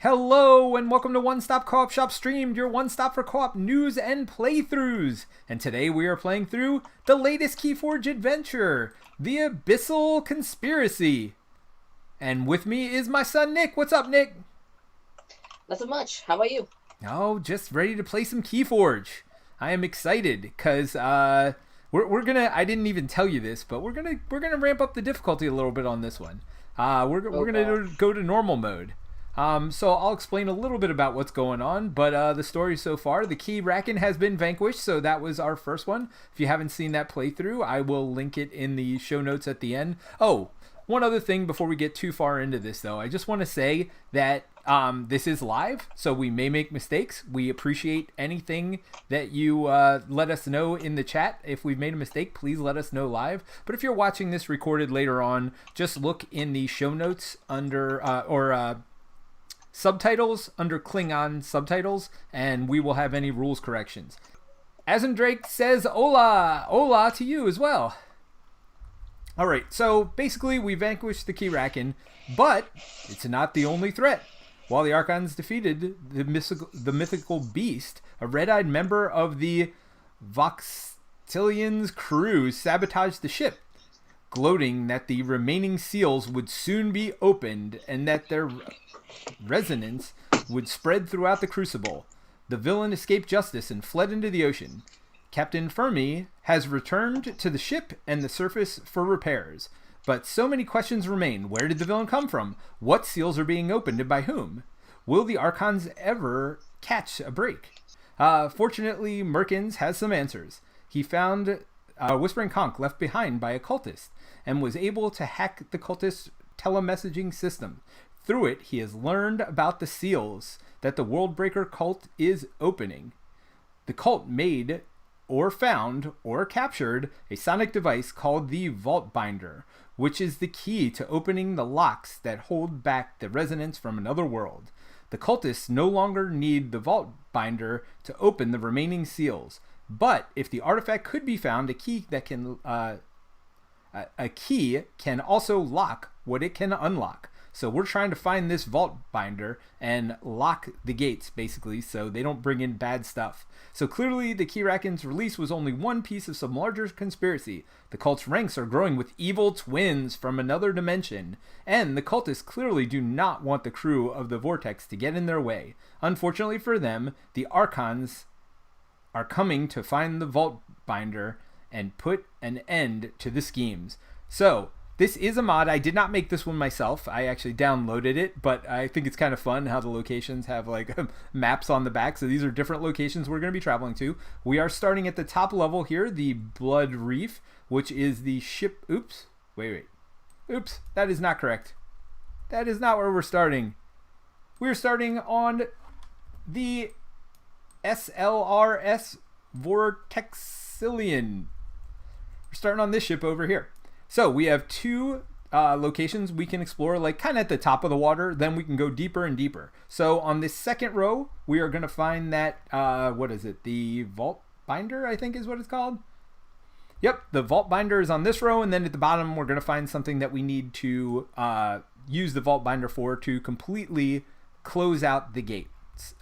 Hello and welcome to One Stop Co-op Shop Streamed, your one stop for co-op news and playthroughs. And today we are playing through the latest Keyforge Adventure, the Abyssal Conspiracy. And with me is my son Nick. What's up, Nick? Nothing much. How about you? Oh, just ready to play some Keyforge. I am excited because we're gonna. I didn't even tell you this, but we're gonna ramp up the difficulty a little bit on this one. We're gonna go to normal mode. So I'll explain a little bit about what's going on, but the story so far, the Keyracken has been vanquished, so that was our first one. If you haven't seen that playthrough, I will link it in the show notes at the end. Oh, one other thing before we get too far into this, though. I just want to say that this is live, so we may make mistakes. We appreciate anything that you let us know in the chat. If we've made a mistake, please let us know live. But if you're watching this recorded later on, just look in the show notes under subtitles under Klingon subtitles, and we will have any rules corrections. Azendrake says hola, hola to you as well. All right, so basically we vanquished the Keyracken, but it's not the only threat. While the Archons defeated the mythical beast, a red-eyed member of the Voxtilion's crew sabotaged the ship, gloating that the remaining seals would soon be opened and that their resonance would spread throughout the crucible. The villain escaped justice and fled into the ocean. Captain Fermi has returned to the ship and the surface for repairs. But so many questions remain. Where did the villain come from? What seals are being opened and by whom? Will the Archons ever catch a break? Fortunately, Merkins has some answers. He found a whispering conch left behind by a cultist and was able to hack the cultist's telemessaging system. Through it, he has learned about the seals that the Worldbreaker cult is opening. The cult made or found or captured a sonic device called the Vault Binder, which is the key to opening the locks that hold back the resonance from another world. The cultists no longer need the Vault Binder to open the remaining seals, but if the artifact could be found, a key can also lock what it can unlock. So we're trying to find this Vault Binder and lock the gates, basically, so they don't bring in bad stuff. So clearly the Keyracken's release was only one piece of some larger conspiracy. The cult's ranks are growing with evil twins from another dimension, and the cultists clearly do not want the crew of the Vortex to get in their way. Unfortunately for them, the Archons are coming to find the Vault Binder and put an end to the schemes. So this is a mod. I did not make this one myself. I actually downloaded it, but I think it's kind of fun how the locations have like maps on the back. So these are different locations we're going to be traveling to. We are starting at the top level here, the Blood Reef, which is the ship. Oops. Wait. Oops. That is not correct. That is not where we're starting. We're starting on the SLRS Vortexilian. We're starting on this ship over here. So we have two locations we can explore, like kind of at the top of the water. Then we can go deeper and deeper. So on this second row, we are going to find that, what is it? The Vault Binder, I think is what it's called. Yep, the Vault Binder is on this row. And then at the bottom, we're going to find something that we need to use the Vault Binder for to completely close out the gate.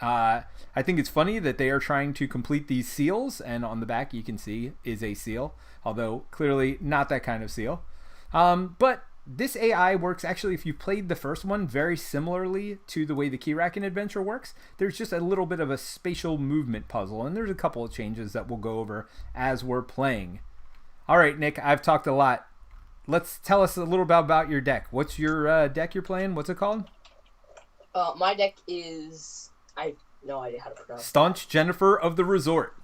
I think it's funny that they are trying to complete these seals, and on the back you can see is a seal, although clearly not that kind of seal. But this AI works actually, if you played the first one, very similarly to the way the Keyracken Adventure works. There's just a little bit of a spatial movement puzzle, and there's a couple of changes that we'll go over as we're playing. All right, Nick, I've talked a lot. Let's tell us a little bit about your deck. What's your deck you're playing? What's it called? My deck is... I have no idea how to pronounce it. Staunch Jennifer of the Resort.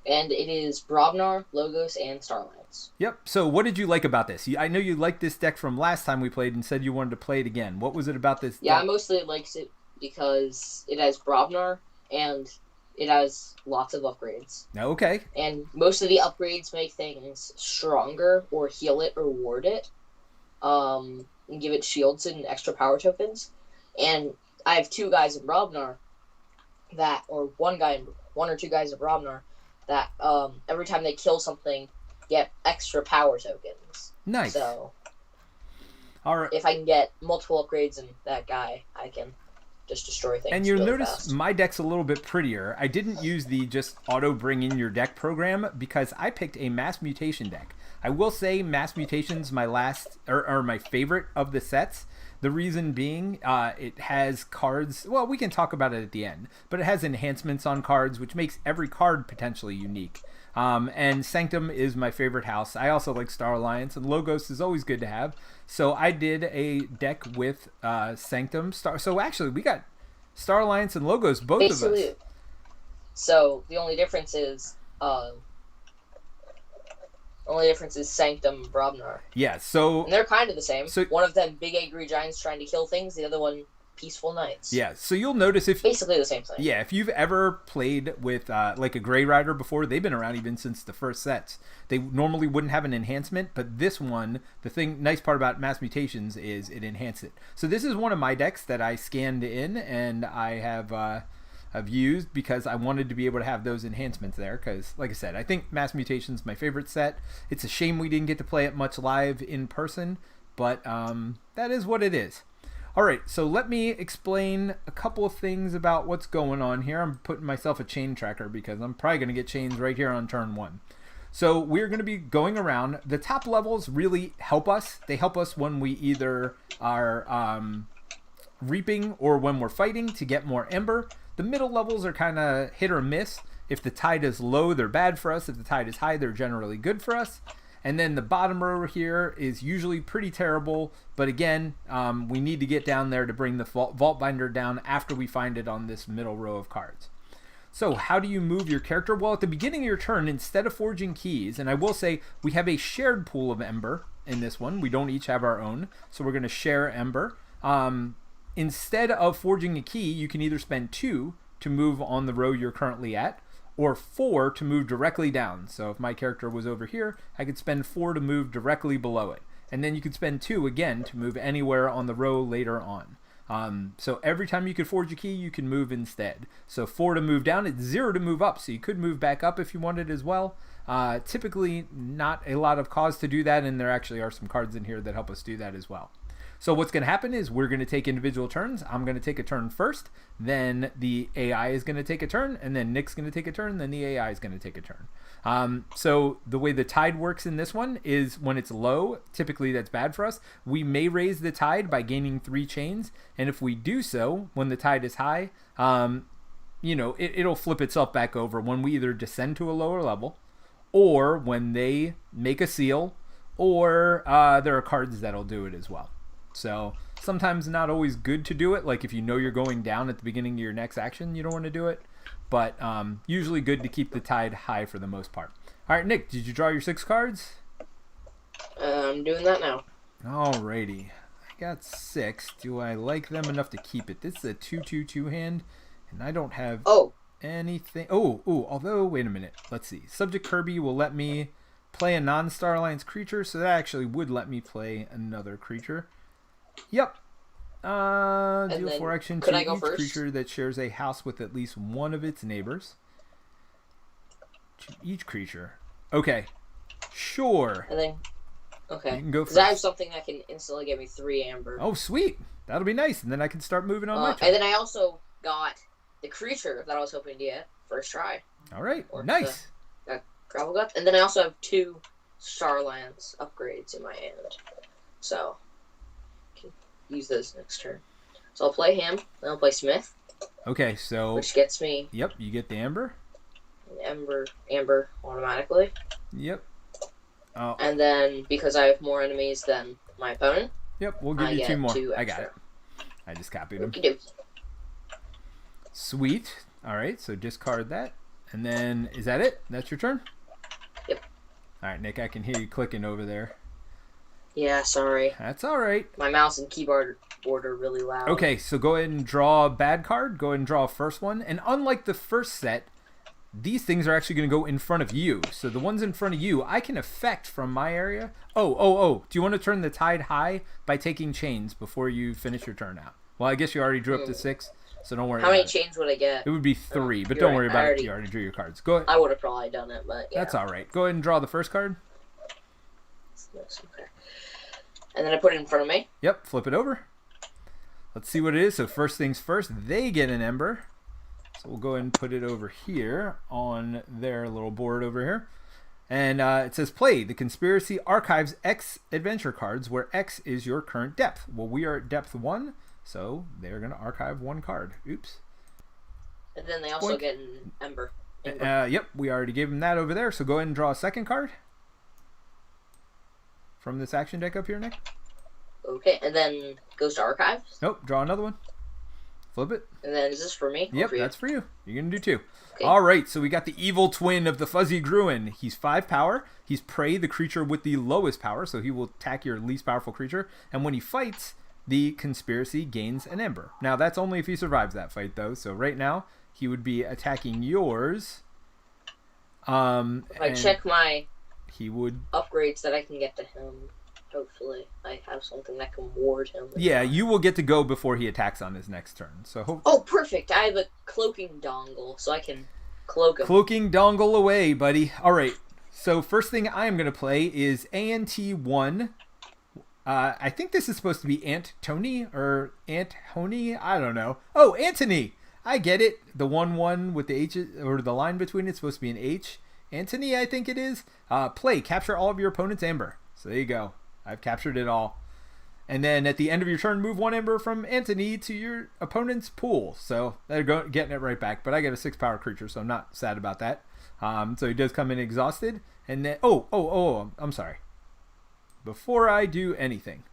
And it is Brobnar, Logos, and Starlands. Yep. So what did you like about this? I know you liked this deck from last time we played and said you wanted to play it again. What was it about this Yeah, deck? I mostly liked it because it has Brobnar, and it has lots of upgrades. Okay. And most of the upgrades make things stronger, or heal it, or ward it. And give it shields and extra power tokens. And I have two guys in Brobnar or one or two guys in Brobnar that every time they kill something, get extra power tokens. Nice. So All right. if I can get multiple upgrades in that guy, I can just destroy things. And you'll really notice fast. my deck's a little bit prettier. I didn't use the just auto bring in your deck program because I picked a mass mutation deck. I will say mass mutation's my last or my favorite of the sets. The reason being, it has cards. Well, we can talk about it at the end, but it has enhancements on cards, which makes every card potentially unique. And Sanctum is my favorite house. I also like Star Alliance, and Logos is always good to have. So I did a deck with Sanctum. So actually, we got Star Alliance and Logos, both Basically, of us. So the only difference is Sanctum and Brobnar. Yeah, so... And they're kind of the same. So, one of them, big angry giants trying to kill things. The other one, peaceful knights. Yeah, so you'll notice if... Basically the same thing. Yeah, if you've ever played with like a Grey Rider before, they've been around even since the first sets. They normally wouldn't have an enhancement, but this one, nice part about Mass Mutations is it enhanced it. So this is one of my decks that I scanned in and I have used because I wanted to be able to have those enhancements there because, like I said, I think Mass Mutation's my favorite set. It's a shame we didn't get to play it much live in person, but that is what it is. All right, so let me explain a couple of things about what's going on here. I'm putting myself a chain tracker because I'm probably going to get chains right here on turn 1. So we're going to be going around. The top levels really help us. They help us when we either are reaping or when we're fighting to get more ember. The middle levels are kind of hit or miss. If the tide is low, they're bad for us. If the tide is high, they're generally good for us. And then the bottom row here is usually pretty terrible. But again, we need to get down there to bring the Vault Binder down after we find it on this middle row of cards. So how do you move your character? Well, at the beginning of your turn, instead of forging keys, and I will say we have a shared pool of ember in this one. We don't each have our own. So we're going to share ember. Instead of forging a key, you can either spend 2 to move on the row you're currently at, or 4 to move directly down. So if my character was over here, I could spend 4 to move directly below it. And then you could spend 2 again to move anywhere on the row later on. So every time you could forge a key, you can move instead. So 4 to move down, it's 0 to move up. So you could move back up if you wanted as well. Typically not a lot of cause to do that, and there actually are some cards in here that help us do that as well. So what's going to happen is we're going to take individual turns. I'm going to take a turn first, then the AI is going to take a turn, and then Nick's going to take a turn, then the AI is going to take a turn. So the way the tide works in this one is when it's low, typically that's bad for us. We may raise the tide by gaining 3 chains, and if we do so, when the tide is high, it'll flip itself back over when we either descend to a lower level, or when they make a seal, or there are cards that'll do it as well. So sometimes not always good to do it. Like if you know you're going down at the beginning of your next action, you don't want to do it. But usually good to keep the tide high for the most part. All right, Nick, did you draw your 6 cards? I'm doing that now. Alrighty. I got 6. Do I like them enough to keep it? This is a 2/2/2 hand, and I don't have anything. Although, wait a minute. Let's see. Subject Kirby will let me play a non-Star Alliance creature, so that actually would let me play another creature. Yep. Deal 4 action to each creature that shares a house with at least one of its neighbors. To each creature. Okay. Sure. And then, okay. You can go first. Because I have something that can instantly give me 3 amber. Oh, sweet. That'll be nice. And then I can start moving on my turn. And then I also got the creature that I was hoping to get first try. All right. Nice. Gravel Guts. And then I also have 2 Star Alliance upgrades in my hand. So use those next turn. So I'll play him, then I'll play Smith. Okay, so which gets me. Yep, you get the amber. Amber automatically. Yep. Oh. And then because I have more enemies than my opponent. Yep, we'll give you 2 more. I got it. I just copied them. Sweet. All right, so discard that, and then is that it? That's your turn. Yep. All right, Nick, I can hear you clicking over there. Yeah, sorry. That's all right. My mouse and keyboard are really loud. Okay, so go ahead and draw a bad card. Go ahead and draw a first one. And unlike the first set, these things are actually going to go in front of you. So the ones in front of you, I can affect from my area. Oh. Do you want to turn the tide high by taking chains before you finish your turn out? Well, I guess you already drew up to 6, so don't worry about it. How many chains would I get? It would be 3, but don't worry about it. You already drew your cards. Go ahead. I would have probably done it, but yeah. That's all right. Go ahead and draw the first card. Okay. And then I put it in front of me. Yep, flip it over. let's see what it is. So first things first, they get an ember. So we'll go ahead and put it over here on their little board over here. And it says play. The conspiracy archives X adventure cards where X is your current depth. Well, we are at depth 1, so they're going to archive 1 card. Oops. And then they also get an ember. Yep, we already gave them that over there. So go ahead and draw a second card from this action deck up here, Nick. Okay, and then goes to archive. Nope, draw another one. Flip it. And then is this for me? Yep, for that's for you. You're going to do 2. Okay. All right, so we got the evil twin of the Fuzzy Gruin. He's 5 power. He's prey, the creature with the lowest power, so he will attack your least powerful creature. And when he fights, the conspiracy gains an ember. Now, that's only if he survives that fight, though. So right now, he would be attacking yours. If I check my he would upgrades that I can get to him, hopefully I have something that can ward him. Yeah, you will get to go before he attacks on his next turn. So oh, perfect! I have a cloaking dongle, so I can cloak him. Cloaking dongle away, buddy. All right. So first thing I am going to play is ANT1. I think this is supposed to be Aunt Tony or Aunt Honey. I don't know. Oh, Antony. I get it. The 1-1 with the H or the line between it's supposed to be an H. Antony, I think it is. Play. Capture all of your opponent's ember. So there you go. I've captured it all. And then at the end of your turn, move 1 ember from Antony to your opponent's pool. So they're getting it right back. But I get a 6 power creature, so I'm not sad about that. So he does come in exhausted. And then, I'm sorry. Before I do anything,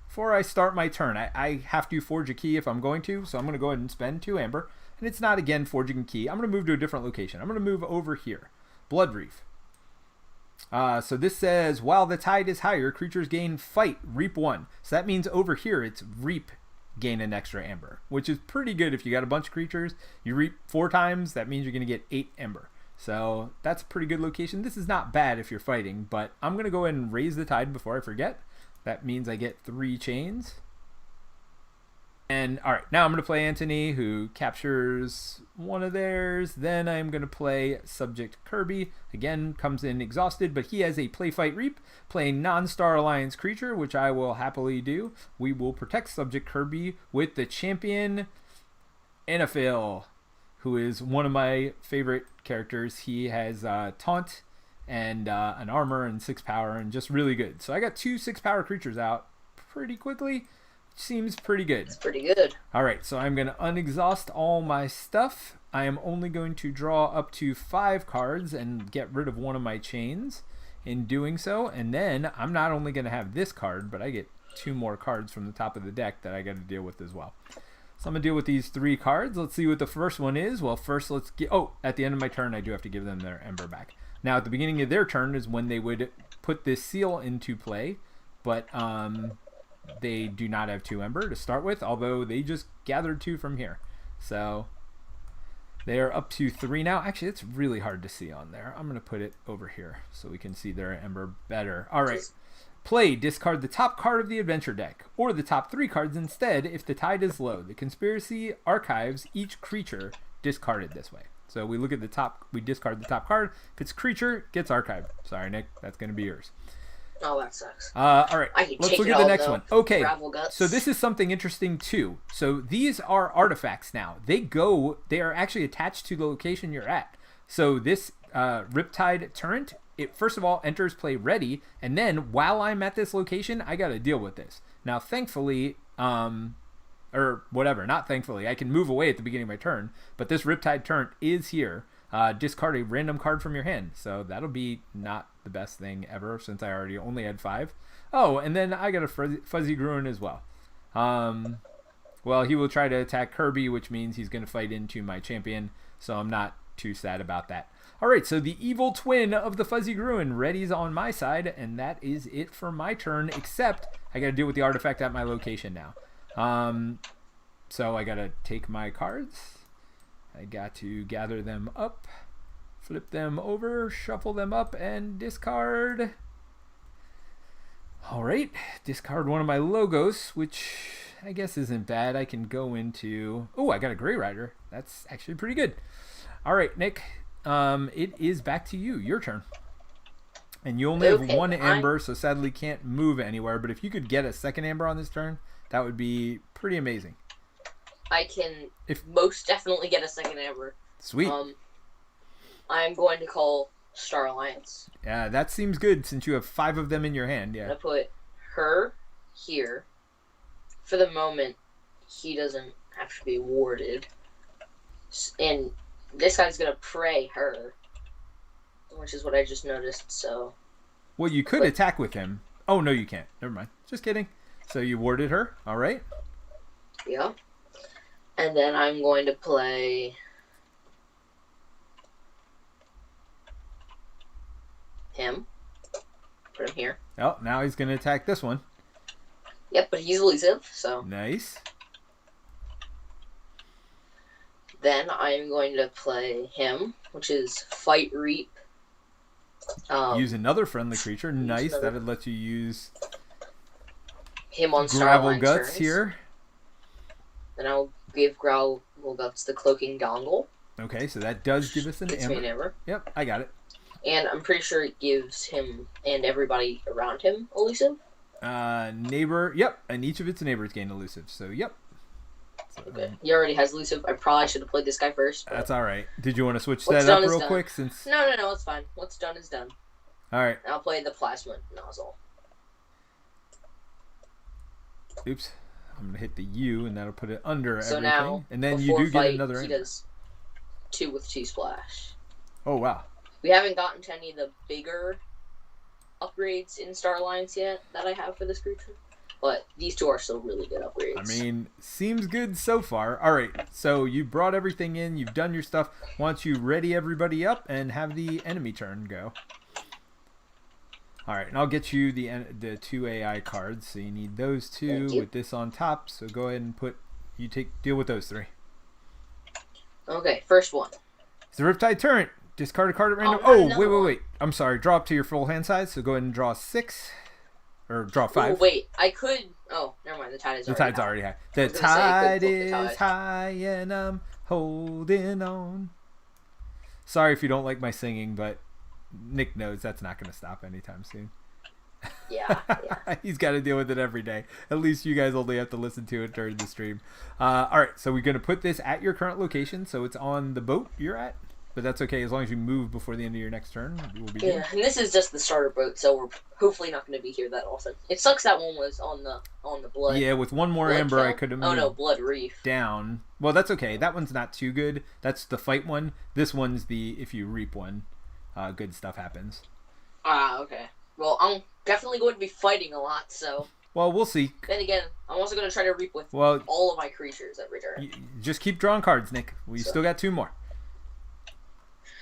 before I start my turn, I have to forge a key if I'm going to. So I'm going to go ahead and spend 2 amber. And it's not, again, forging a key. I'm going to move to a different location. I'm going to move over here. Blood Reef. So this says, while the tide is higher, creatures gain fight, reap 1. So that means over here it's reap, gain an extra ember, which is pretty good if you got a bunch of creatures. You reap 4 times, that means you're going to get 8 ember. So that's a pretty good location. This is not bad if you're fighting, but I'm going to go ahead and raise the tide before I forget. That means I get 3 chains. And all right, now I'm going to play Antony, who captures 1 of theirs. Then I'm going to play Subject Kirby. Again, comes in exhausted, but he has a play, fight, reap. Playing non-Star Alliance creature, which I will happily do. We will protect Subject Kirby with the champion Anaphil, who is one of my favorite characters. He has taunt and an armor and 6 power and just really good. So I got 2 6-power creatures out pretty quickly. Seems pretty good. It's pretty good. All right, so I'm going to unexhaust all my stuff. I am only going to draw up to 5 cards and get rid of 1 of my chains in doing so. And then I'm not only going to have this card, but I get 2 more cards from the top of the deck that I got to deal with as well. So I'm going to deal with these 3 cards. Let's see what the first one is. Well, first let's get... Oh, at the end of my turn, I do have to give them their ember back. Now, at the beginning of their turn is when they would put this seal into play. But they do not have 2 ember to start with, although they just gathered 2 from here. So they are up to 3 now. Actually, it's really hard to see on there. I'm going to put it over here so we can see their ember better. All right. Play. Discard the top card of the adventure deck, or the top 3 cards instead if the tide is low. The conspiracy archives each creature discarded this way. So we look at the top, we discard the top card. If it's creature, gets archived. Sorry, Nick, that's going to be yours. Oh, that sucks. All right, let's look at the next one. Okay, guts. So this is something interesting too. So these are artifacts now. They are actually attached to the location you're at. So this Riptide Turret, it first of all enters play ready, and then while I'm at this location, I got to deal with this. Now, thankfully, or whatever, not thankfully, I can move away at the beginning of my turn, but this Riptide Turret is here. Discard a random card from your hand. So that'll be not the best thing ever since I already only had 5. Oh, and then I got a Fuzzy Gruin as well. Well, he will try to attack Kirby, which means he's going to fight into my champion. So I'm not too sad about that. All right, so the evil twin of the Fuzzy Gruin ready's on my side, and that is it for my turn, except I got to deal with the artifact at my location now. So I got to take my cards. I got to gather them up, flip them over, shuffle them up, and discard. All right, discard 1 of my logos, which I guess isn't bad. I can go into... Oh, I got a Grey Rider. That's actually pretty good. All right, Nick, it is back to you. Your turn. And you only have 1 amber, so sadly can't move anywhere. But if you could get a 2nd amber on this turn, that would be pretty amazing. I can most definitely get a second Amber. Sweet. I'm going to call Star Alliance. Yeah, that seems good since you have 5 of them in your hand. Yeah. I'm gonna put her here. For the moment, he doesn't have to be warded, and this guy's gonna pray her, which is what I just noticed. So. Well, you could attack with him. Oh no, you can't. Never mind. Just kidding. So you warded her. All right. Yeah. And then I'm going to play him. Put him here. Oh, now he's going to attack this one. Yep, but he's elusive, so. Nice. Then I'm going to play him, which is Fight Reap. Use another friendly creature. Nice. That would let you use him on Gravel Guts here. Then I'll give Gravel Guts the Cloaking Dongle. Okay, so that does give us an Amber. Yep, I got it. And I'm pretty sure it gives him and everybody around him elusive. Neighbor, yep, and each of its neighbors gain elusive. So, yep. So, okay, he already has elusive. I probably should have played this guy first. That's all right. Did you want to switch that up real quick? Since No, it's fine. What's done is done. All right. I'll play the Plasma Nozzle. Oops. I'm going to hit the U, and that'll put it under everything. Now, and then you do get another he Amber. does 2 with 2 splash. Oh, wow. We haven't gotten to any of the bigger upgrades in Star Alliance yet that I have for this creature. But these 2 are still really good upgrades. I mean, seems good so far. All right, so you brought everything in. You've done your stuff. Why don't you ready everybody up and have the enemy turn go? All right, and I'll get you the 2 AI cards. So you need those 2 with this on top. So go ahead and deal with those 3. Okay, first one. It's the Riptide Turret. Discard a card at random. Wait. I'm sorry. Draw up to your full hand size. So go ahead and draw 6. Or draw 5. Oh, wait. I could... Oh, never mind. The tide is already high. The tide is high and I'm holding on. Sorry if you don't like my singing, but Nick knows that's not going to stop anytime soon. Yeah. He's got to deal with it every day. At least you guys only have to listen to it during the stream. All right. So we're going to put this at your current location. So it's on the boat you're at. But that's okay, as long as you move before the end of your next turn, we'll be good. Yeah, and this is just the starter boat, so we're hopefully not going to be here that often. It sucks that one was on the blood. Yeah, with one more Amber, I could have moved Blood Reef. down. Well, that's okay. That one's not too good. That's the fight one. This one's the if you reap one. Good stuff happens. Okay. Well, I'm definitely going to be fighting a lot, so... Well, we'll see. Then again, I'm also going to try to reap with all of my creatures every turn. Just keep drawing cards, Nick. We still got 2 more.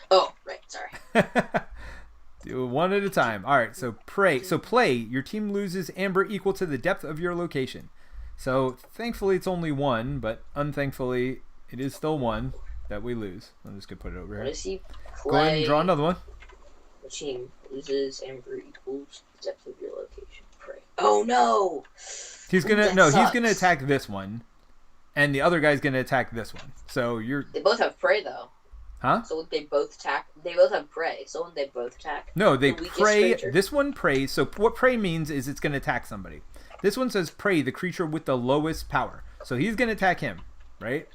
Oh, right. Sorry. Do it one at a time. All right. So play. Your team loses Amber equal to the depth of your location. So thankfully it's only 1, but unthankfully it is still 1 that we lose. I'm just gonna put it over here. What does he play? Go ahead and draw another one. The team loses Amber equals the depth of your location. Pray. Oh no. He's gonna attack this one, and the other guy's gonna attack this one. So They both have prey though. Huh? So would they both attack? They both have prey. So wouldn't they both attack? No, they prey. This one prays. So what prey means is it's going to attack somebody. This one says prey, the creature with the lowest power. So he's going to attack him, right?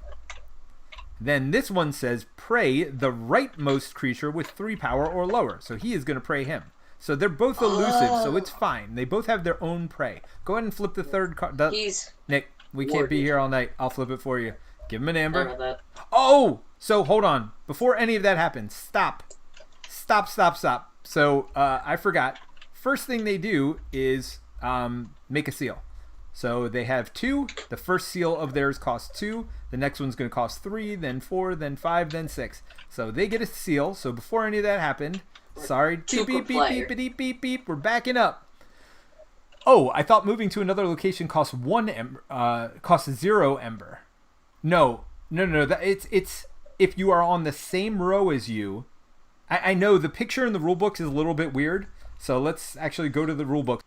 Then this one says prey, the rightmost creature with 3 power or lower. So he is going to prey him. So they're both elusive, so it's fine. They both have their own prey. Go ahead and flip the third card. Nick, we can't be here all night. I'll flip it for you. Give him an Amber. Oh! So, hold on. Before any of that happens, stop. So, I forgot. First thing they do is make a seal. So, they have 2. The first seal of theirs costs 2. The next one's going to cost 3, then 4, then 5, then 6. So, they get a seal. So, before any of that happened, sorry. Beep. We're backing up. Oh, I thought moving to another location costs 0 Ember. No. It's if you are on the same row as you. I know the picture in the rulebooks is a little bit weird, so let's actually go to the rulebook.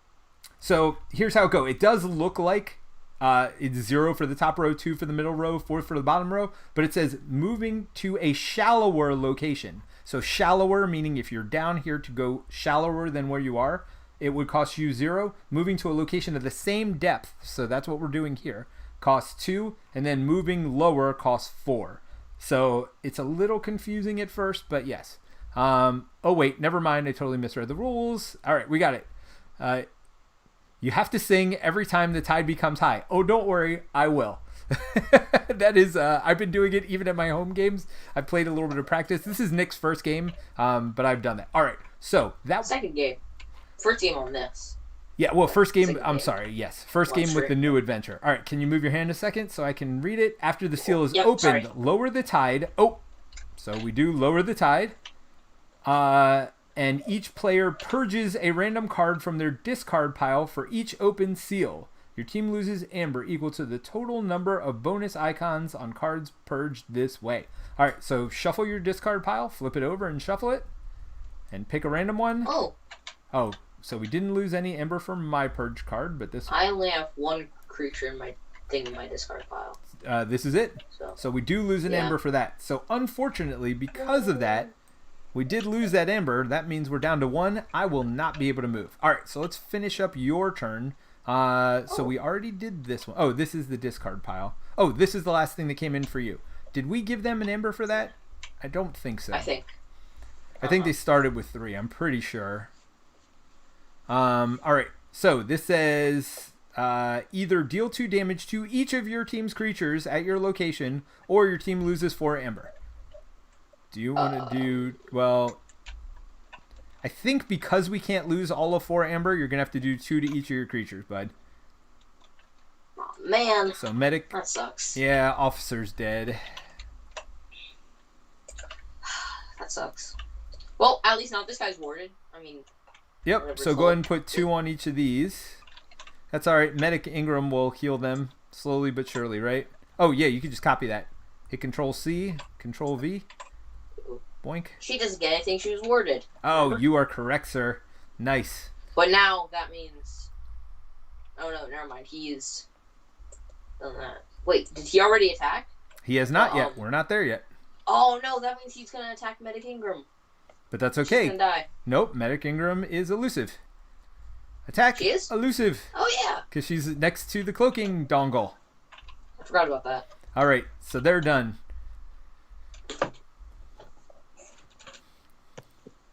So here's how it goes. It does look like it's 0 for the top row, 2 for the middle row, 4 for the bottom row, but it says moving to a shallower location. So shallower meaning if you're down here to go shallower than where you are, it would cost you 0. Moving to a location of the same depth, so that's what we're doing here, costs 2, and then moving lower costs 4. So it's a little confusing at first, but yes. Oh wait, never mind. I totally misread the rules. All right, we got it. You have to sing every time the tide becomes high. Oh, don't worry, I will. That is, I've been doing it even at my home games. I've played a little bit of practice. This is Nick's first game, but I've done that. All right, so that second game, first game on this. Yeah, well, first game. Second I'm game. Sorry. Yes, first game with the new adventure. All right, can you move your hand a second so I can read it? After the seal is opened, sorry. Lower the tide. Oh, so we do lower the tide. And each player purges a random card from their discard pile for each open seal. Your team loses amber equal to the total number of bonus icons on cards purged this way. All right, so shuffle your discard pile, flip it over and shuffle it, and pick a random one. Oh, so we didn't lose any amber from my purge card, but this... I only have one creature in my discard pile. This is it. So we do lose an amber for that. So unfortunately, because of that, we did lose that amber. That means we're down to 1. I will not be able to move. All right, so let's finish up your turn. So we already did this one. Oh, this is the discard pile. Oh, this is the last thing that came in for you. Did we give them an amber for that? I don't think so. I think they started with 3. I'm pretty sure. All right. So this says either deal 2 damage to each of your team's creatures at your location, or your team loses 4 amber. Do you want to do... Well, I think because we can't lose all of 4 amber, you're going to have to do 2 to each of your creatures, bud. Oh, man. So medic... That sucks. Yeah, officer's dead. That sucks. Well, at least not this guy's warded. I mean... Yep, so go ahead and put 2 on each of these. That's all right. Medic Ingram will heal them slowly but surely, right? Oh, yeah, you can just copy that. Hit Control-C, Control-V. Boink. She doesn't get anything. She was warded. Oh, you are correct, sir. Nice. But now that means... Oh, no, never mind. He's done that. Wait, did he already attack? He has not yet. We're not there yet. Oh, no, that means he's going to attack Medic Ingram. But that's okay. She's gonna die. Nope, Medic Ingram is elusive. Attack. She is? Elusive. Oh, yeah. Because she's next to the cloaking dongle. I forgot about that. All right, so they're done.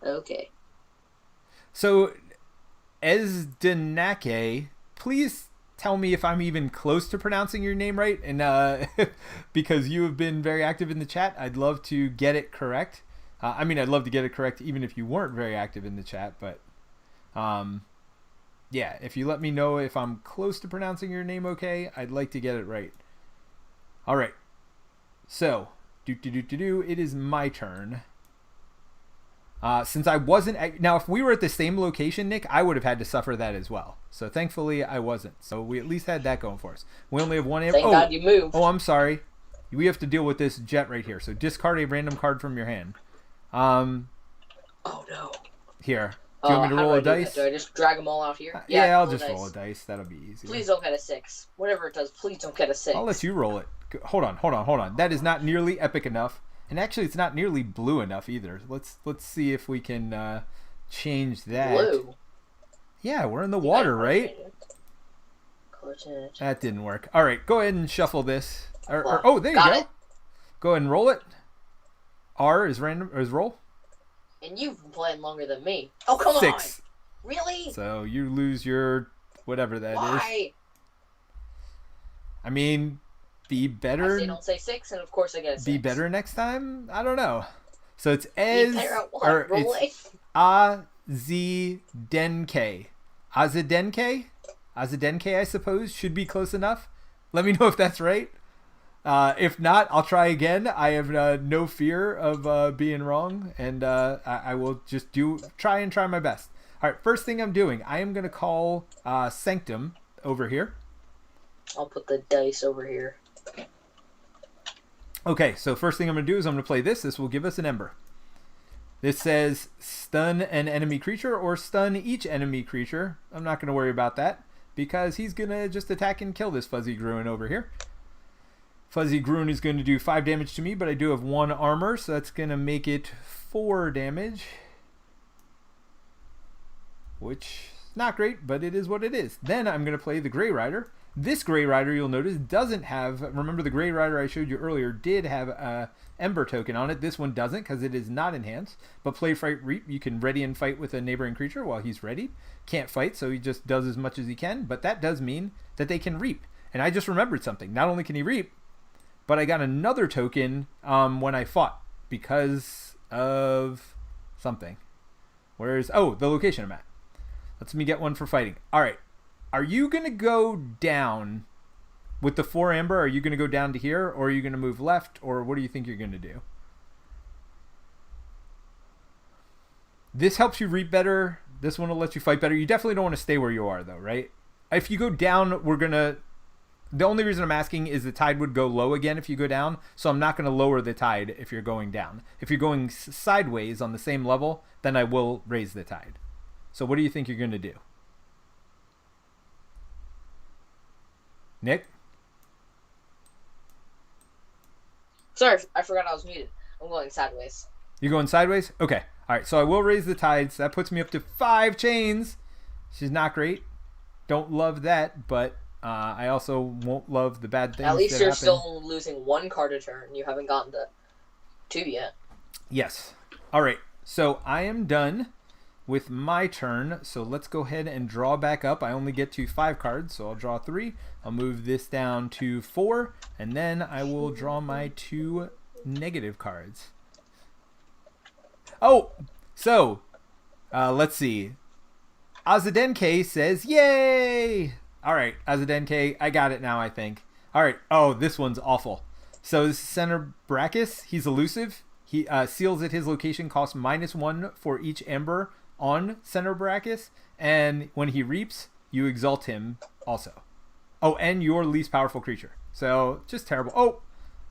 Okay. So, Ezdenake, please tell me if I'm even close to pronouncing your name right. And because you have been very active in the chat, I'd love to get it correct. I mean, I'd love to get it correct even if you weren't very active in the chat, but yeah, if you let me know if I'm close to pronouncing your name okay, I'd like to get it right. All right. So, it is my turn. Since I wasn't... Now, if we were at the same location, Nick, I would have had to suffer that as well. So, thankfully, I wasn't. So, we at least had that going for us. We only have 1 amber. Thank God you moved. Oh, I'm sorry. We have to deal with this jet right here. So, discard a random card from your hand. Oh, no. Here. Do you want me to roll a dice? Do I just drag them all out here? Yeah, I'll just roll a dice. That'll be easy. Please don't get a 6. Whatever it does, please don't get a 6. I'll let you roll it. Hold on. That is not nearly epic enough. And actually, it's not nearly blue enough either. Let's see if we can change that. Blue? Yeah, we're in the water, right? That didn't work. All right, go ahead and shuffle this. Oh, there you go. It. Go ahead and roll it. R is random, or is roll. And you've been playing longer than me. Oh, come 6. on. Really? So you lose your whatever that is. Why? I mean, be better. I say don't say 6, and of course I get a 6. Be better next time? I don't know. So it's Azdenke. Azdenke, I suppose, should be close enough. Let me know if that's right. If not, I'll try again. I have no fear of being wrong, and I will just try my best. All right, first thing I'm doing, I am going to call Sanctum over here. I'll put the dice over here. Okay, so first thing I'm going to do is I'm going to play this. This will give us an ember. This says stun an enemy creature or stun each enemy creature. I'm not going to worry about that because he's going to just attack and kill this Fuzzy Gruen over here. Fuzzy Gruen is going to do 5 damage to me, but I do have 1 armor, so that's going to make it 4 damage. Which is not great, but it is what it is. Then I'm going to play the Grey Rider. This Grey Rider, you'll notice, doesn't have... Remember the Grey Rider I showed you earlier did have a Ember token on it. This one doesn't because it is not enhanced. But Play, Fight, Reap, you can ready and fight with a neighboring creature while he's ready. Can't fight, so he just does as much as he can. But that does mean that they can reap. And I just remembered something. Not only can he reap, but I got another token when I fought because of something. Where's... Oh, the location I'm at. Let me get one for fighting. All right. Are you going to go down with the 4 amber? Are you going to go down to here, or are you going to move left, or what do you think you're going to do? This helps you reap better. This one will let you fight better. You definitely don't want to stay where you are, though, right? If you go down, we're going to... The only reason I'm asking is the tide would go low again if you go down, so I'm not going to lower the tide if you're going down. If you're going sideways on the same level, then I will raise the tide. So what do you think you're going to do? Nick? Sorry, I forgot I was muted. I'm going sideways. You're going sideways? Okay. All right, so I will raise the tides. That puts me up to 5 chains. Which is not great. Don't love that, but I also won't love the bad things. At least that you're happen. still losing 1 card a turn. You haven't gotten to 2 yet. Yes. All right, so I am done with my turn, so let's go ahead and draw back up. I only get to 5 cards, so I'll draw 3. I'll move this down to 4, and then I will draw my 2 negative cards. Oh, so let's see. Azadenke says, "Yay!" All right, Azadenke, I got it now, I think. All right. Oh, this one's awful. So this is Center Brachus. He's elusive. He seals at his location costs -1 for each amber on Center Brachus, and when he reaps, you exalt him also. Oh, and your least powerful creature. So just terrible. Oh,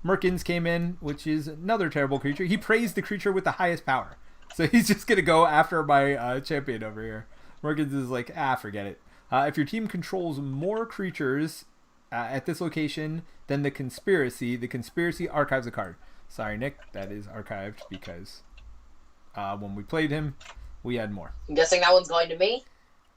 Merkins came in, which is another terrible creature. He praised the creature with the highest power, so he's just gonna go after my champion over here. Merkins is like, forget it. If your team controls more creatures at this location than the conspiracy archives a card. Sorry, Nick, that is archived because when we played him, we had more. I'm guessing that one's going to me?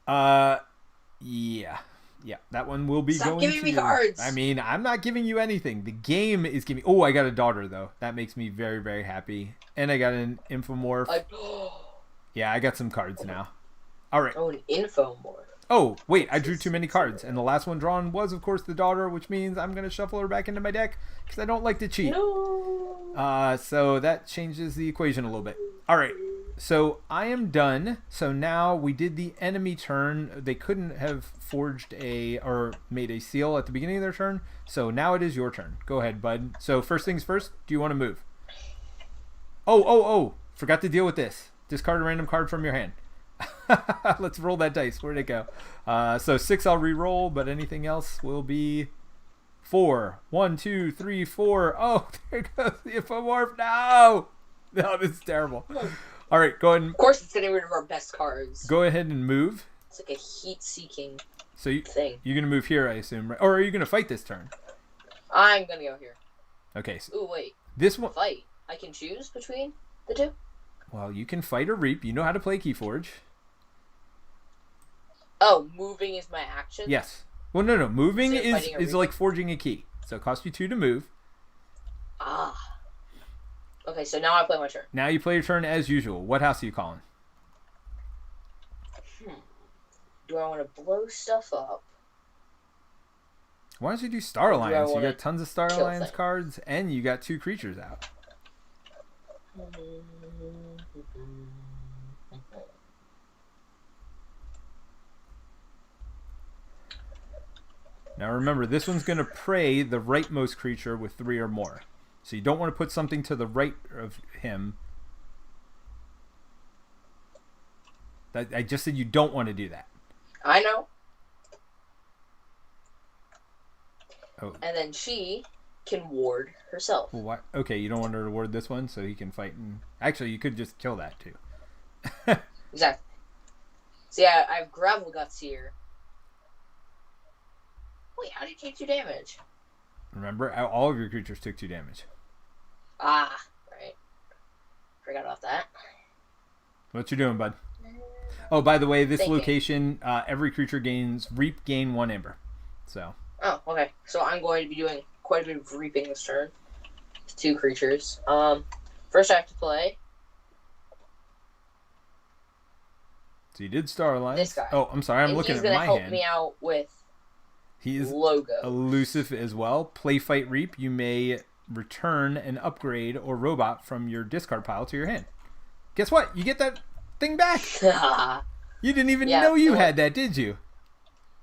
Yeah. Yeah, that one will be Stop going giving to me you. cards. I mean, I'm not giving you anything. The game is giving... Oh, I got a daughter, though. That makes me very, very happy. And I got an Infomorph. Yeah, I got some cards now. All right. Oh, an Infomorph. Oh, wait, I drew too many cards. And the last one drawn was, of course, the daughter, which means I'm going to shuffle her back into my deck because I don't like to cheat. No. So that changes the equation a little bit. All right. So I am done. So now we did the enemy turn. They couldn't have forged or made a seal at the beginning of their turn. So now it is your turn. Go ahead, bud. So first things first, do you want to move? Oh. Forgot to deal with this. Discard a random card from your hand. Let's roll that dice. Where'd it go? So 6 I'll re-roll, but anything else will be 4. 1, 2, 3, 4. Oh, there goes the Infomorph. No, this is terrible. All right, go ahead. Of course, it's getting rid of our best cards. Go ahead and move. It's like a heat-seeking thing. You're gonna move here, I assume, right? Or are you gonna fight this turn? I'm gonna go here. Okay. So ooh, wait. This one. Fight. I can choose between the two. Well, you can fight or reap. You know how to play Keyforge. Oh, moving is my action? Yes. Well, no. Moving So is like forging a key. So it costs you 2 to move. Okay, so now I play my turn. Now you play your turn as usual. What house are you calling? Do I want to blow stuff up? Why don't you do Star Alliance? You got tons of Star Alliance things. cards, and you got 2 creatures out. Now remember, this one's going to prey the rightmost creature with 3 or more. So you don't want to put something to the right of him. I just said you don't want to do that. I know. Oh. And then she can ward herself. Well, what? Okay, you don't want her to ward this one, so he can fight. And actually, you could just kill that too. Exactly. See, I have Gravel Guts here. Wait, how did you take 2 damage? Remember, all of your creatures took 2 damage. Right. Forgot about that. What you doing, bud? Oh, by the way, this Thinking. location, every creature gains 1 amber. So. Oh, okay. So I'm going to be doing quite a bit of reaping this turn. 2 creatures. First I have to play So you did Star Alliance. this guy. Oh, I'm sorry. I'm looking at my hand. He's going to help me out with He is logo. elusive as well. Play, fight, reap. You may return an upgrade or robot from your discard pile to your hand. Guess what? You get that thing back. You didn't even know you had that, did you?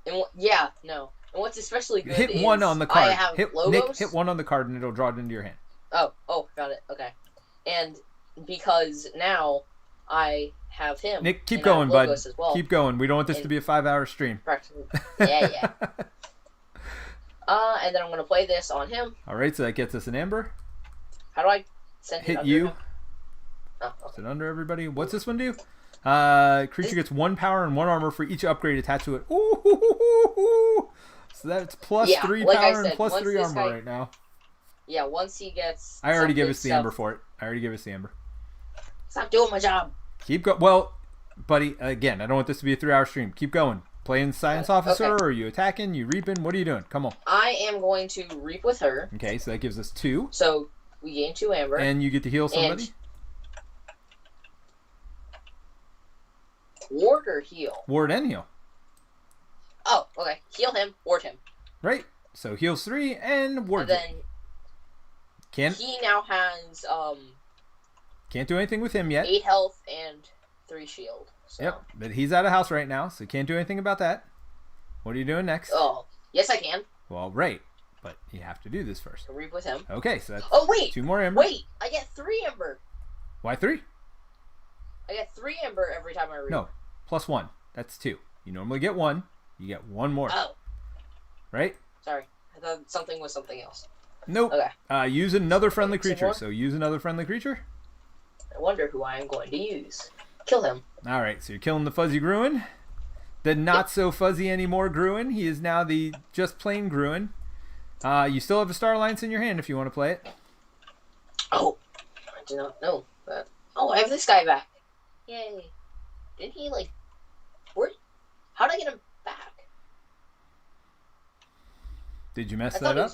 No. And what's especially good hit is 1 on the card. I have logos. Nick, hit 1 on the card and it'll draw it into your hand. Oh, got it. Okay. And because now I have him. Nick, keep going, bud. As well. Keep going. We don't want this to be a 5-hour stream. Practically. Yeah. And then I'm going to play this on him. All right, so that gets us an amber. How do I send it hit under you? him? Oh, okay. Is it under everybody? What's this one do? Creature gets 1 power and 1 armor for each upgrade attached to it. Ooh. So that's plus 3 power and plus 3 armor right now. Yeah, once he gets... I already gave us the amber for it. Stop doing my job. Keep going. Well, buddy, again, I don't want this to be a 3-hour stream. Keep going. Playing science officer, or are you attacking? You reaping? What are you doing? Come on. I am going to reap with her. Okay, so that gives us 2. So we gain 2 amber. And you get to heal somebody? Ward or heal? Ward and heal. Oh, okay. Heal him, ward him. Right. So heals 3 and ward. And then he now has can't do anything with him yet. 8 health and 3 shield. So. Yep, but he's out of house right now, so can't do anything about that. What are you doing next? Oh, yes I can. Well, right, but you have to do this first. To reap with him. Okay, so that's wait, 2 more ember. Wait, I get 3 ember. Why 3? I get 3 ember every time I reap. No, plus 1. That's 2. You normally get 1. You get 1 more. Oh. Right? Sorry, I thought something was something else. Nope. Okay. Use another friendly creature. So use another friendly creature. I wonder who I am going to use. Kill him. All right, so you're killing the fuzzy Gruen. The not so fuzzy anymore Gruen. He is now the just plain Gruen. You still have a Star Alliance in your hand if you want to play it. Oh, I do not know that. Oh, I have this guy back. Yay. Didn't he, how did I get him back? Did you mess that up?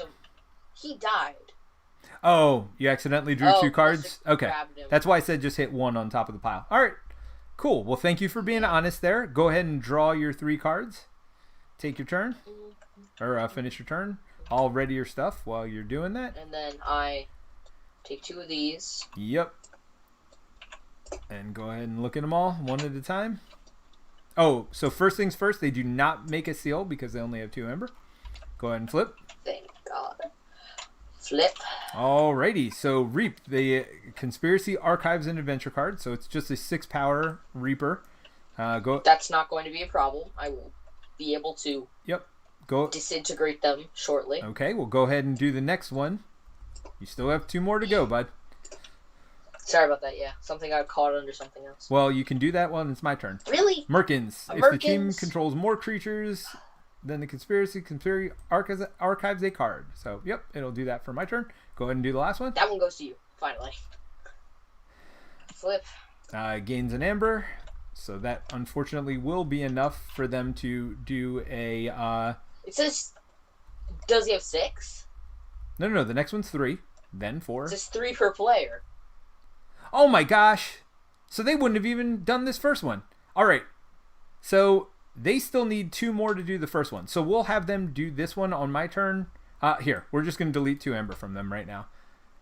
He died. Oh, you accidentally drew 2 cards? Okay. That's why I said just hit 1 on top of the pile. All right. Cool. Well, thank you for being honest there. Go ahead and draw your 3 cards. Take your turn. Or finish your turn. All ready your stuff while you're doing that. And then I take 2 of these. Yep. And go ahead and look at them all one at a time. Oh, so first things first, they do not make a seal because they only have 2 ember. Go ahead and flip. Thank God. Flip. Alrighty, so Reap, the Conspiracy Archives and Adventure card. So it's just a 6 power Reaper. That's not going to be a problem. I will be able to disintegrate them shortly. Okay, we'll go ahead and do the next one. You still have 2 more to go, bud. Sorry about that, yeah. Something got caught under something else. Well, you can do that one. It's my turn. Really? Merkins. If the team controls more creatures than the Conspiracy archives a card. So, yep, it'll do that for my turn. Go ahead and do the last one. That one goes to you, finally. Flip. Gains an amber. So that, unfortunately, will be enough for them to do a... It says... Does he have 6? No. The next one's 3. Then 4. It says 3 per player. Oh my gosh. So they wouldn't have even done this first one. All right. So they still need 2 more to do the first one. So we'll have them do this one on my turn. Here, we're just going to delete 2 ember from them right now.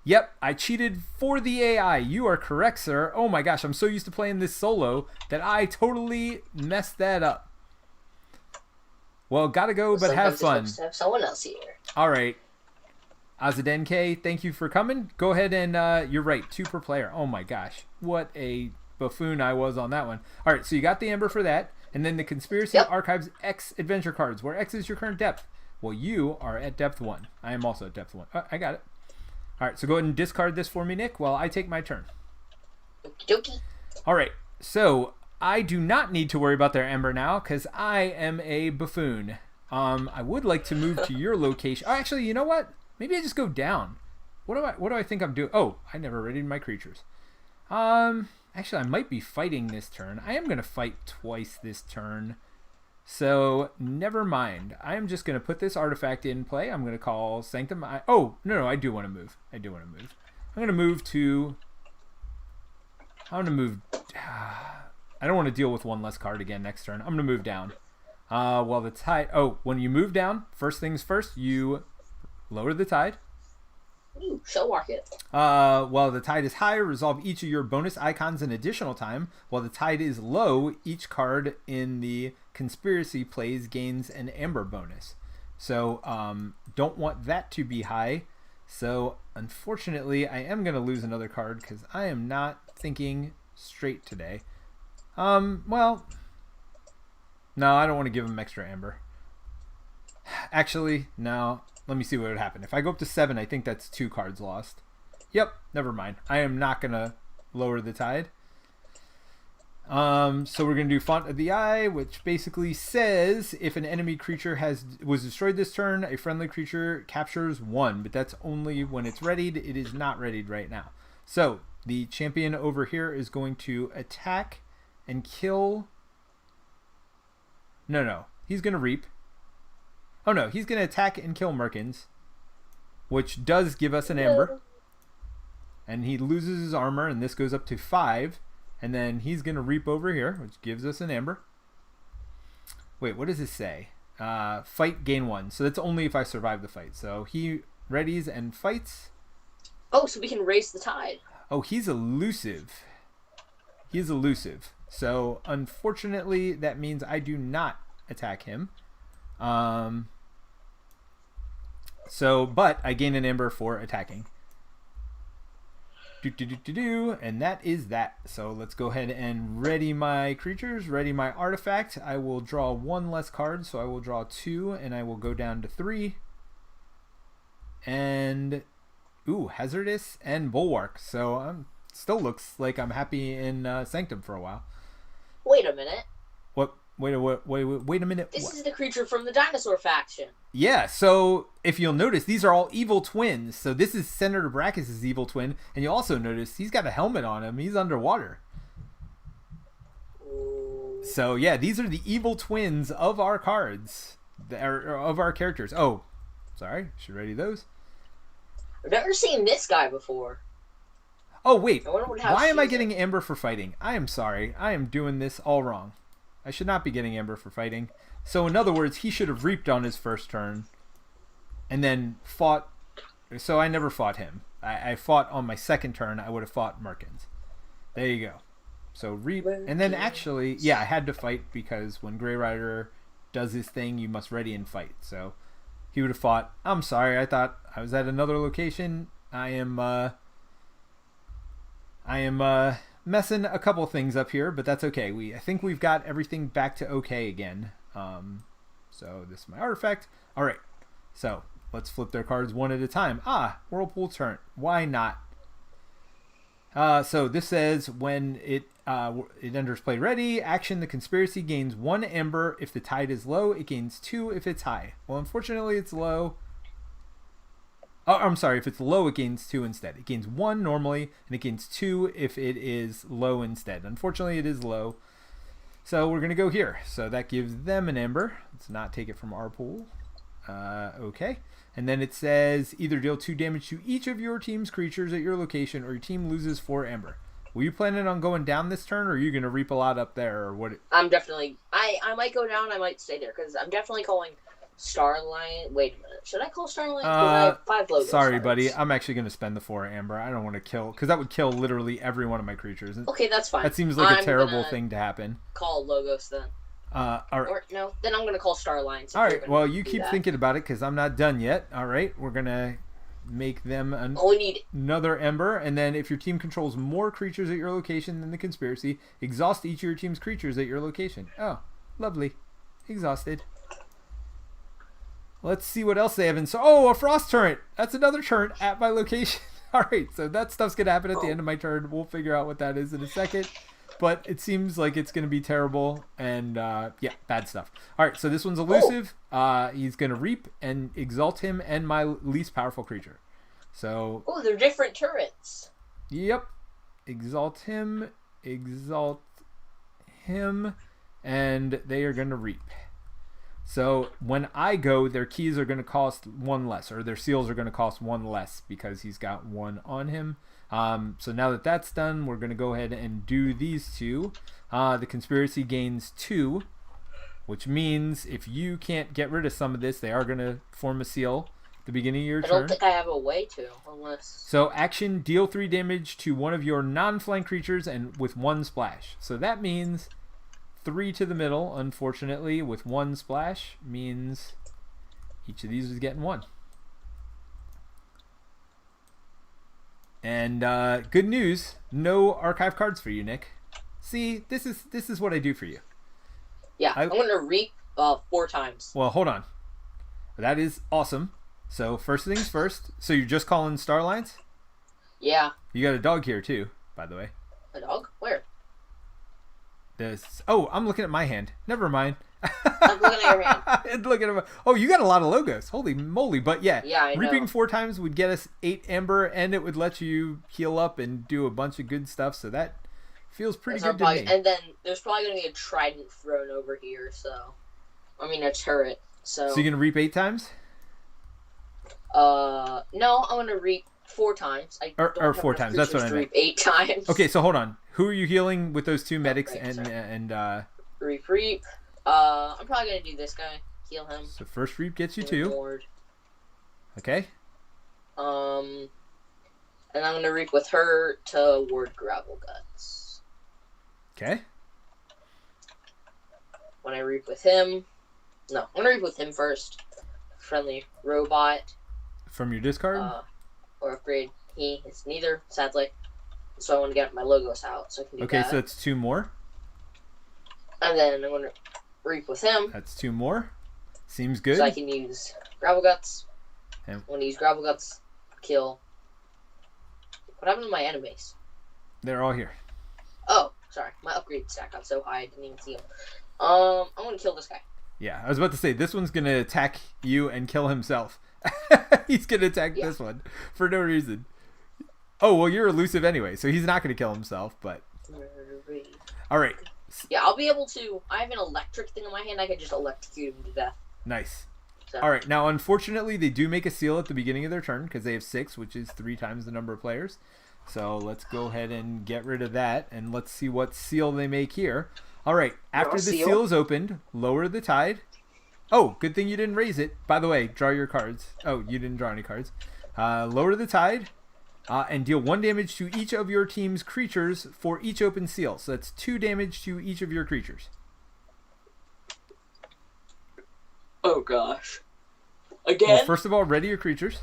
Yep, I cheated for the AI. You are correct, sir. Oh my gosh, I'm so used to playing this solo that I totally messed that up. Well, gotta go, but have fun. To have someone else here. All right. Azadenke, thank you for coming. Go ahead and, you're right, 2 per player. Oh my gosh, what a buffoon I was on that one. All right, so you got the ember for that. And then the Conspiracy Archives X Adventure cards, where X is your current depth. Well, you are at depth 1. I am also at depth 1. I got it. All right, so go ahead and discard this for me, Nick, while I take my turn. Okie dokie. All right, so I do not need to worry about their ember now because I am a buffoon. I would like to move to your location. Oh, actually, you know what? Maybe I just go down. What do I think I'm doing? Oh, I never readied my creatures. Actually, I might be fighting this turn. I am going to fight twice this turn. So never mind. I am just going to put this artifact in play. I'm going to call Sanctum. Oh, no, I do want to move. I'm going to move to... I'm going to move... I don't want to deal with one less card again next turn. I'm going to move down. While the tide... Oh, when you move down, first things first, you lower the tide. Ooh, shell market. While the tide is high, resolve each of your bonus icons an additional time. While the tide is low, each card in the conspiracy plays gains an amber bonus. So don't want that to be high. So unfortunately, I am going to lose another card because I am not thinking straight today. Well, no, I don't want to give him extra amber. Actually, no. Let me see what would happen. If I go up to 7, I think that's 2 cards lost. Yep, never mind. I am not going to lower the tide. So we're going to do Font of the Eye, which basically says if an enemy creature was destroyed this turn, a friendly creature captures 1. But that's only when it's readied. It is not readied right now. So the champion over here is going to attack and kill... No. He's going to reap. Oh no, he's going to attack and kill Merkins, which does give us an amber. And he loses his armor, and this goes up to 5. And then he's going to reap over here, which gives us an amber. Wait, what does this say? Fight, gain 1. So that's only if I survive the fight. So he readies and fights. Oh, so we can raise the tide. Oh, he's elusive. He's elusive. So unfortunately, that means I do not attack him. But I gain an amber for attacking. And that is that. So let's go ahead and ready my creatures, ready my artifact. I will draw 1 less card, so I will draw 2, and I will go down to 3. And, Hazardous and Bulwark. So still looks like I'm happy in Sanctum for a while. Wait a minute. What? Wait a minute. This is the creature from the dinosaur faction. Yeah, so if you'll notice, these are all evil twins. So this is Senator Brachus' evil twin. And you'll also notice he's got a helmet on him. He's underwater. So yeah, these are the evil twins of our cards. Of our characters. Oh, sorry. Should ready those. I've never seen this guy before. Oh, wait. Why am I getting amber for fighting? I am sorry. I am doing this all wrong. I should not be getting amber for fighting. So in other words, he should have reaped on his first turn and then fought. So I never fought him. I fought on my second turn. I would have fought Merkins. There you go. So reap. And then actually, yeah, I had to fight because when Grey Rider does his thing, you must ready and fight. So he would have fought. I'm sorry. I thought I was at another location. I am messing a couple things up here, but that's okay. I think we've got everything back to okay again. So this is my artifact. All right. So let's flip their cards one at a time. Whirlpool turn. Why not? So this says when it enters play ready, action the conspiracy gains 1 amber. If the tide is low, it gains 2 if it's high. Well, unfortunately, it's low. Oh, I'm sorry. If it's low, it gains 2 instead. It gains 1 normally, and it gains 2 if it is low instead. Unfortunately, it is low. So we're going to go here. So that gives them an amber. Let's not take it from our pool. Okay. And then it says either deal 2 damage to each of your team's creatures at your location, or your team loses 4 amber. Were you planning on going down this turn, or are you going to reap a lot up there, or what? I'm definitely... I might go down. I might stay there, because I'm definitely calling... Starline. Wait a minute. Should I call Starline? I have 5 logos. Sorry, buddy. I'm actually going to spend the 4 amber. I don't want to kill, because that would kill literally every one of my creatures. Okay, that's fine. That seems like a terrible thing to happen. Call Logos then. All right. Or no, then I'm going to call Starline. All right. Well, you keep thinking about it, because I'm not done yet. All right. We're going to make them another ember, and then if your team controls more creatures at your location than the conspiracy, exhaust each of your team's creatures at your location. Oh, lovely. Exhausted. Let's see what else they have in. So, a frost turret. That's another turret at my location. All right, so that stuff's going to happen at the end of my turn. We'll figure out what that is in a second. But it seems like it's going to be terrible. And, yeah, bad stuff. All right, so this one's elusive. He's going to reap and exalt him and my least powerful creature. So. Oh, they're different turrets. Yep. Exalt him. And they are going to reap. So when I go, their keys are going to cost 1 less, or their seals are going to cost 1 less because he's got 1 on him. So now that that's done, we're going to go ahead and do these 2. The conspiracy gains 2, which means if you can't get rid of some of this, they are going to form a seal at the beginning of your turn. I don't think I have a way to, unless... So action, deal 3 damage to one of your non-flank creatures and with 1 splash. So that means 3 to the middle, unfortunately, with 1 splash means each of these is getting 1. And good news, no archive cards for you, Nick. See, this is what I do for you. Yeah, I'm going to reap 4 times. Well, hold on. That is awesome. So first things first. So you're just calling Starlines? Yeah. You got a dog here too, by the way. A dog? Where? Oh, I'm looking at my hand. Never mind. I'm looking at your hand. Look at oh, you got a lot of logos. Holy moly. But yeah, I reaping know. 4 times would get us 8 amber, and it would let you heal up and do a bunch of good stuff. So that feels pretty good to me. And then there's probably going to be a trident thrown over here, so... I mean, a turret, so... So you're going to reap 8 times? No, I'm going to reap 4 times. Or 4 times, that's what I meant. Reap 8 times. Okay, so hold on. Who are you healing with those 2 medics Reap. I'm probably going to do this guy. Heal him. So first reap gets you 2. Ward. Okay. And I'm going to reap with her to ward Gravel Guts. Okay. When I reap with him... No, I'm going to reap with him first. Friendly robot. From your discard? Or upgrade. He is neither, sadly. So I want to get my logos out so I can do that. Okay, so that's 2 more. And then I'm going to reap with him. That's 2 more. Seems good. So I can use Gravel Guts. Yeah. When I use Gravel Guts, kill. What happened to my enemies? They're all here. Oh, sorry. My upgrade stack got so high I didn't even see him. I'm going to kill this guy. Yeah, I was about to say, this one's going to attack you and kill himself. He's going to attack this one for no reason. Oh, well, you're elusive anyway, so he's not going to kill himself, but... All right. Yeah, I'll be able to... I have an electric thing in my hand. I can just electrocute him to death. Nice. So. All right. Now, unfortunately, they do make a seal at the beginning of their turn because they have 6, which is 3 times the number of players. So let's go ahead and get rid of that, and let's see what seal they make here. All right. After the seal is opened, lower the tide. Oh, good thing you didn't raise it. By the way, draw your cards. Oh, you didn't draw any cards. Lower the tide. And deal 1 damage to each of your team's creatures for each open seal. So that's 2 damage to each of your creatures. Oh gosh. Again? Well, first of all, ready your creatures.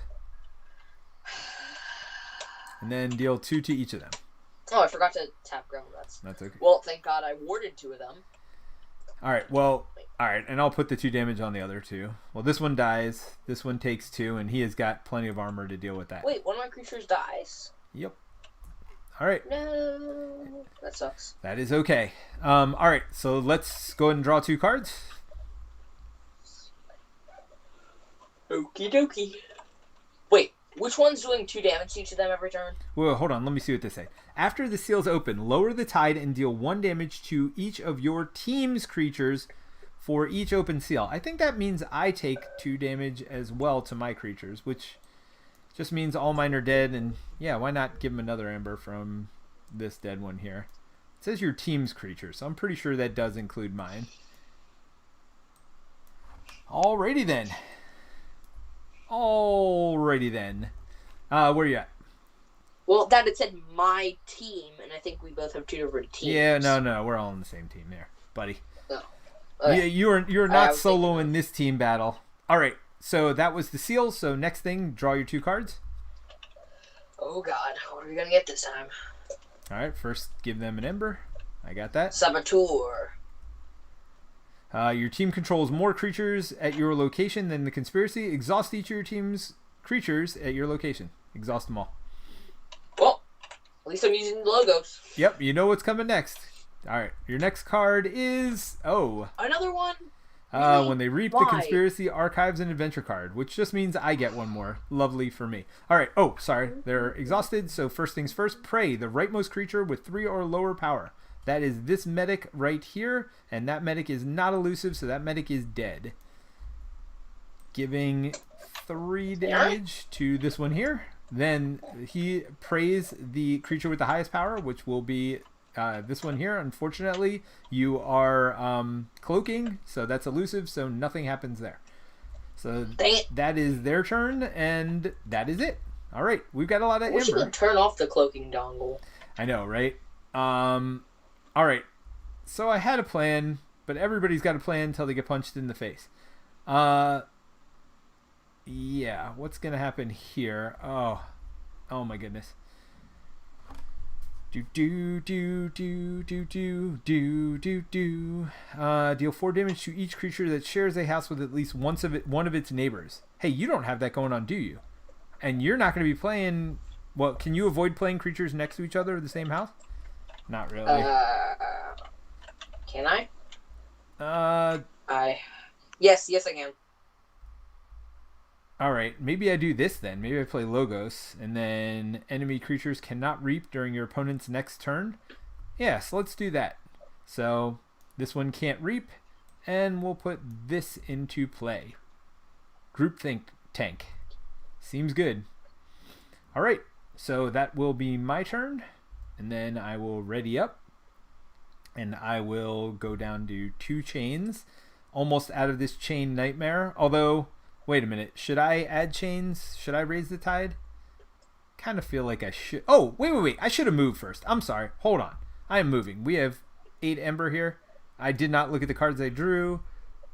And then deal 2 to each of them. Oh, I forgot to tap Gravel Guts. That's okay. Well, thank God I warded 2 of them. Alright, well, alright, and I'll put the 2 damage on the other 2. Well, this one dies, this one takes 2, and he has got plenty of armor to deal with that. Wait, one of my creatures dies? Yep. Alright. No, that sucks. That is okay. Alright, so let's go ahead and draw 2 cards. Okie dokie. Wait, which one's doing 2 damage to each of them every turn? Well, hold on, let me see what they say. After the seals open, lower the tide and deal 1 damage to each of your team's creatures for each open seal. I think that means I take 2 damage as well to my creatures, which just means all mine are dead. And yeah, why not give them another ember from this dead one here? It says your team's creatures, so I'm pretty sure that does include mine. Alrighty then. Where are you at? Well, Dad, it said my team, and I think we both have 2 different teams. Yeah, no, we're all on the same team there, buddy. Oh. Okay. Yeah, you're not soloing this team battle. All right, so that was the seal. So next thing, draw your 2 cards. Oh God, what are we gonna get this time? All right, first give them an ember. I got that. Saboteur. Your team controls more creatures at your location than the conspiracy. Exhaust each of your team's creatures at your location. Exhaust them all. Well, at least I'm using the logos. Yep, you know what's coming next. All right, your next card is another one. Really? When they reap the conspiracy archives and adventure card, which just means I get 1 more. Lovely for me. All right. Oh, sorry, they're exhausted. So first things first, prey the rightmost creature with 3 or lower power. That is this medic right here, and that medic is not elusive, so that medic is dead. giving 3 damage to this one here. Then he prays the creature with the highest power, which will be this one here. Unfortunately, you are cloaking, so that's elusive, so nothing happens there. So that is their turn, and that is it. All right, we've got a lot of Wish you Ember. could turn off the cloaking dongle. I know, right? All right. So I had a plan, but everybody's got a plan until they get punched in the face. Yeah, what's gonna happen here? Oh my goodness. Deal 4 damage to each creature that shares a house with at least one of its neighbors. Hey, you don't have that going on, do you? And you're not going to be playing. Well, can you avoid playing creatures next to each other in the same house? Not really. Can I? Yes, I can. Alright, maybe I do this then. Maybe I play Logos, and then enemy creatures cannot reap during your opponent's next turn. Yes, let's do that. So, this one can't reap, and we'll put this into play. Groupthink tank. Seems good. Alright, so that will be my turn, and then I will ready up, and I will go down to 2 chains, almost out of this chain nightmare, although... Wait a minute. Should I add chains? Should I raise the tide? Kind of feel like I should. Oh, wait. I should have moved first. I'm sorry. Hold on. I am moving. We have 8 Ember here. I did not look at the cards I drew.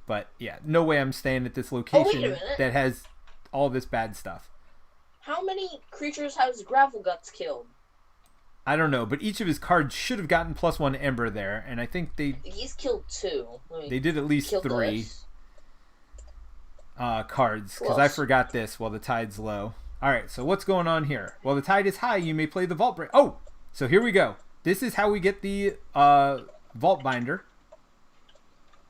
But yeah, no way I'm staying at this location that has all this bad stuff. How many creatures has Gravel Guts killed? I don't know, but each of his cards should have gotten +1 Ember there. And I think he's killed 2. They did at least 3. Cards, because I forgot this while the tide's low. Alright, so what's going on here? While the tide is high, you may play the Vault Break. Oh! So here we go. This is how we get the Vault Binder.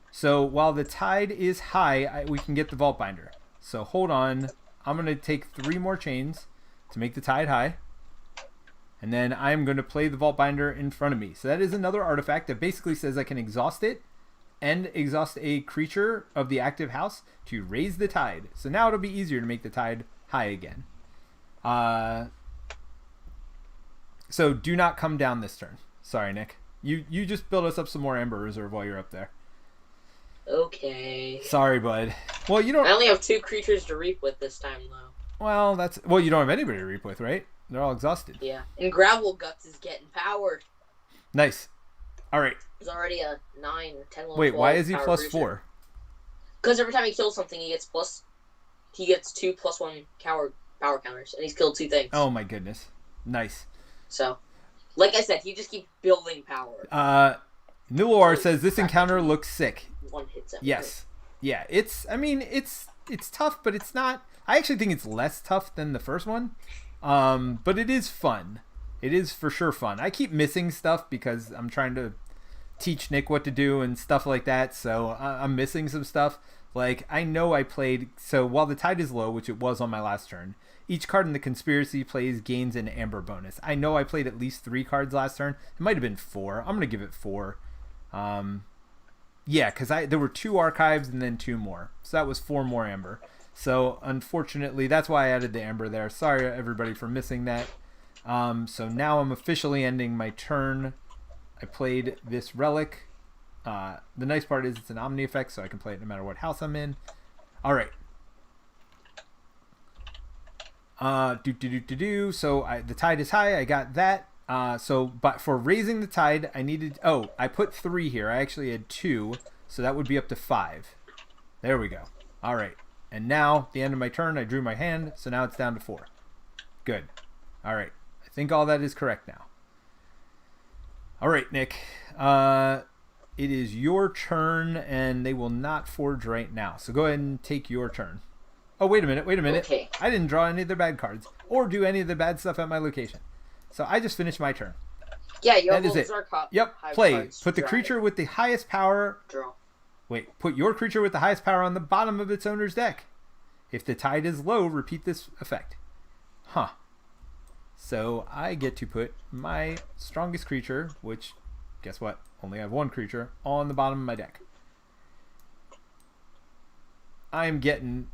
So while the tide is high, we can get the Vault Binder. So hold on. I'm going to take 3 more chains to make the tide high. And then I'm going to play the Vault Binder in front of me. So that is another artifact that basically says I can exhaust it and exhaust a creature of the active house to raise the tide. So now it'll be easier to make the tide high again. So do not come down this turn. Sorry, Nick. You just build us up some more Ember Reserve while you're up there. Okay. Sorry, bud. Well, you don't... I only have 2 creatures to reap with this time, though. Well, that's... Well, you don't have anybody to reap with, right? They're all exhausted. Yeah. And Gravel Guts is getting powered. Nice. All right. He's already a 9 or 10 level. Wait, why is he +4? Because every time he kills something, he gets 2 +1 power counters, and he's killed 2 things. Oh my goodness. Nice. So, like I said, he just keeps building power. Nilor says this encounter looks sick. 1 hits him. Yes. Yeah, it's tough, but it's not... I actually think it's less tough than the first one. But it is fun. It is for sure fun. I keep missing stuff because I'm trying to teach Nick what to do and stuff like that, so I'm missing some stuff. Like, I know I played... So, while the tide is low, which it was on my last turn, each card in the conspiracy plays gains an Amber bonus. I know I played at least 3 cards last turn. It might have been 4. I'm going to give it 4. Yeah, because there were 2 archives and then 2 more. So that was 4 more Amber. So, unfortunately, that's why I added the Amber there. Sorry, everybody, for missing that. So now I'm officially ending my turn. I played this relic. The nice part is it's an Omni effect, so I can play it no matter what house I'm in. All right. So the tide is high. I got that. But for raising the tide, I needed... Oh, I put 3 here. I actually had 2, so that would be up to 5. There we go. All right. And now, at the end of my turn, I drew my hand, so now it's down to 4. Good. All right. I think all that is correct now. All right, Nick. It is your turn, and they will not forge right now. So go ahead and take your turn. Oh, wait a minute. Okay. I didn't draw any of the bad cards or do any of the bad stuff at my location. So I just finished my turn. Yeah, you have that is it. Yep. Play. Put the creature with the highest power. Draw. Wait. Put your creature with the highest power on the bottom of its owner's deck. If the tide is low, repeat this effect. Huh. So I get to put my strongest creature, which, guess what? Only have 1 creature, on the bottom of my deck. I am getting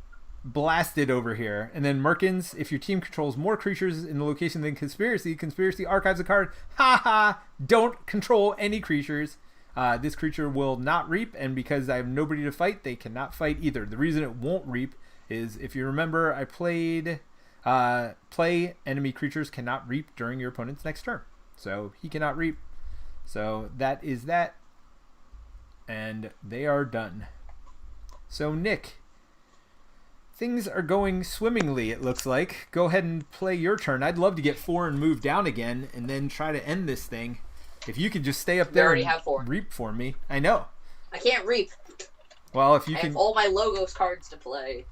blasted over here. And then Merkins, if your team controls more creatures in the location than Conspiracy archives a card. Ha ha! Don't control any creatures. This creature will not reap, and because I have nobody to fight, they cannot fight either. The reason it won't reap is, if you remember, I played play enemy creatures cannot reap during your opponent's next turn. So he cannot reap. So that is that. And they are done. So Nick, things are going swimmingly, it looks like. Go ahead and play your turn. I'd love to get 4 and move down again and then try to end this thing. If you could just stay up there and reap for me. I know. I can't reap. Well, if you I can... have all my Logos cards to play.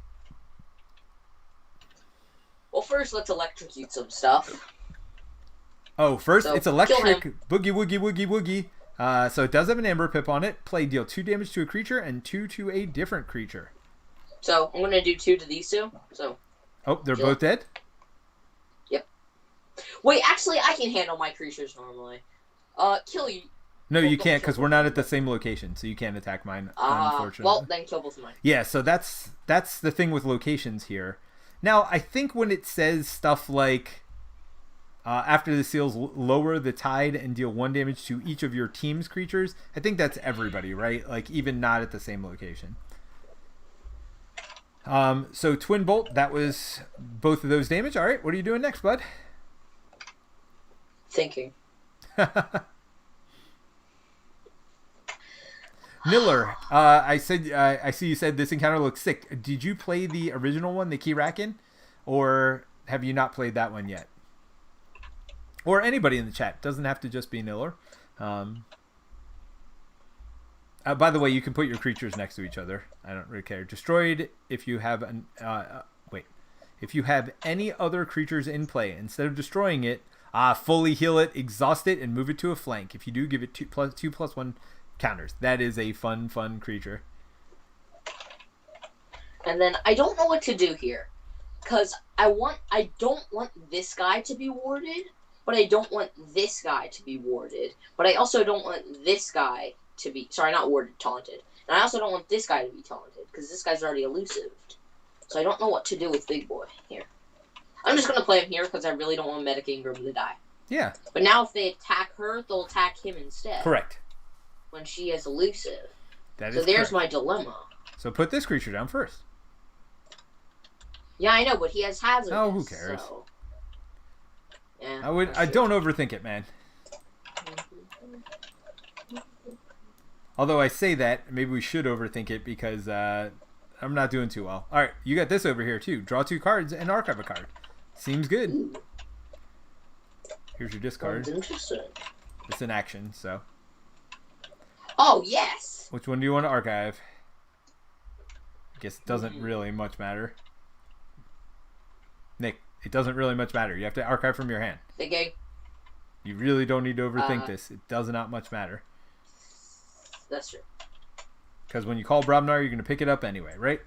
Well, first let's electrocute some stuff. Oh, first So, it's electric. Boogie, woogie, woogie, woogie. So it does have an Amber Pip on it. Play, deal 2 damage to a creature and 2 to a different creature. So I'm going to do 2 to these 2. So. Oh, they're both dead? Yep. Wait, actually, I can handle my creatures normally. Kill you. No, you can't, because we're not at the same location, so you can't attack mine, unfortunately. Well, then kill both of mine. Yeah, so that's the thing with locations here. Now, I think when it says stuff like, after the seals, lower the tide and deal 1 damage to each of your team's creatures, I think that's everybody, right? Like, even not at the same location. So Twin Bolt, that was both of those damage. All right, what are you doing next, bud? Thinking. Miller, I see you said this encounter looks sick. Did you play the original one, the Keyracken, or have you not played that one yet? Or anybody in the chat, doesn't have to just be Miller. By the way, you can put your creatures next to each other. I don't really care. Destroyed if you have an if you have any other creatures in play, instead of destroying it, fully heal it, exhaust it, and move it to a flank. If you do, give it 2+1 counters. That is a fun creature. And then I don't know what to do here, because I don't want this guy to be warded, but I don't want this guy to be warded. But I also don't want this guy to be not warded, taunted. And I also don't want this guy to be taunted, because this guy's already elusive. So I don't know what to do with Big Boy here. I'm just going to play him here because I really don't want Medic Ingram to die. Yeah. But now if they attack her, they'll attack him instead. Correct. When she is elusive. That so is there's correct. my dilemma. So put this creature down first. Yeah, I know, but he has hazardous. Oh, who cares? So... Yeah, I don't overthink it, man. Although I say that, maybe we should overthink it because I'm not doing too well. All right, you got this over here too. Draw 2 cards and archive a card. Seems good. Ooh. Here's your discard. That's interesting. It's an action, so. Oh, yes! Which one do you want to archive? I guess it doesn't really much matter. Nick, it doesn't really much matter. You have to archive from your hand. Thinking. You really don't need to overthink this. It does not much matter. That's true. Because when you call Brobnar, you're going to pick it up anyway, right?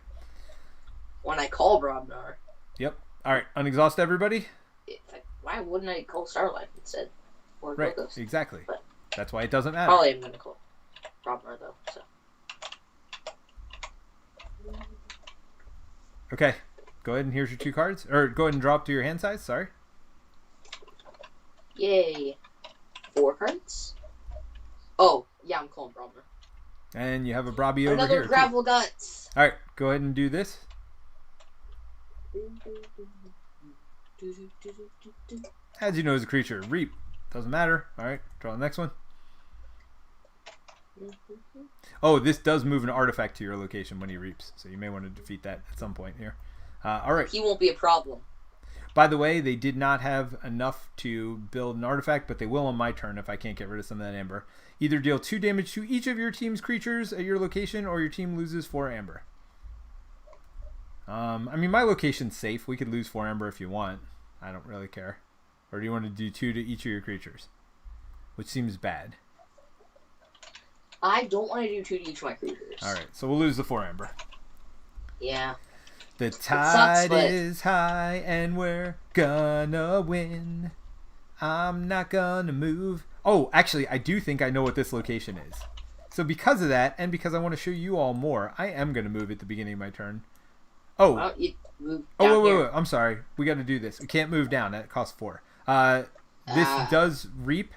When I call Brobnar. Yep. All right, unexhaust everybody. Why wouldn't I call Starlight instead? Or Right, Logos? exactly. But that's why it doesn't matter. probably I'm going to call Brobnar, though. So. Okay, go ahead and here's your 2 cards. Or go ahead and drop to your hand size, sorry. Yay. 4 cards? Oh, yeah, I'm calling Brobnar. And you have a Brobby over Another here. Gravel Guts. All right, go ahead and do this. As you know, as a creature, reap. Doesn't matter. All right, draw the next one. Oh, this does move an artifact to your location when he reaps, so you may want to defeat that at some point here. All right. He won't be a problem. By the way, they did not have enough to build an artifact, but they will on my turn if I can't get rid of some of that amber. Either deal 2 damage to each of your team's creatures at your location, or your team loses 4 amber. I mean, my location's safe. We could lose 4 amber if you want. I don't really care. Or do you want to do 2 to each of your creatures? Which seems bad. I don't want to do 2 to each of my creatures. Alright, so we'll lose the 4 amber. Yeah. The tide but... is high and we're gonna win. I'm not gonna move. Oh, actually, I do think I know what this location is. So because of that, and because I want to show you all more, I am gonna move at the beginning of my turn. Oh. Why don't you move Oh, down wait. here? I'm sorry. We got to do this. We can't move down. That costs 4. This does reap,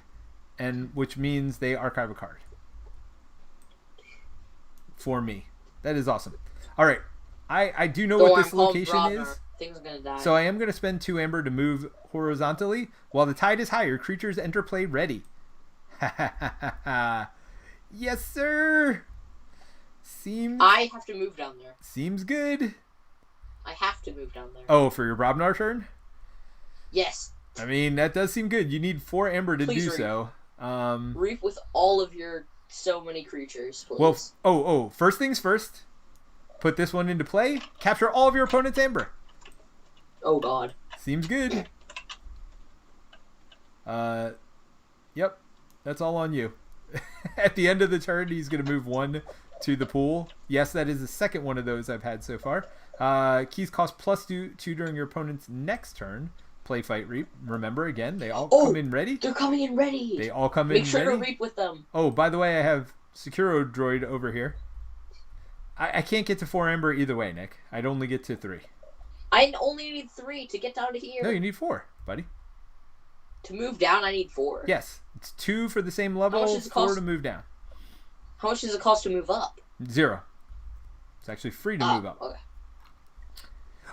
and which means they archive a card. For me. That is awesome. All right. I do know what this location is. Things are gonna die. So I am going to spend 2 amber to move horizontally. While the tide is higher, creatures enter play ready. Yes, sir. I have to move down there. Seems good. I have to move down there. Oh, for your Brobnar turn? Yes. I mean, that does seem good. You need 4 amber to Please do reap. so. Reap with all of your so many creatures, please. Well, first things first. Put this one into play. Capture all of your opponent's amber. Oh, God. Seems good. Yep. That's all on you. At the end of the turn, he's going to move 1 to the pool. Yes, that is the second one of those I've had so far. Keys cost +2 during your opponent's next turn. Play, fight, reap. Remember, again, they all come in ready. They're coming in ready. They all come in ready. Make sure to reap with them. Oh, by the way, I have Securo Droid over here. I can't get to 4 amber either way, Nick. I'd only get to 3. I only need 3 to get down to here. No, you need 4, buddy. To move down, I need 4. Yes. It's 2 for the same level, 4 to move down. How much does it cost to move up? 0. It's actually free to move up. Okay.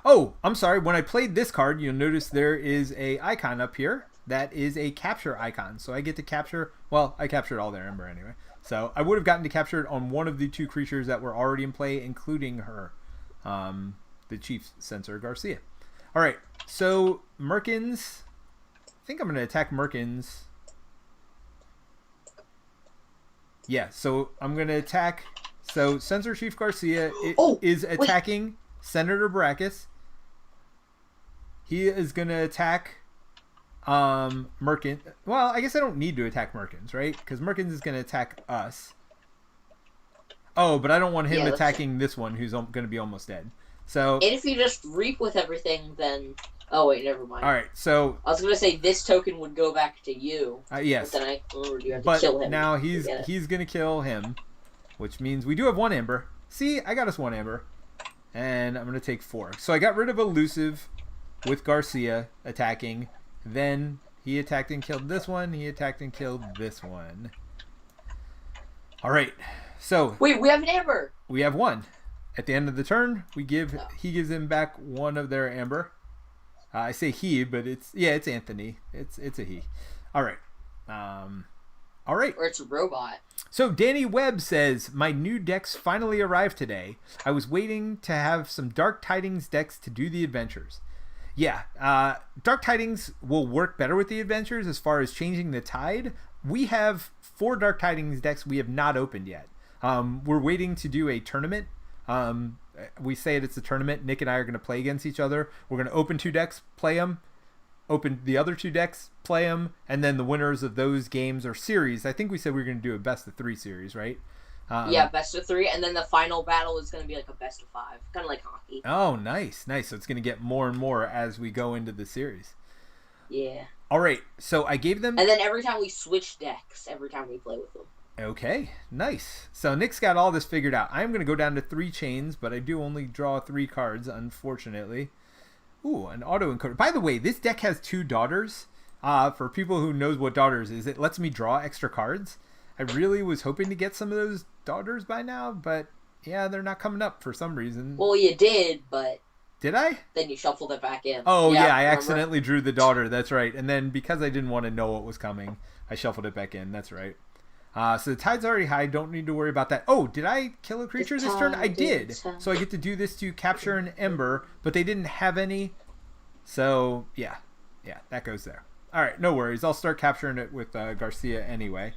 Oh, I'm sorry. When I played this card, you'll notice there is a icon up here. That is a capture icon. So I get to capture... Well, I captured all their amber anyway. So I would have gotten to capture it on one of the 2 creatures that were already in play, including her. The Chief Censor Garcia. All right. So Merkins... I think I'm going to attack Merkins. Yeah, so I'm going to attack... So Censor Chief Garcia is attacking Senator Baracus. He is going to attack Merkins. Well, I guess I don't need to attack Merkins, right? Because Merkins is going to attack us. Oh, but I don't want him attacking this one who's going to be almost dead. So, and if you just reap with everything, then... Oh, wait, never mind. All right, so... I was going to say this token would go back to you. Yes. But then I remembered you have to kill him. But now he's going to kill him, which means we do have 1 amber. See, I got us 1 amber. And I'm going to take 4. So I got rid of Elusive with Garcia attacking. Then he attacked and killed this one. He attacked and killed this one. All right. So... Wait, we have an amber! We have 1. At the end of the turn, he gives him back 1 of their amber. I say he, but it's Anthony. It's a he. All right. All right. Or it's a robot. So Danny Webb says, my new decks finally arrived today. I was waiting to have some Dark Tidings decks to do the adventures. Yeah, Dark Tidings will work better with the adventures as far as changing the tide. We have 4 Dark Tidings decks we have not opened yet. We're waiting to do a tournament. We say it's a tournament. Nick and I are going to play against each other. We're going to open 2 decks, play them, open the other 2 decks, play them, and then the winners of those games or series. I think we said we were going to do a best of 3 series, right? Yeah, best of 3, and then the final battle is going to be like a best of 5, kind of like hockey. Oh, nice. So it's going to get more and more as we go into the series. Yeah. All right, so I gave them... And then every time we switch decks, every time we play with them. Okay, nice. So Nick's got all this figured out. I'm going to go down to 3 chains, but I do only draw 3 cards, unfortunately. Ooh, an auto-encoder. By the way, this deck has 2 daughters. For people who knows what daughters is, it lets me draw extra cards. I really was hoping to get some of those daughters by now, but yeah, they're not coming up for some reason. Well, you did, but... Did I? Then you shuffled it back in. Oh, yeah, I accidentally drew the daughter. That's right. And then because I didn't want to know what was coming, I shuffled it back in. That's right. So the tide's already high. Don't need to worry about that. Oh, did I kill a creature this turn? I did. So I get to do this to capture an ember, but they didn't have any. So, yeah, that goes there. All right, no worries. I'll start capturing it with Garcia anyway.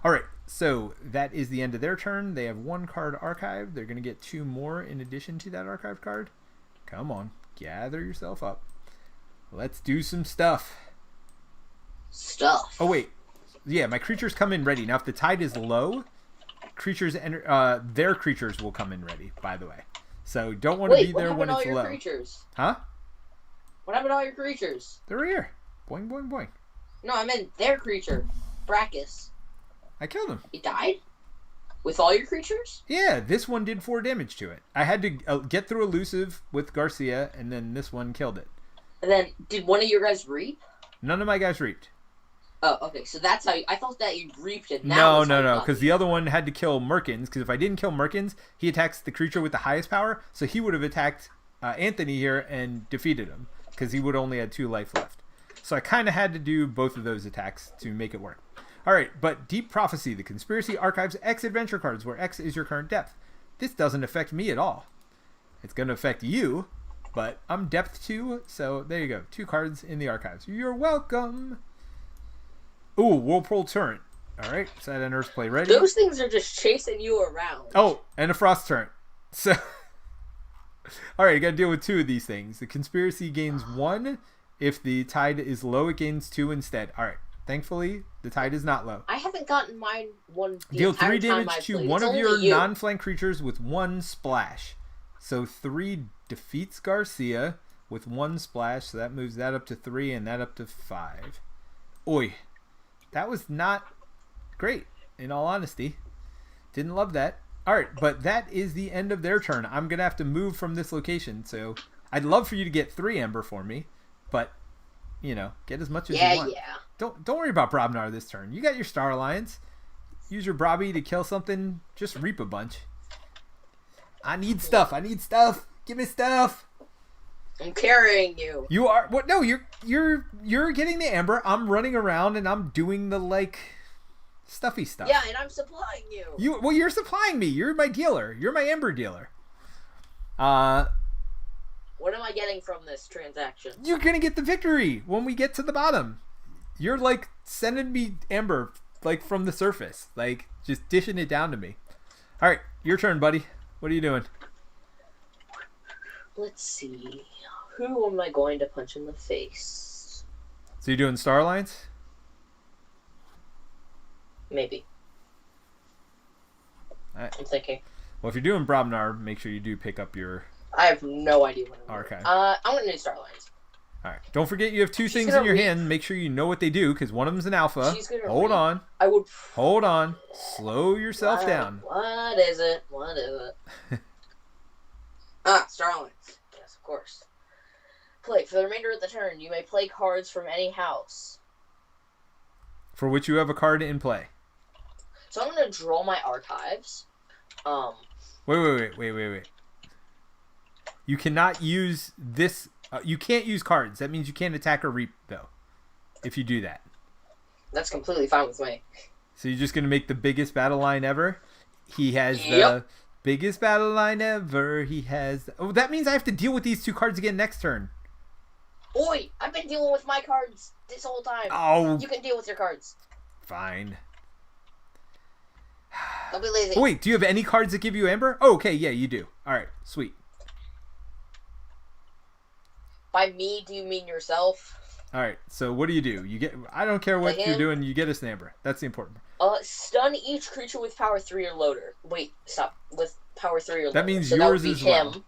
All right, so that is the end of their turn. They have 1 card archived. They're going to get 2 more in addition to that archive card. Come on, gather yourself up. Let's do some stuff. Stuff. Oh, wait. Yeah, my creatures come in ready. Now, if the tide is low, their creatures will come in ready, by the way. So don't want to be there when it's low. What happened to all your creatures? Huh? What happened to all your creatures? They're here. Boing, boing, boing. No, I meant their creature. Brachus. I killed him. He died? With all your creatures? Yeah, this one did 4 damage to it. I had to get through elusive with Garcia, and then this one killed it. And then, did one of your guys reap? None of my guys reaped. Oh, okay. So that's how I thought that you reaped it. No, because the other one had to kill Merkins, because if I didn't kill Merkins, he attacks the creature with the highest power, so he would have attacked Anthony here and defeated him, because he would only had 2 life left. So I kind of had to do both of those attacks to make it work. All right, but Deep Prophecy, the Conspiracy archives X adventure cards, where X is your current depth. This doesn't affect me at all. It's going to affect you, but I'm depth 2, so there you go. 2 cards in the archives. You're welcome. Ooh, Whirlpool Torrent. All right, set and Earth play ready. Those things are just chasing you around. Oh, and a Frost Torrent. So, all right, you got to deal with 2 of these things. The Conspiracy gains 1. If the tide is low, it gains 2 instead. All right. Thankfully, the tide is not low. I haven't gotten mine one. Deal 3 damage to one of your non-flank creatures with 1 splash. So 3 defeats Garcia with 1 splash. So that moves that up to 3 and that up to 5. Oi. That was not great, in all honesty. Didn't love that. All right, but that is the end of their turn. I'm going to have to move from this location. So I'd love for you to get 3 Ember for me. But, you know, get as much as you want. Yeah. Don't worry about Brobnar this turn. You got your Star Alliance. Use your Brobby to kill something. Just reap a bunch. I need stuff. Give me stuff. I'm carrying you. You are what? No, you're getting the Amber. I'm running around and I'm doing the like stuffy stuff. Yeah, and I'm supplying you. You're supplying me. You're my dealer. You're my Amber dealer. What am I getting from this transaction? You're gonna get the victory when we get to the bottom. You're like sending me Amber like from the surface, like just dishing it down to me. All right, your turn, buddy. What are you doing? Let's see. Who am I going to punch in the face? So you're doing Star Alliance? Maybe. I'm thinking. Well, if you're doing Brobnar, make sure you do pick up your... I have no idea what I'm doing. I'm going to do Star Alliance. All right. Don't forget you have 2 things in your hand. Make sure you know what they do, because one of them's an alpha. Hold on. Hold on. Slow yourself down. What is it? Star Alliance. Yes, of course. Play. For the remainder of the turn, you may play cards from any house. For which you have a card in play. So I'm going to draw my archives. Wait. You cannot use this... you can't use cards. That means you can't attack or reap, though, if you do that. That's completely fine with me. So you're just going to make the biggest battle line ever? He has the biggest battle line ever. He has... Oh, that means I have to deal with these 2 cards again next turn. Oi! I've been dealing with my cards this whole time. Oh. You can deal with your cards. Fine. Don't be lazy. Oh, wait, do you have any cards that give you Amber? Oh, okay, yeah, you do. All right, sweet. By me, do you mean yourself? All right, so what do? You get... I don't care what you're doing. You get us an Amber. That's the important part. Stun each creature with power 3 or lower. Wait, stop. With power 3 or lower. That means yours as well.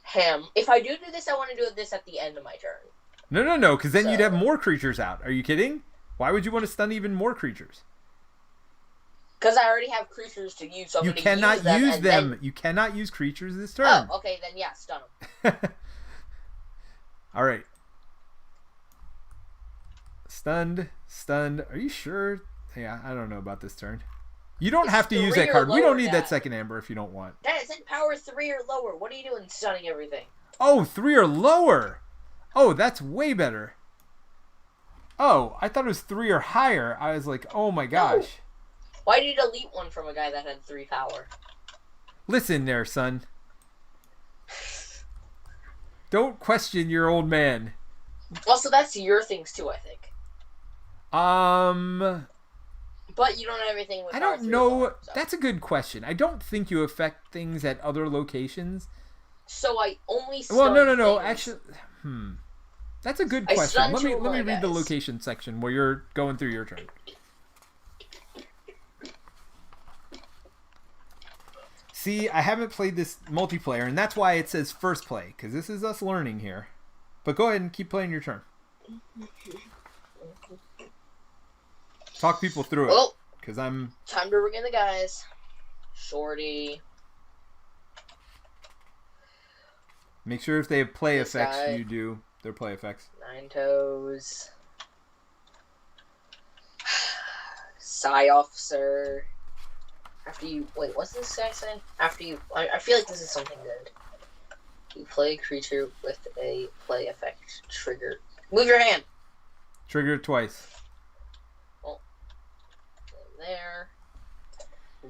Him. If I do this, I want to do this at the end of my turn. No, because then you'd have more creatures out. Are you kidding? Why would you want to stun even more creatures? Because I already have creatures to use, so I'm you going cannot to use them. Then... You cannot use creatures this turn. Oh, okay, then yeah, stun them. All right. Stunned. Are you sure? Yeah, I don't know about this turn. You don't have to use that card. We don't need that second Amber if you don't want. That is in power 3 or lower. What are you doing stunning everything? Oh, 3 or lower. Oh, that's way better. Oh, I thought it was 3 or higher. I was like, oh my gosh. No. Why did you delete one from a guy that had 3 power? Listen there, son. Don't question your old man. Also, that's your things too, I think. But you don't have anything with I don't know. So. That's a good question. I don't think you affect things at other locations. So I only stun no. things. Actually, that's a good question. Let me read the location section where you're going through your turn. See, I haven't played this multiplayer, and that's why it says first play, because this is us learning here. But go ahead and keep playing your turn. Talk people through it, because I'm... Time to bring in the guys. Shorty. Make sure if they have play This effects, guy. you do their play effects. Nine Toes. Psy Officer. After you... Wait, what's this guy saying? After you... I feel like this is something good. You play a creature with a play effect trigger. Move your hand! Trigger it twice. There.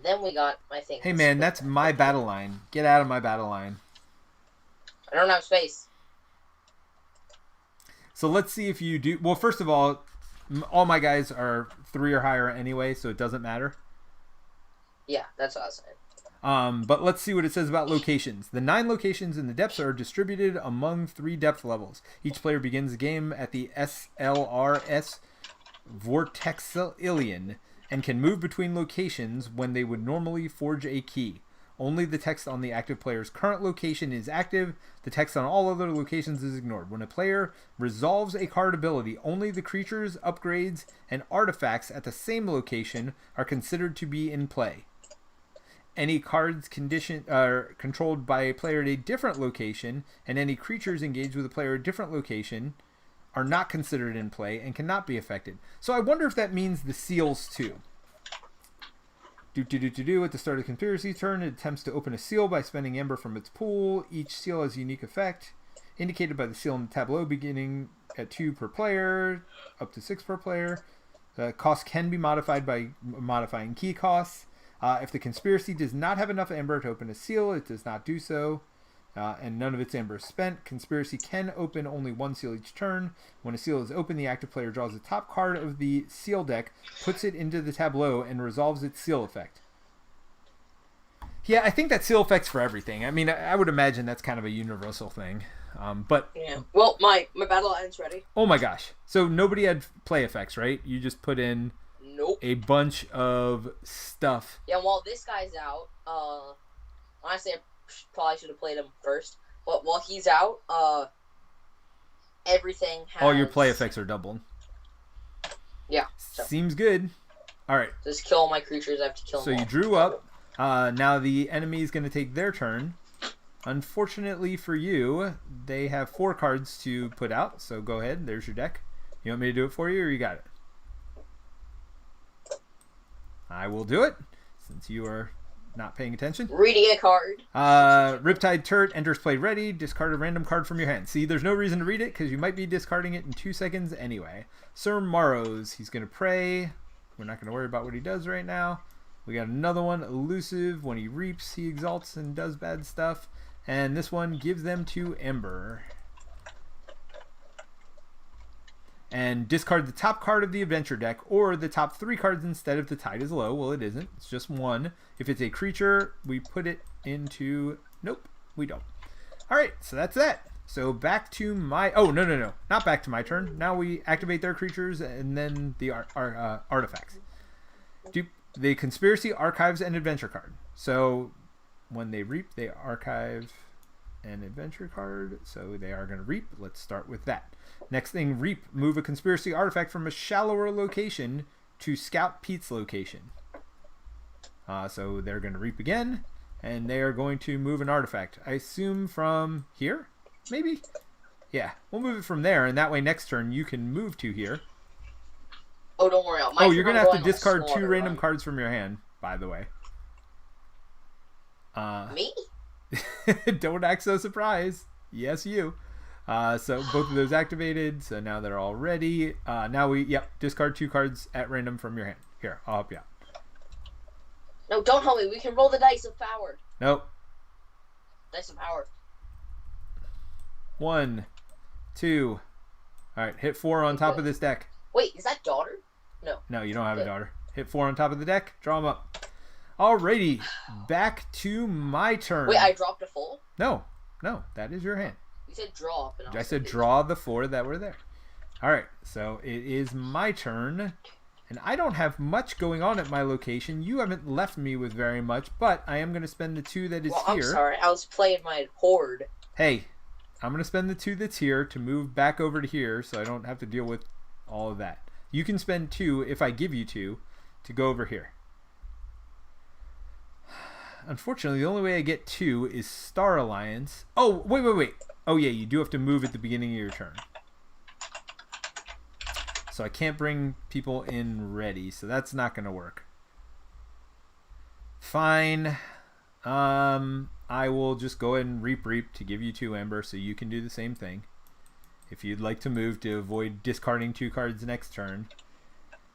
Then we got my thing. Hey man, that's my battle line. Get out of my battle line. I don't have space. So let's see if you do. Well, first of all my guys are 3 or higher anyway, so it doesn't matter. Yeah, that's what I was saying. But let's see what it says about locations. The 9 locations in the depths are distributed among 3 depth levels. Each player begins the game at the SLRS Vortexilian and can move between locations when they would normally forge a key. Only the text on the active player's current location is active. The text on all other locations is ignored. When a player resolves a card ability, only the creatures, upgrades, and artifacts at the same location are considered to be in play. Any cards are controlled by a player at a different location, and any creatures engaged with a player at a different location are not considered in play and cannot be affected. So I wonder if that means the seals too. At the start of the conspiracy turn, it attempts to open a seal by spending amber from its pool. Each seal has a unique effect, indicated by the seal in the tableau, beginning at 2 per player, up to 6 per player. The cost can be modified by modifying key costs. If the conspiracy does not have enough amber to open a seal, it does not do so. And none of its amber is spent. Conspiracy can open only 1 seal each turn. When a seal is open, the active player draws the top card of the seal deck, puts it into the tableau, and resolves its seal effect. Yeah, I think that seal effect's for everything. I mean, I would imagine that's kind of a universal thing. But yeah. Well, my battle line's ready. Oh my gosh. So nobody had play effects, right? You just put in a bunch of stuff. Yeah, while this guy's out, honestly, I probably should have played him first. But while he's out, everything has... All your play effects are doubled. Yeah. So. Seems good. All right. Just kill all my creatures. I have to kill them all. So you drew up. Now the enemy is going to take their turn. Unfortunately for you, they have 4 cards to put out. So go ahead. There's your deck. You want me to do it for you, or you got it? I will do it, since you are not paying attention. Reading a card. Riptide Turret enters play ready. Discard a random card from your hand. See, there's no reason to read it because you might be discarding it in 2 seconds anyway. Sir Morrows, he's going to pray. We're not going to worry about what he does right now. We got another one, Elusive. When he reaps, he exalts and does bad stuff. And this one gives them to Ember. And discard the top card of the adventure deck, or the top 3 cards instead if the tide is low. Well, it isn't. It's just 1. If it's a creature, we put it into... Nope, we don't. All right, so that's that. So back to my... Oh, no. Not back to my turn. Now we activate their creatures and then the artifacts. The Conspiracy archives an adventure card. So when they reap, they archive an adventure card. So they are going to reap. Let's start with that. Next thing, reap. Move a Conspiracy artifact from a shallower location to Scout Pete's location. So they're going to reap again, and they are going to move an artifact. I assume from here, maybe? Yeah, we'll move it from there, and that way next turn you can move to here. Oh, don't worry. You're going to have to discard 2 random cards from your hand, by the way. Me? Don't act so surprised. Yes, you. So both of those activated, so now they're all ready. Now discard 2 cards at random from your hand. Here, I'll help you out. No, don't help me. We can roll the dice of power. Nope. Dice of power. 1, 2. All right, hit 4 on top of this deck. Wait, is that daughter? No. No, you don't have a daughter. Hit 4 on top of the deck. Draw them up. Alrighty, back to my turn. Wait, I dropped a full? No, that is your hand. You said draw up. And I said draw the 4 that were there. All right, so it is my turn. And I don't have much going on at my location. You haven't left me with very much, but I am going to spend the 2 that is here. I'm sorry, I was playing my horde. Hey, I'm going to spend the 2 that's here to move back over to here so I don't have to deal with all of that. You can spend 2, if I give you 2, to go over here. unfortunately, the only way I get 2 is Star Alliance. Oh, wait. Oh, yeah, you do have to move at the beginning of your turn. So I can't bring people in ready, so that's not going to work. Fine. I will just go ahead and reap to give you 2 Ember so you can do the same thing. If you'd like to move to avoid discarding 2 cards next turn.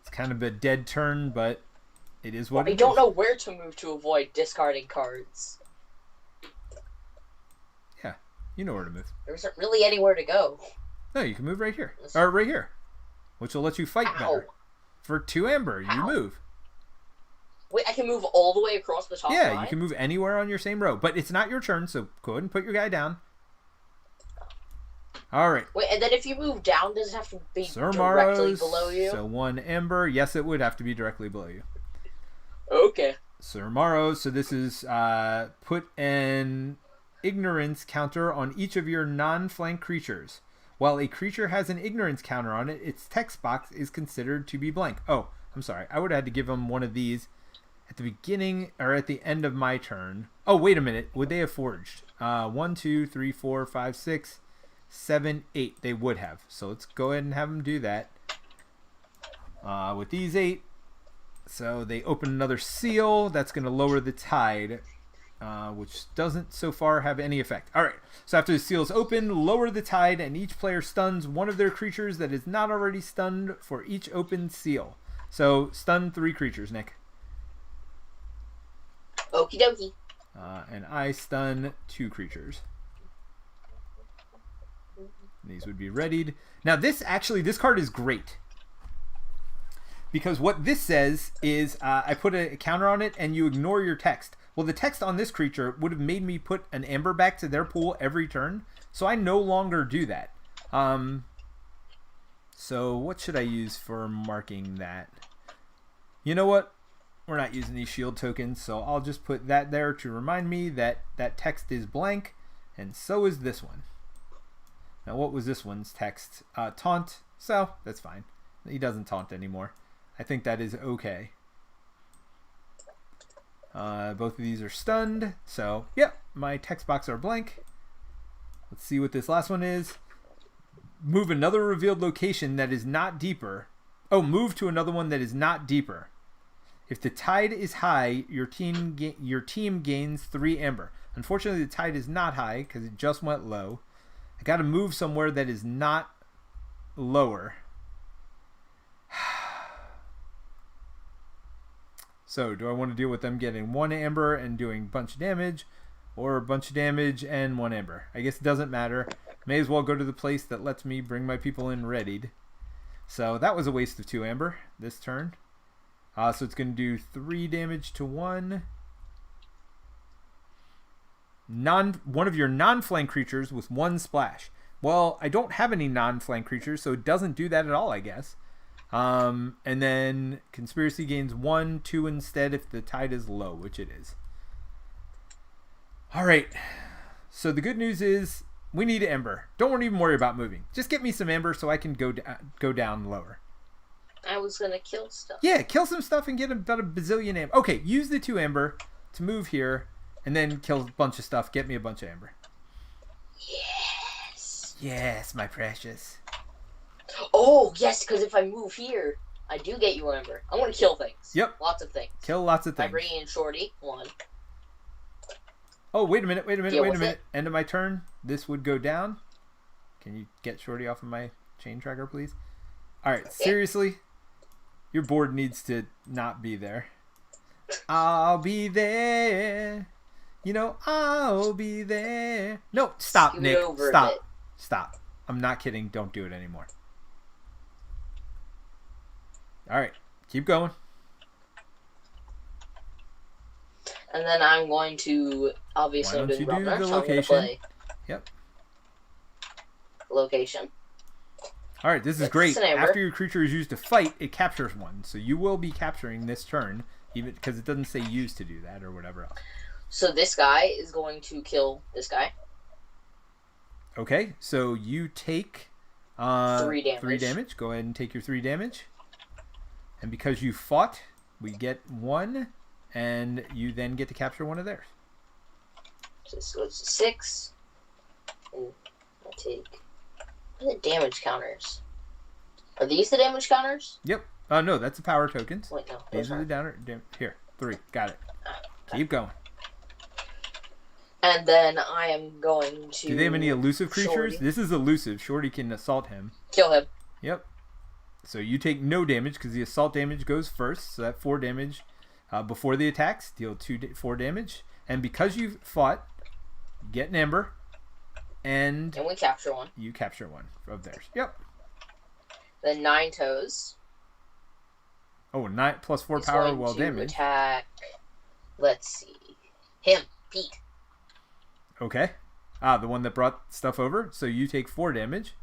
It's kind of a dead turn, but it is what it is. I don't know where to move to avoid discarding cards. Yeah, you know where to move. There isn't really anywhere to go. No, you can move right here. Or right here. Which will let you fight better. For 2 Amber, you move. Wait, I can move all the way across the top line? Yeah, you can move anywhere on your same row. But it's not your turn, so go ahead and put your guy down. All right. Wait, and then if you move down, does it have to be directly below you? So 1 Ember. Yes, it would have to be directly below you. Okay. Sir Morrow. So this is put an ignorance counter on each of your non-flank creatures. While a creature has an ignorance counter on it, its text box is considered to be blank. Oh, I'm sorry. I would have had to give him one of these at the beginning or at the end of my turn. Oh, wait a minute. Would they have forged? 1, 2, 3, 4, 5, 6, 7, 8. They would have. So let's go ahead and have them do that. With these 8. So they open another seal. That's going to lower the tide. Which doesn't so far have any effect. Alright, so after the seals open, lower the tide, and each player stuns one of their creatures that is not already stunned for each open seal. So, stun 3 creatures, Nick. Okie dokie. And I stun 2 creatures. These would be readied. Now, this card is great. Because what this says is, I put a counter on it, and you ignore your text. Well, the text on this creature would have made me put an Ember back to their pool every turn, so I no longer do that. So what should I use for marking that? You know what? We're not using these shield tokens, so I'll just put that there to remind me that that text is blank, and so is this one. Now, what was this one's text? Taunt, so that's fine. He doesn't taunt anymore. I think that is okay. Both of these are stunned, so yeah, my text box are blank. Let's see what this last one is. Move another revealed location that is not deeper. Oh, move to another one that is not deeper. If the tide is high, your team gains 3 Ember. Unfortunately, the tide is not high because it just went low. I got to move somewhere that is not lower. So, do I want to deal with them getting 1 Ember and doing a bunch of damage, or a bunch of damage and 1 Ember? I guess it doesn't matter. May as well go to the place that lets me bring my people in readied. So, that was a waste of 2 Ember this turn. So, it's going to do 3 damage to 1. One of your non-flank creatures with 1 splash. Well, I don't have any non-flank creatures, so it doesn't do that at all, I guess. And then Conspiracy gains 1, 2 instead if the tide is low, which it is. Alright, so the good news is we need Ember. Don't even worry about moving. Just get me some Ember so I can go down lower. I was gonna kill stuff. Yeah, kill some stuff and get about a bazillion Ember. Okay, use the 2 Ember to move here, and then kill a bunch of stuff. Get me a bunch of Ember. Yes! Yes, my precious. Oh, yes, because if I move here, I do get you Ember. I want to kill things. Yep. Lots of things. Kill lots of things. By bringing in Shorty, 1. Oh, wait a minute. End of my turn. This would go down. Can you get Shorty off of my chain tracker, please? Alright, seriously? Your board needs to not be there. I'll be there. You know, I'll be there. No, stop, Scoot Nick. over Stop. a bit. Stop. I'm not kidding. Don't do it anymore. Alright, keep going. And then I'm going to, obviously, Why don't you do the I'm going to location? play Yep. location. Alright, this is It's great. an Ember. After your creature is used to fight, it captures one. So you will be capturing this turn, even because it doesn't say use to do that or whatever else. So this guy is going to kill this guy. Okay, so you take 3 damage. 3 damage. Go ahead and take your 3 damage. And because you fought, we get 1 and you then get to capture one of theirs. So this goes to 6. And I take... What are the damage counters? Are these the damage counters? Yep. No, that's the power tokens. Wait, no. These are the downer. Here, 3. Got it. Keep going. And then I am going to... Do they have any elusive creatures? Shorty. This is elusive. Shorty can assault him. Kill him. Yep. So you take no damage because the assault damage goes first. So that 4 damage before the attacks. Deal 4 damage. And because you've fought, you get an ember. And we capture one. You capture one of theirs. Yep. Then 9 toes. Oh, 9 plus 4 power while damage. Attack. Let's see. Him. Pete. Okay. The one that brought stuff over. So you take 4 damage.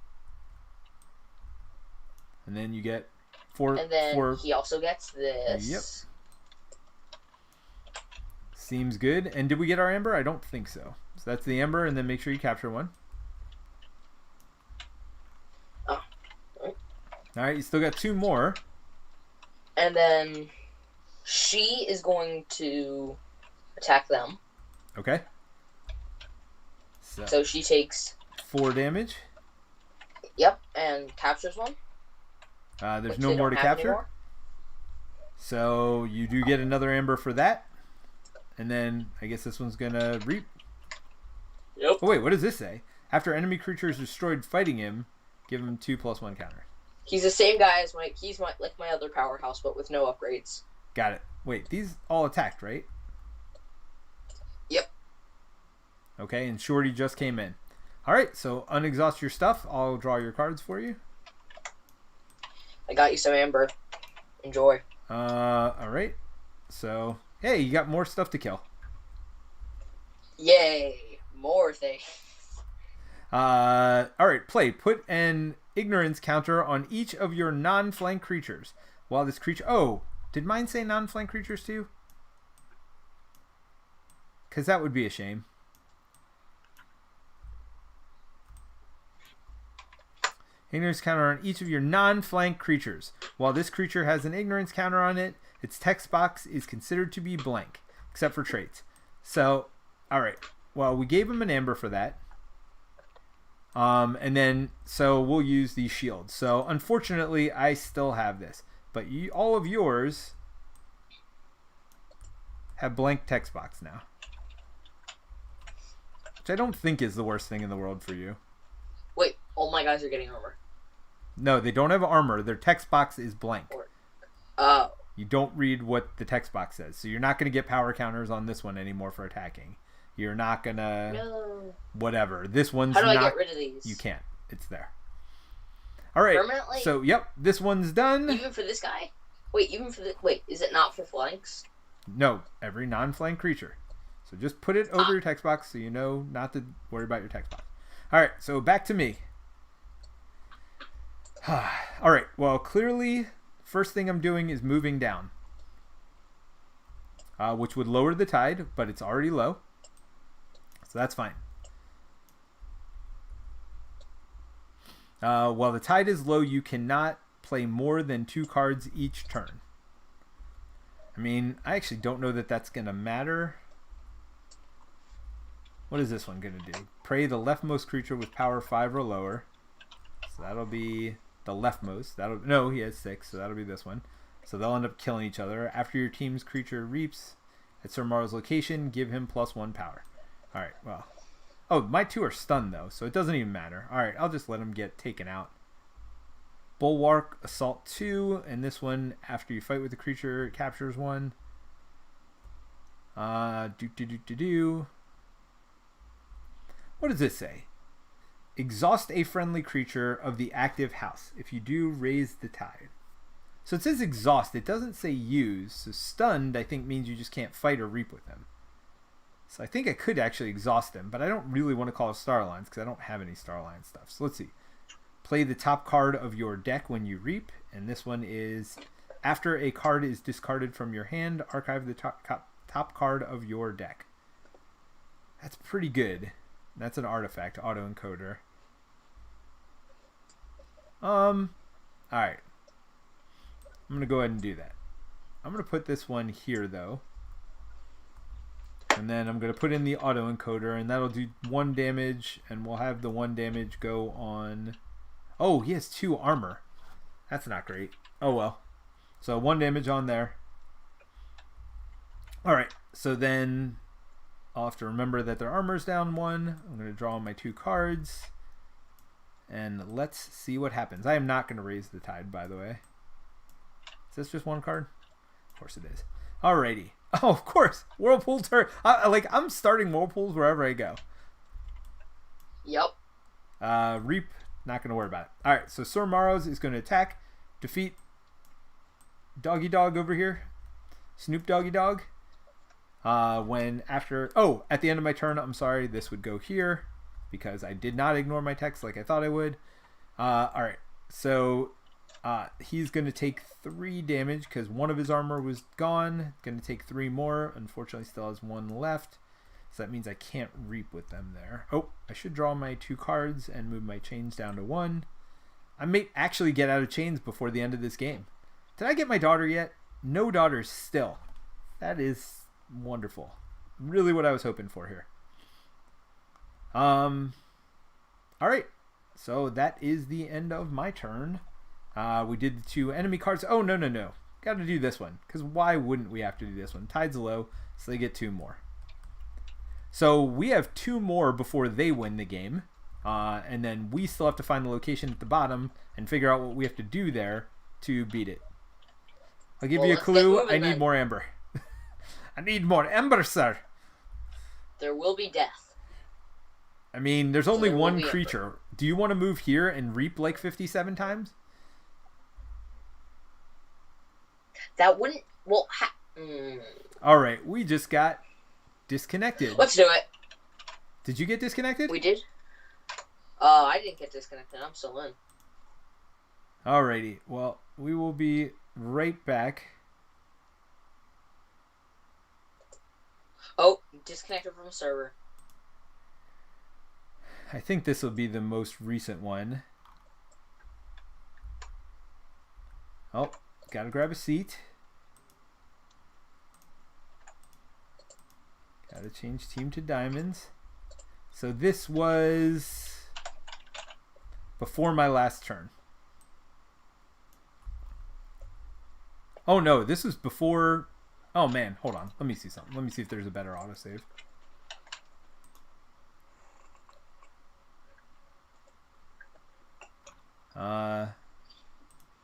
And then you get 4. And then 4... he also gets this. Yep. Seems good. And did we get our ember? I don't think so. So that's the ember, and then make sure you capture one. Oh. Alright, you still got 2 more. And then she is going to attack them. Okay. So she takes 4 damage. Yep, and captures one. There's no more to capture. Anymore. So you do get another ember for that. And then I guess this one's gonna reap. Yep. Oh wait, what does this say? After enemy creature is destroyed fighting him, give him 2+1 counter. He's the same guy as he's like my other powerhouse, but with no upgrades. Got it. Wait, these all attacked, right? Yep. Okay, and Shorty just came in. Alright, so unexhaust your stuff. I'll draw your cards for you. I got you some amber. Enjoy. Alright. So, hey, you got more stuff to kill. Yay! More things. Alright, play. Put an ignorance counter on each of your non-flank creatures. While this creature... Oh, did mine say non-flank creatures too? Because that would be a shame. Ignorance counter on each of your non-flank creatures. While this creature has an ignorance counter on it, its text box is considered to be blank, except for traits. So, alright. Well, we gave him an amber for that. And then, so we'll use these shields. So, unfortunately, I still have this. But all of yours have blank text box now. Which I don't think is the worst thing in the world for you. Wait, all my guys are getting armor. No, they don't have armor. Their text box is blank. Oh. You don't read what the text box says. So you're not going to get power counters on this one anymore for attacking. You're not going to... No. Whatever. This one's not... How do I get rid of these? You can't. It's there. All right. Permanently? So, yep. This one's done. Even for this guy? Wait, Wait, is it not for flanks? No. Every non-flank creature. So just put it over your text box so you know not to worry about your text box. All right. So back to me. All right. Well, clearly, first thing I'm doing is moving down. Which would lower the tide, but it's already low. So that's fine. While the tide is low, you cannot play more than 2 cards each turn. I mean, I actually don't know that that's going to matter. What is this one going to do? Prey the leftmost creature with power 5 or lower. So that'll be the leftmost. No, he has 6, so that'll be this one. So they'll end up killing each other. After your team's creature reaps at Sir Morrow's location, give him +1 power. Alright, well. Oh, my 2 are stunned, though, so it doesn't even matter. Alright, I'll just let him get taken out. Bulwark, Assault 2, and this one, after you fight with the creature, it captures 1. What does this say? Exhaust a friendly creature of the active house. If you do, raise the tide. So it says exhaust. It doesn't say use. So stunned, I think, means you just can't fight or reap with him. So I think I could actually exhaust him, but I don't really want to call it Starlines because I don't have any Starline stuff. So let's see. Play the top card of your deck when you reap. And this one is, after a card is discarded from your hand, archive the top card of your deck. That's pretty good. That's an artifact, autoencoder. Alright. I'm going to go ahead and do that. I'm going to put this one here, though. And then I'm going to put in the auto encoder, and that'll do 1 damage, and we'll have the 1 damage go on... Oh, he has 2 armor. That's not great. Oh, well. So 1 damage on there. Alright, so then I'll have to remember that their armor's down 1. I'm going to draw my 2 cards. And let's see what happens. I am not going to raise the tide, by the way. Is this just 1 card? Of course it is. Alrighty. Oh, of course. Whirlpool turn. I'm starting whirlpools wherever I go. Yep. Reap. Not going to worry about it. Alright, so Sir Maros is going to attack. Defeat Doggy Dog over here. Snoop Doggy Dog. At the end of my turn, I'm sorry, this would go here. Because I did not ignore my text like I thought I would. Alright, so... he's going to take 3 damage because 1 of his armor was gone. Going to take 3 more. Unfortunately, still has 1 left. So that means I can't reap with them there. Oh, I should draw my 2 cards and move my chains down to 1. I may actually get out of chains before the end of this game. Did I get my daughter yet? No daughters still. That is wonderful. Really what I was hoping for here. Alright. So that is the end of my turn. We did the 2 enemy cards. Oh, no. Got to do this one. Because why wouldn't we have to do this one? Tide's low, so they get 2 more. So we have 2 more before they win the game. And then we still have to find the location at the bottom and figure out what we have to do there to beat it. I'll give you a clue. I need more amber. I need more amber, sir. There will be death. I mean, there's only 1 creature. Amber. Do you want to move here and reap like 57 times? That wouldn't... Well, Alright, we just got disconnected. Let's do it. Did you get disconnected? We did. I didn't get disconnected. I'm still in. Alrighty. Well, we will be right back. Oh, disconnected from server. I think this will be the most recent one. Oh, gotta grab a seat. Gotta change team to diamonds. So this was before my last turn. Oh no, this was before... Oh man, hold on. Let me see something. Let me see if there's a better autosave.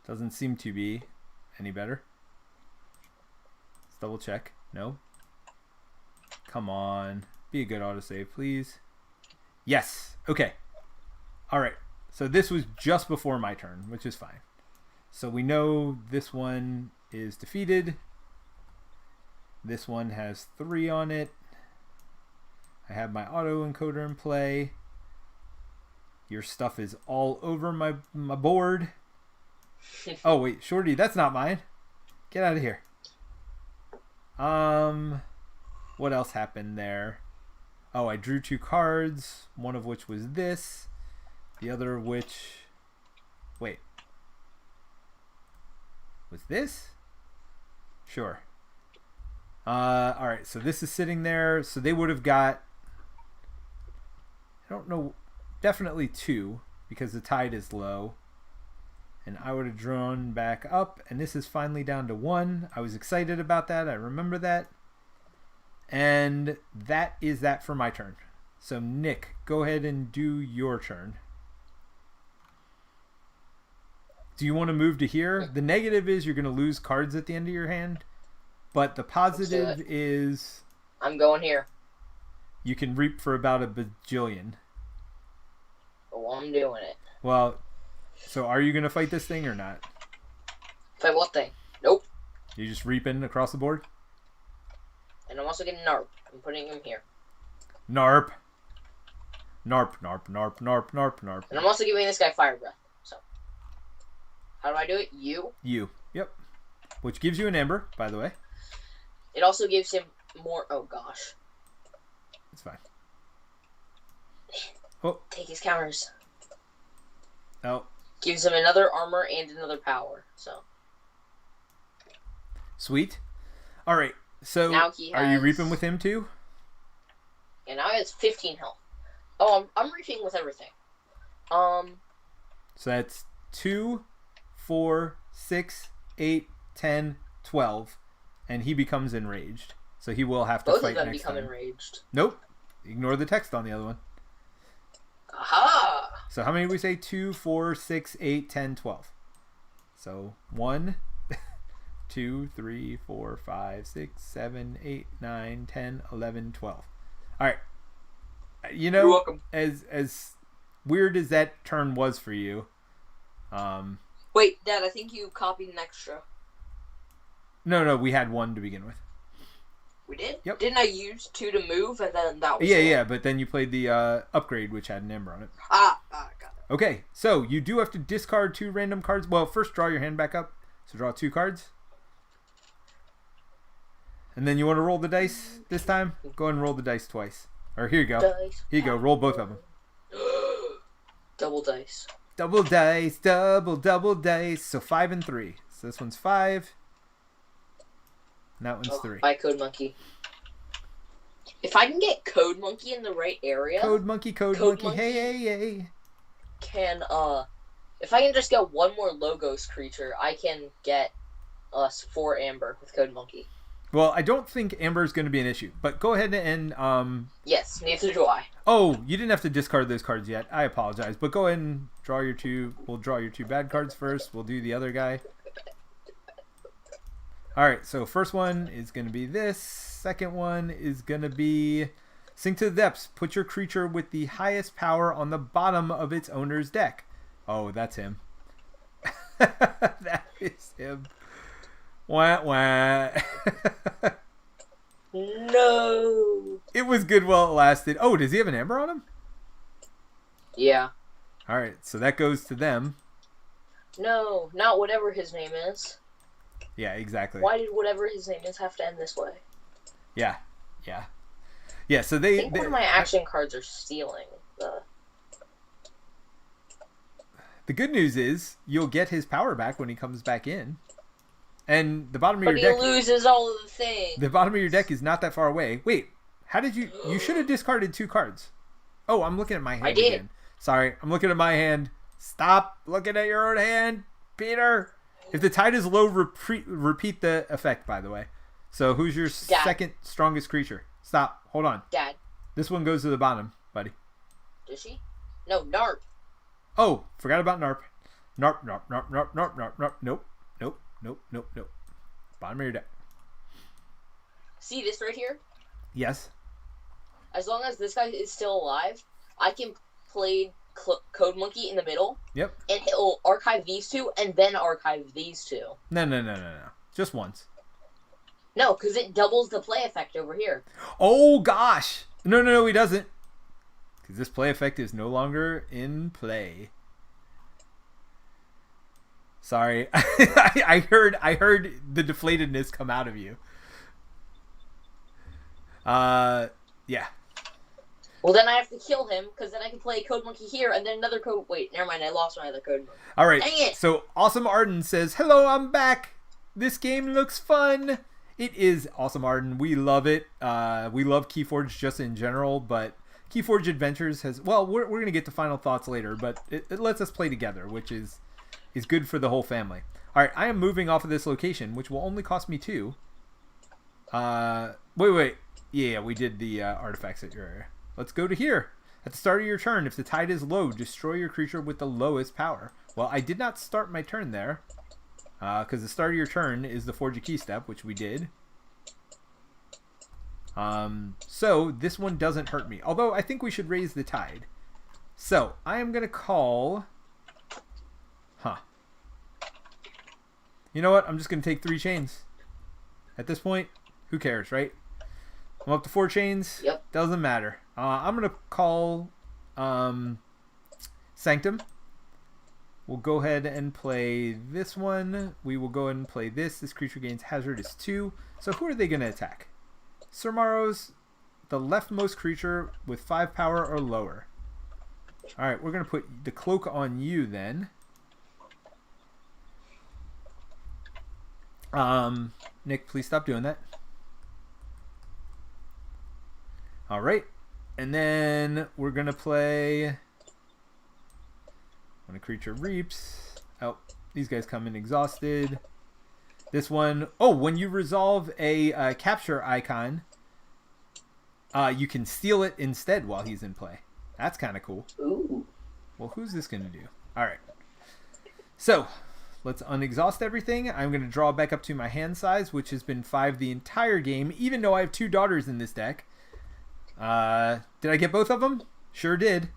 Doesn't seem to be any better. Let's double check. No. Come on. Be a good autosave, please. Yes. Okay. Alright. So this was just before my turn, which is fine. So we know this one is defeated. This one has 3 on it. I have my auto encoder in play. Your stuff is all over my board. Oh wait, Shorty, that's not mine. Get out of here. What else happened there? Oh, I drew 2 cards, one of which was this, the other of which... Wait. Was this? Sure. Alright, so this is sitting there. So they would have got... I don't know. Definitely 2, because the tide is low. And I would have drawn back up, and this is finally down to 1. I was excited about that. I remember that. And that is that for my turn. So Nick, go ahead and do your turn. Do you want to move to here? The negative is you're going to lose cards at the end of your hand. But the positive is... I'm going here. You can reap for about a bajillion. Oh, I'm doing it. Well, so are you going to fight this thing or not? Fight what thing? Nope. You just reaping across the board? And I'm also getting NARP. I'm putting him here. NARP. NARP, NARP, NARP, NARP, NARP, NARP. And I'm also giving this guy fire breath. So, how do I do it? You? You. Yep. Which gives you an amber, by the way. It also gives him more... Oh, gosh. It's fine. Oh. Take his counters. Oh. Gives him another armor and another power. So. Sweet. All right. So, now he has... Are you reaping with him too? And now he has 15 health. Oh, I'm reaching with everything. So that's 2, 4, 6, 8, 10, 12. And he becomes enraged. So he will have to Both fight of them next become time. enraged. Nope. Ignore the text on the other one. Aha! So how many did we say? 2, 4, 6, 8, 10, 12. So 1, 2, 3, 4, 5, 6, 7, 8, 9, 10, 11, 12. All right. You know, You're welcome. as weird as that turn was for you. Wait, Dad, I think you copied an extra. No, we had 1 to begin with. We did? Yep. Didn't I use 2 to move, and then that was Yeah, but then you played the upgrade, which had an ember on it. Got it. Okay, so you do have to discard 2 random cards. Well, first draw your hand back up. So draw 2 cards. And then you want to roll the dice this time? Go ahead and roll the dice twice. Or here you go. Dice. Here you go. Roll both of them. Double dice. Double dice. Double dice. So 5 and 3. So this one's 5. And that one's 3. Bye, Code Monkey. If I can get Code Monkey in the right area... Code Monkey. Hey. Can, if I can just get 1 more Logos creature, I can get us 4 Amber with Code Monkey. Well, I don't think Amber is going to be an issue. But go ahead and... Yes, neither do I. Oh, you didn't have to discard those cards yet. I apologize. But go ahead and draw your 2... We'll draw your 2 bad cards first. We'll do the other guy. Alright, so first one is going to be this. Second one is going to be... Sink to the Depths. Put your creature with the highest power on the bottom of its owner's deck. Oh, that's him. That is him. Wah, wah. No. It was good while it lasted. Oh, does he have an Amber on him? Yeah. Alright, so that goes to them. No, not whatever his name is. Yeah, exactly. Why did whatever his name is have to end this way? Yeah. So they. I think one of my action cards are stealing the good news is you'll get his power back when he comes back in, and the bottom of your deck. But he loses all of the things. The bottom of your deck is not that far away. Wait, how did you? You should have discarded 2 cards. Oh, I'm looking at my hand I did. again. Sorry, I'm looking at my hand. Stop looking at your own hand, Peter. If the tide is low, repeat the effect. By the way, so who's your second strongest creature? Stop. Hold on. Dad. This one goes to the bottom, buddy. Does she? No, Narp. Oh, forgot about Narp. Narp. Nope. Bottom of your deck. See this right here? Yes. As long as this guy is still alive, I can play Code Monkey in the middle. Yep. And he'll archive these 2 and then archive these 2. No. Just once. No, because it doubles the play effect over here. Oh, gosh. No, he doesn't. Because this play effect is no longer in play. Sorry. I heard the deflatedness come out of you. Yeah. Well, then I have to kill him, because then I can play Code Monkey here, and then another Code... Wait, never mind, I lost my other Code Monkey. All right. Dang it! So, Awesome Arden says, hello, I'm back. This game looks fun. It is Awesome Arden. We love it. We love Keyforge just in general, but Keyforge Adventures has... Well, we're going to get to final thoughts later, but it lets us play together, which is good for the whole family. All right, I am moving off of this location, which will only cost me 2. Wait. Yeah, we did the artifacts at your area. Let's go to here. At the start of your turn, if the tide is low, destroy your creature with the lowest power. Well, I did not start my turn there, because the start of your turn is the Forge a Key step, which we did. So this one doesn't hurt me. Although I think we should raise the tide. So I am going to call... You know what? I'm just going to take 3 chains. At this point, who cares, right? I'm up to 4 chains. Yep. Doesn't matter. I'm going to call Sanctum. We'll go ahead and play this one. We will go ahead and play this. This creature gains hazardous 2. So who are they going to attack? Sir Morrow's the leftmost creature with 5 power or lower. Alright, we're going to put the cloak on you then. Nick, please stop doing that. Alright. And then we're going to play when a creature reaps. Oh, these guys come in exhausted. This one, when you resolve a capture icon, you can steal it instead while he's in play. That's kind of cool. Ooh. Well, who's this going to do? All right. So, let's unexhaust everything. I'm going to draw back up to my hand size, which has been 5 the entire game, even though I have 2 daughters in this deck. Did I get both of them? Sure did.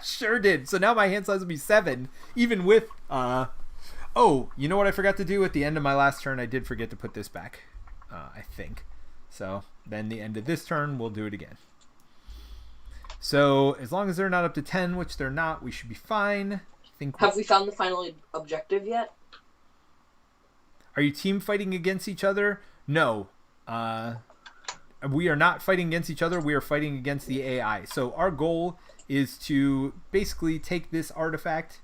Sure did. So now my hand size will be 7, even with... you know what I forgot to do? At the end of my last turn, I did forget to put this back, I think. So then the end of this turn, we'll do it again. So as long as they're not up to 10, which they're not, we should be fine. Have we found the final objective yet? Are you team fighting against each other? No. We are not fighting against each other. We are fighting against the AI. So our goal is to basically take this artifact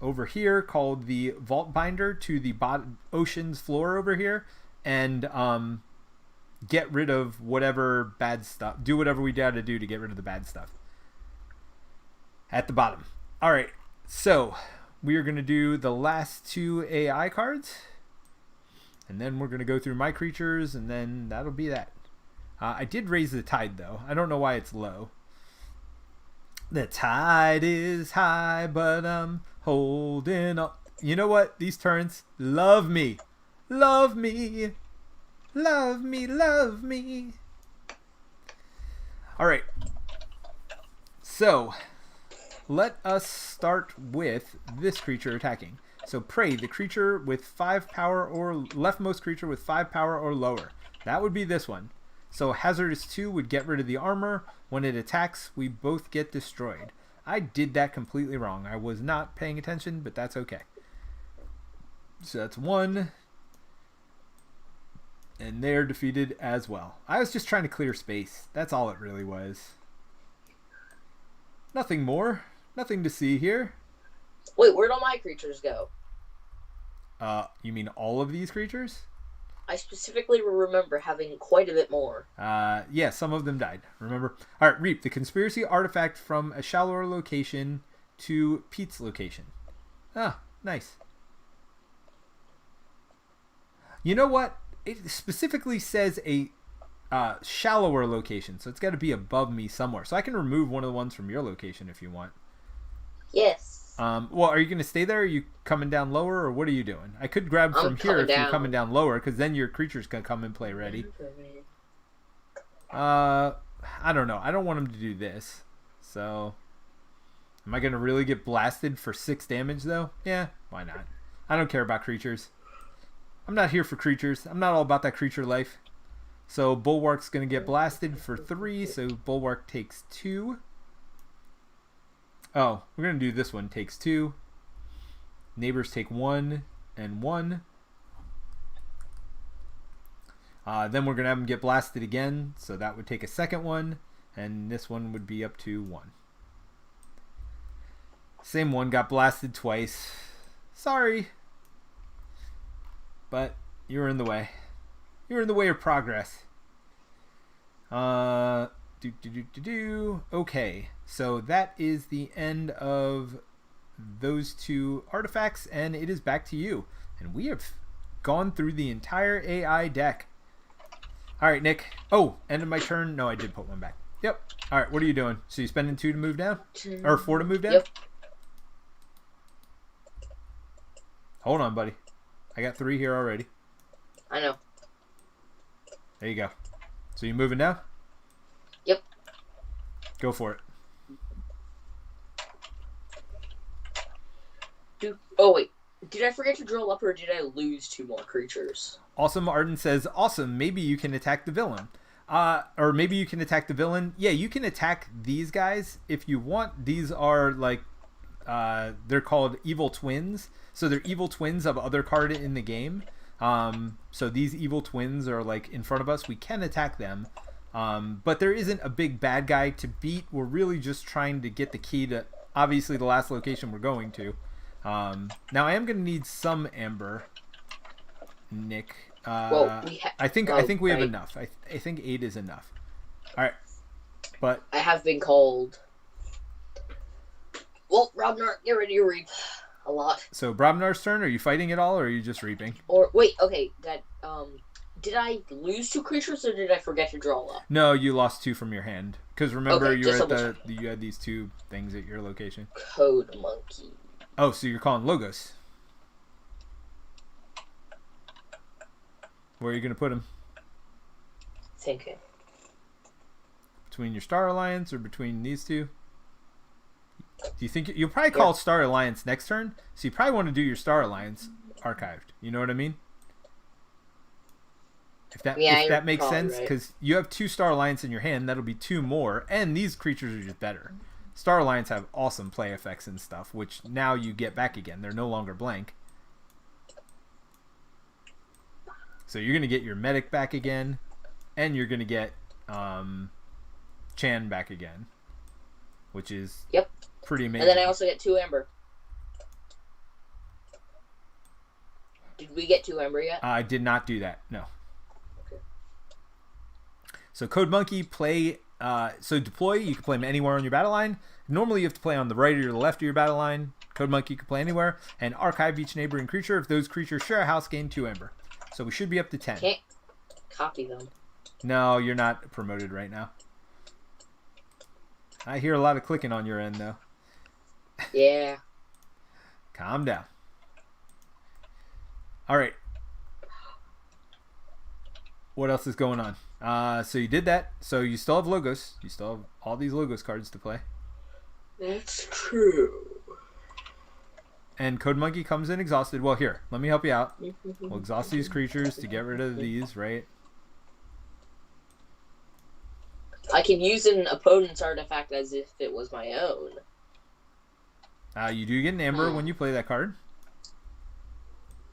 over here called the Vault Binder to the ocean's floor over here and get rid of whatever bad stuff. Do whatever we gotta do to get rid of the bad stuff at the bottom. All right. So we are going to do the last 2 AI cards, and then we're going to go through my creatures, and then that'll be that. I did raise the tide, though. I don't know why it's low. The tide is high, but I'm holding up. You know what? These turns, love me. Love me. Love me, love me. All right. So... let us start with this creature attacking. So Prey, the creature with 5 power or leftmost creature with 5 power or lower. That would be this one. So Hazardous 2 would get rid of the armor. When it attacks, we both get destroyed. I did that completely wrong. I was not paying attention, but that's okay. So that's 1. And they're defeated as well. I was just trying to clear space. That's all it really was. Nothing more. Nothing to see here. Wait, where'd all my creatures go? You mean all of these creatures? I specifically remember having quite a bit more. Yeah, some of them died. Remember? All right, Reap, the conspiracy artifact from a shallower location to Pete's location. Ah, nice. You know what? It specifically says a shallower location, so it's got to be above me somewhere. So I can remove one of the ones from your location if you want. Yes. Well, are you going to stay there? Or are you coming down lower, or what are you doing? I could grab from here if you're coming down lower, because then your creatures can come and play ready. I don't know. I don't want him to do this. So, am I going to really get blasted for 6 damage, though? Yeah, why not? I don't care about creatures. I'm not here for creatures. I'm not all about that creature life. So, Bulwark's going to get blasted for 3, so Bulwark takes 2. Oh, we're going to do this one. Takes 2. Neighbors take 1 and 1. Then we're going to have them get blasted again. So that would take a second one. And this one would be up to 1. Same one. Got blasted twice. Sorry. But you were in the way. You were in the way of progress. Okay, so that is the end of those 2 artifacts, and it is back to you. And we have gone through the entire AI deck. All right, Nick. Oh, end of my turn. No, I did put 1 back. Yep. All right, what are you doing? So you spending 2 to move down? Or 4 to move down? Yep. Hold on, buddy. I got 3 here already. I know. There you go. So you moving now? Yep. Go for it. Oh, wait. Did I forget to drill up, or did I lose 2 more creatures? Awesome Arden says, awesome, maybe you can attack the villain. Or maybe you can attack the villain. Yeah, you can attack these guys if you want. These are like, they're called evil twins. So they're evil twins of other card in the game. So these evil twins are like in front of us. We can attack them. But there isn't a big bad guy to beat. We're really just trying to get the key to, obviously, the last location we're going to. Now I am going to need some amber, Nick. Well, I think we have enough. I think 8 is enough. All right. But I have been called. Well, Robnar, get ready to reap. A lot. so Brobnar's turn. Are you fighting at all, or are you just reaping? Or wait, okay, did I lose 2 creatures or did I forget to draw up? No, you lost 2 from your hand. Because remember, Okay, you're just at you had these 2 things at your location. Code Monkey. Oh, so you're calling Logos. Where are you going to put him? Thinking. Between your Star Alliance or between these 2? Do you think you'll probably call Star Alliance next turn? So you probably want to do your Star Alliance archived. You know what I mean? If that makes sense, because you have 2 Star Alliance in your hand, that'll be 2 more, and these creatures are just better. Star Alliance have awesome play effects and stuff, which now you get back again. They're no longer blank. So you're gonna get your medic back again, and you're gonna get Chan back again, which is pretty amazing. And then I also get 2 Ember. Did we get 2 Ember yet? I did not do that. No. Okay. So Code Monkey play. So deploy. You can play him anywhere on your battle line. Normally you have to play on the right or the left of your battle line. Code Monkey can play anywhere, and archive each neighboring creature. If those creatures share a house, gain 2 Ember. So we should be up to 10. Can't copy them. No, you're not promoted right now. I hear a lot of clicking on your end, though. Yeah. Calm down. All right. What else is going on? So you did that. So you still have Logos. You still have all these Logos cards to play. That's true. And Code Monkey comes in exhausted. Well, here, let me help you out. We'll exhaust these creatures to get rid of these, right? I can use an opponent's artifact as if it was my own. You do get an Amber when you play that card.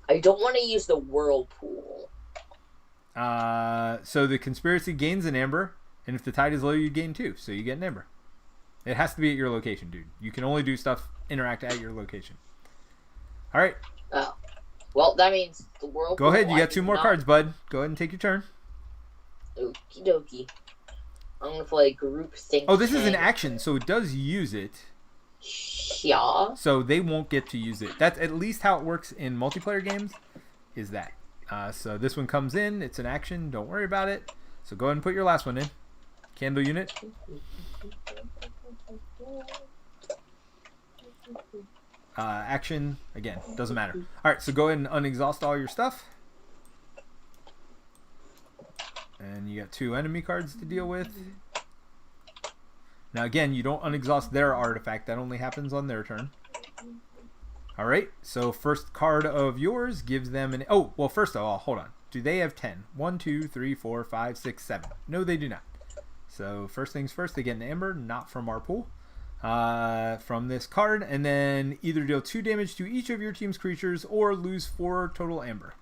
I don't want to use the Whirlpool. So the Conspiracy gains an Amber, and if the tide is low, you gain 2, so you get an Amber. It has to be at your location, dude. You can only do stuff interact at your location. All right. Oh. Well, that means the Whirlpool... Go ahead, you got 2 more cards, bud. Go ahead and take your turn. Okie dokie. I'm going to play Group Think Oh, this is an Tank. action, so it does use it. Yeah. So they won't get to use it. That's at least how it works in multiplayer games, is that. So this one comes in. It's an action. Don't worry about it. So go ahead and put your last one in. Candle unit. Action. Again, doesn't matter. All right, so go ahead and unexhaust all your stuff. And you got 2 enemy cards to deal with. Now again, you don't unexhaust their artifact. That only happens on their turn. All right, so first card of yours gives them an... Oh, well, first of all, hold on. Do they have 10? 1, 2, 3, 4, 5, 6, 7. No, they do not. So first things first, they get an Amber, not from our pool. From this card, and then either deal 2 damage to each of your team's creatures or lose 4 total Amber.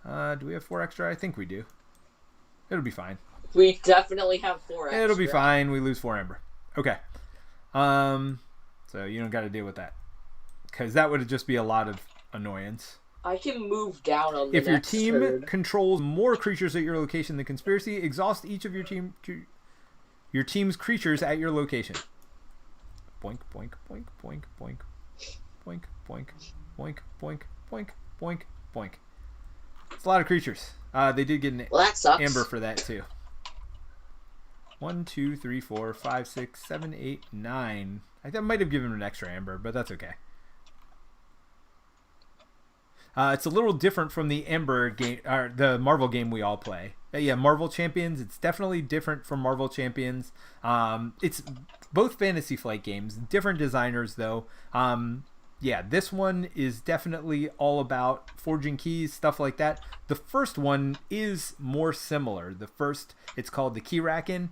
Do we have 4 extra? I think we do. It'll be fine. We definitely have 4 extra. It'll be fine. We lose 4 Amber. Okay. So you don't got to deal with that. Because that would just be a lot of annoyance. I can move down on the If your next team turn. controls more creatures at your location than Conspiracy, exhaust each of your team's creatures at your location. Boink, boink, boink, boink, boink, boink, boink, boink, boink, boink, boink, boink. It's a lot of creatures. They did get an That sucks. Amber for that too. 1, 2, 3, 4, 5, 6, 7, 8, 9. I might have given him an extra Amber, but that's okay. It's a little different from the Amber game, or the Marvel game we all play. Yeah, Marvel Champions. It's definitely different from Marvel Champions. It's both Fantasy Flight games, different designers though. Yeah, this one is definitely all about forging keys, stuff like that. The first one is more similar. It's called the Keyracken.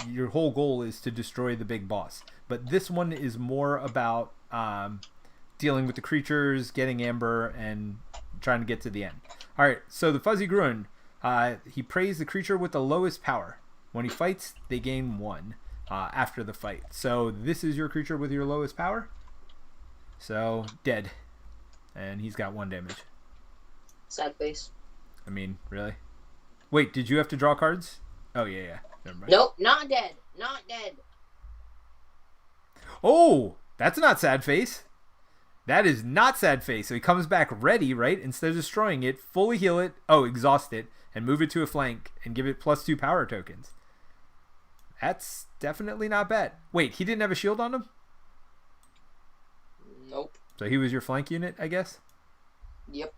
Your whole goal is to destroy the big boss. But this one is more about dealing with the creatures, getting Amber, and trying to get to the end. All right, so the Fuzzy Gruin, he prays the creature with the lowest power. When he fights, they gain 1 after the fight. So this is your creature with your lowest power. So, dead. And he's got 1 damage. Sad face. I mean, really? Wait, did you have to draw cards? Oh, yeah. Never mind. Nope, not dead. Not dead. Oh, that's not sad face. That is not sad face. So he comes back ready, right? Instead of destroying it, fully heal it. Oh, exhaust it and move it to a flank and give it +2 power tokens. That's definitely not bad. Wait, he didn't have a shield on him? Nope. So he was your flank unit, I guess? Yep.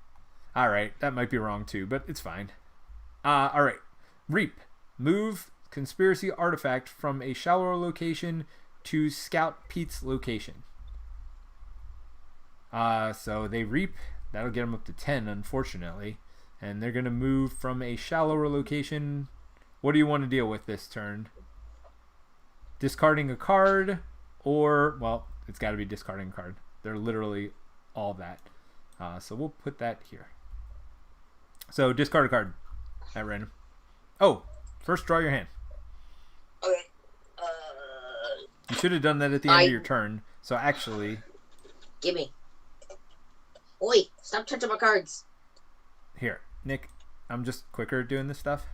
All right, that might be wrong too, but it's fine. All right, Reap. Move Conspiracy Artifact from a shallower location to Scout Pete's location. So they Reap. That'll get them up to 10, unfortunately. And they're going to move from a shallower location. What do you want to deal with this turn? Discarding a card or, well, it's got to be discarding a card. They're literally all that. So we'll put that here. So discard a card at random. Oh, first draw your hand. Okay. You should have done that at the end of your turn. So actually... Gimme. Oi, stop touching my cards. Here, Nick, I'm just quicker at doing this stuff.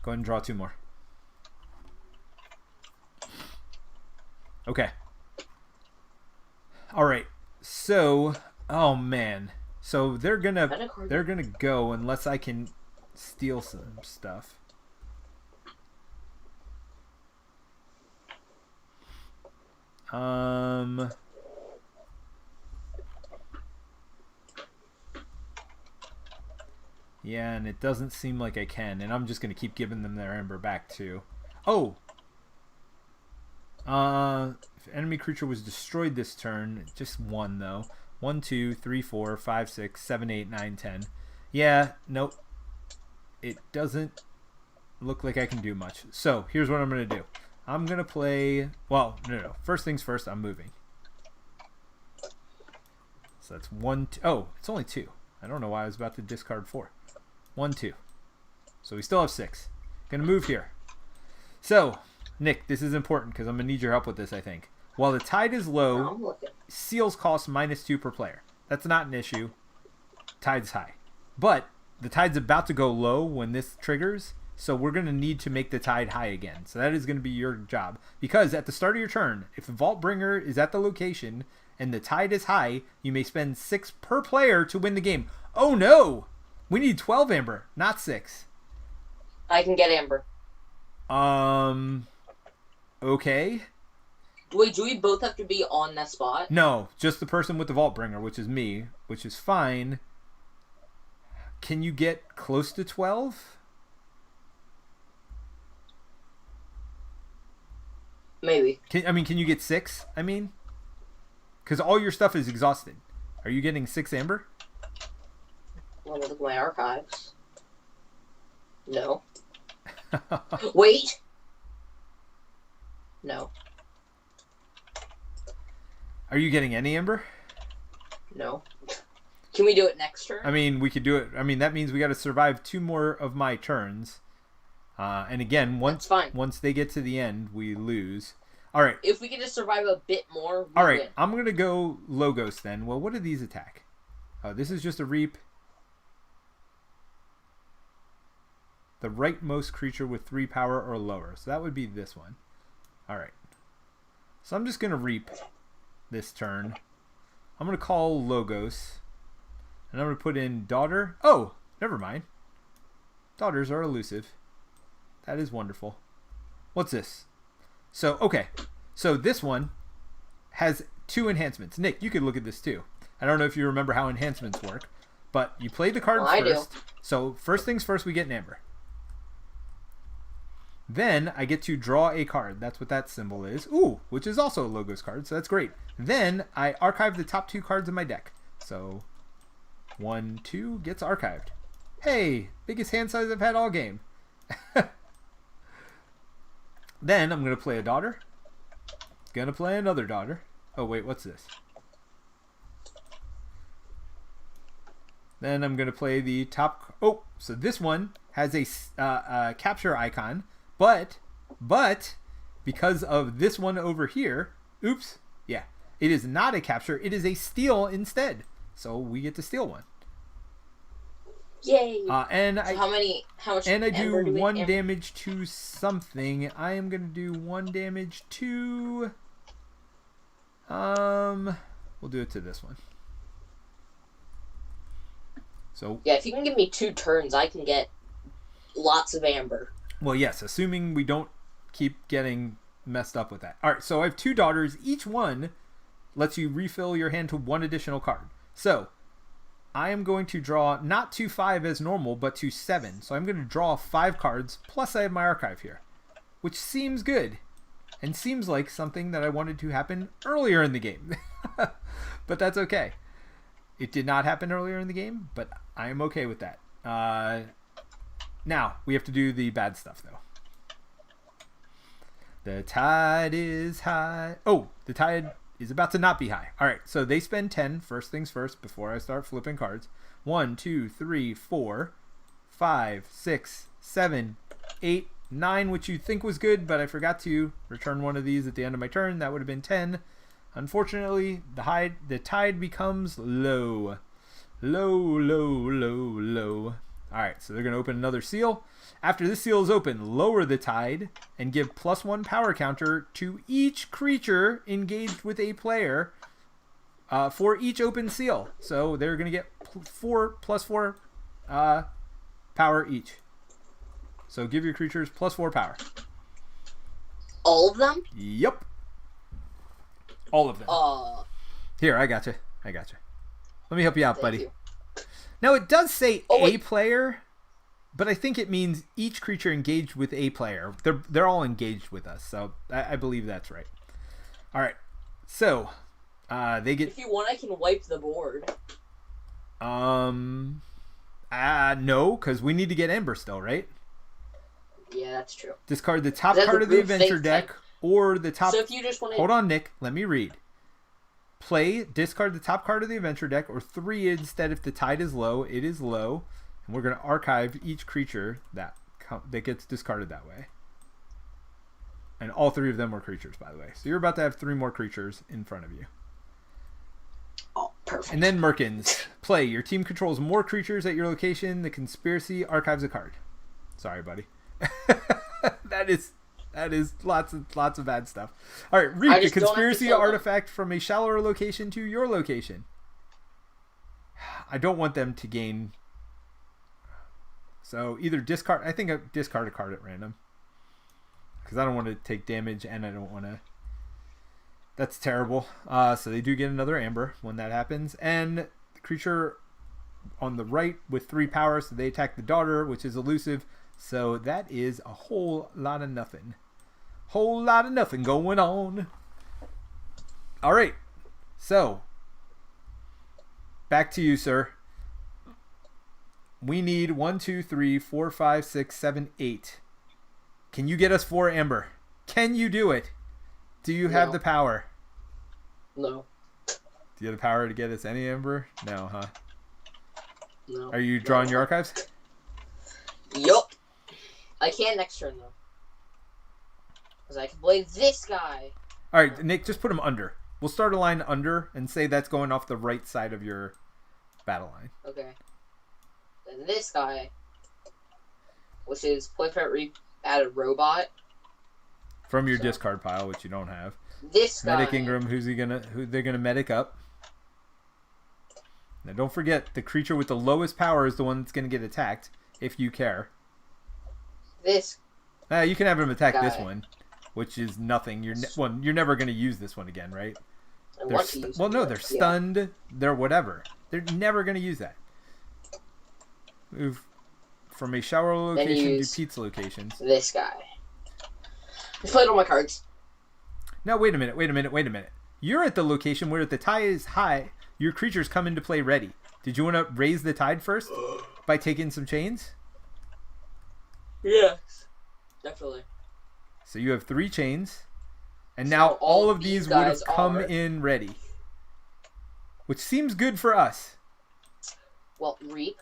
Go ahead and draw 2 more. Okay. All right. So, oh man. So they're gonna go unless I can steal some stuff. Yeah, and it doesn't seem like I can, and I'm just gonna keep giving them their ember back too. Oh. If enemy creature was destroyed this turn, just 1 though. 1, 2, 3, 4, 5, 6, 7, 8, 9, 10. Yeah, nope. It doesn't look like I can do much. So here's what I'm gonna do. I'm gonna play. Well, no. First things first. I'm moving. So that's 1, 2. Oh, it's only 2. I don't know why I was about to discard 4. 1, 2. So we still have 6. Gonna move here. So, Nick, this is important because I'm gonna need your help with this. I think. While the tide is low, seals cost -2 per player. That's not an issue. Tide's high, but the tide's about to go low when this triggers. So we're going to need to make the tide high again. So that is going to be your job. Because at the start of your turn, if the Vault Bringer is at the location and the tide is high, you may spend 6 per player to win the game. Oh no! We need 12 amber, not 6. I can get amber. Okay. Wait, do we both have to be on that spot? No, just the person with the Vault Bringer, which is me, which is fine. Can you get close to 12? Maybe. Can you get 6? Because all your stuff is exhausted. Are you getting 6 amber? Let me look at my archives. No. Wait. No. Are you getting any amber? No. Can we do it next turn? We could do it. That means we got to survive 2 more of my turns. And again, once they get to the end, we lose. All right. If we can just survive a bit more, we all right, win. I'm going to go Logos then. Well, what do these attack? Oh, this is just a Reap. The rightmost creature with 3 power or lower. So that would be this one. All right. So I'm just going to Reap this turn. I'm going to call Logos. And I'm going to put in Daughter. Oh, never mind. Daughters are elusive. That is wonderful. What's this? So, okay. So this one has 2 enhancements. Nick, you could look at this too. I don't know if you remember how enhancements work, but you play the cards first. I do. So first things first, we get an amber. Then I get to draw a card. That's what that symbol is. Ooh, which is also a Logos card, so that's great. Then I archive the top 2 cards in my deck. So 1, 2 gets archived. Hey, biggest hand size I've had all game. Then I'm going to play a Daughter. Going to play another Daughter. Oh, wait, what's this? Then I'm going to play the top... Oh, so this one has a capture icon. But, because of this one over here... Oops. Yeah. It is not a capture. It is a steal instead. So we get to steal one. Yay! And so how much I amber do we 1 damage to something. I am gonna do 1 damage to we'll do it to this one. So yeah, if you can give me 2 turns, I can get lots of amber. Well, yes, assuming we don't keep getting messed up with that. All right, so I have 2 daughters. Each one lets you refill your hand to 1 additional card. So I am going to draw not to 5 as normal, but to 7. So I'm going to draw 5 cards, plus I have my archive here, which seems good and seems like something that I wanted to happen earlier in the game. But that's okay. It did not happen earlier in the game, but I am okay with that. Now, we have to do the bad stuff, though. The tide is high. Oh, the tide is about to not be high. All right, so they spend 10, first things first, before I start flipping cards. 1, 2, 3, 4, 5, 6, 7, 8, 9, which you think was good, but I forgot to return one of these at the end of my turn. That would have been 10. Unfortunately, the tide becomes low. Low, low, low, low. All right, so they're going to open another seal. After this seal is open, lower the tide and give +1 power counter to each creature engaged with a player for each open seal. So they're going to get 4 +4 power each. So give your creatures +4 power. All of them? Yep. All of them. Here, I got you. Let me help you out, buddy. You. Now, it does say a player, but I think it means each creature engaged with a player. They're all engaged with us, so I believe that's right. All right, so they get. If you want, I can wipe the board. No, because we need to get Amber still, right? Yeah, that's true. Discard the top card of the adventure deck or the top. So if you just want to. Hold on, Nick. Let me read. Play, discard the top card of the adventure deck, or 3 instead if the tide is low. It is low. And we're going to archive each creature that gets discarded that way. And all 3 of them were creatures, by the way. So you're about to have 3 more creatures in front of you. Oh, perfect. And then Merkins. Play, your team controls more creatures at your location. The conspiracy archives a card. Sorry, buddy. That is lots of bad stuff. All right, read the conspiracy artifact from a shallower location to your location. I don't want them to gain. So either discard. I think I discard a card at random because I don't want to take damage and I don't want to. That's terrible. So they do get another amber when that happens, and the creature on the right with 3 power, so they attack the daughter, which is elusive. So that is a whole lot of nothing. Whole lot of nothing going on. All right. So, back to you, sir. We need 1, 2, 3, 4, 5, 6, 7, 8. Can you get us 4 amber? Can you do it? Do you have the power? No. Do you have the power to get us any amber? No, huh? No. Are you drawing your archives? Yup. I can next turn, though. Because I can play this guy. All right, Nick, just put him under. We'll start a line under and say that's going off the right side of your battle line. Okay. Then this guy, which is Playfret Reap, add a robot. From your discard pile, which you don't have. This guy. Medic Ingram, who they're gonna medic up. Now don't forget, the creature with the lowest power is the one that's gonna get attacked, if you care. This. You can have him attack guy. this one, which is nothing. You're never gonna use this one again, right? They're stunned. They're whatever. They're never gonna use that. Move from a shower location to pizza locations. This guy. I played all my cards. Now wait a minute. You're at the location where the tide is high. Your creatures come into play ready. Did you want to raise the tide first by taking some chains? Yes, definitely. So you have 3 chains, and now all of these would have come in ready, which seems good for us. Well, Reap.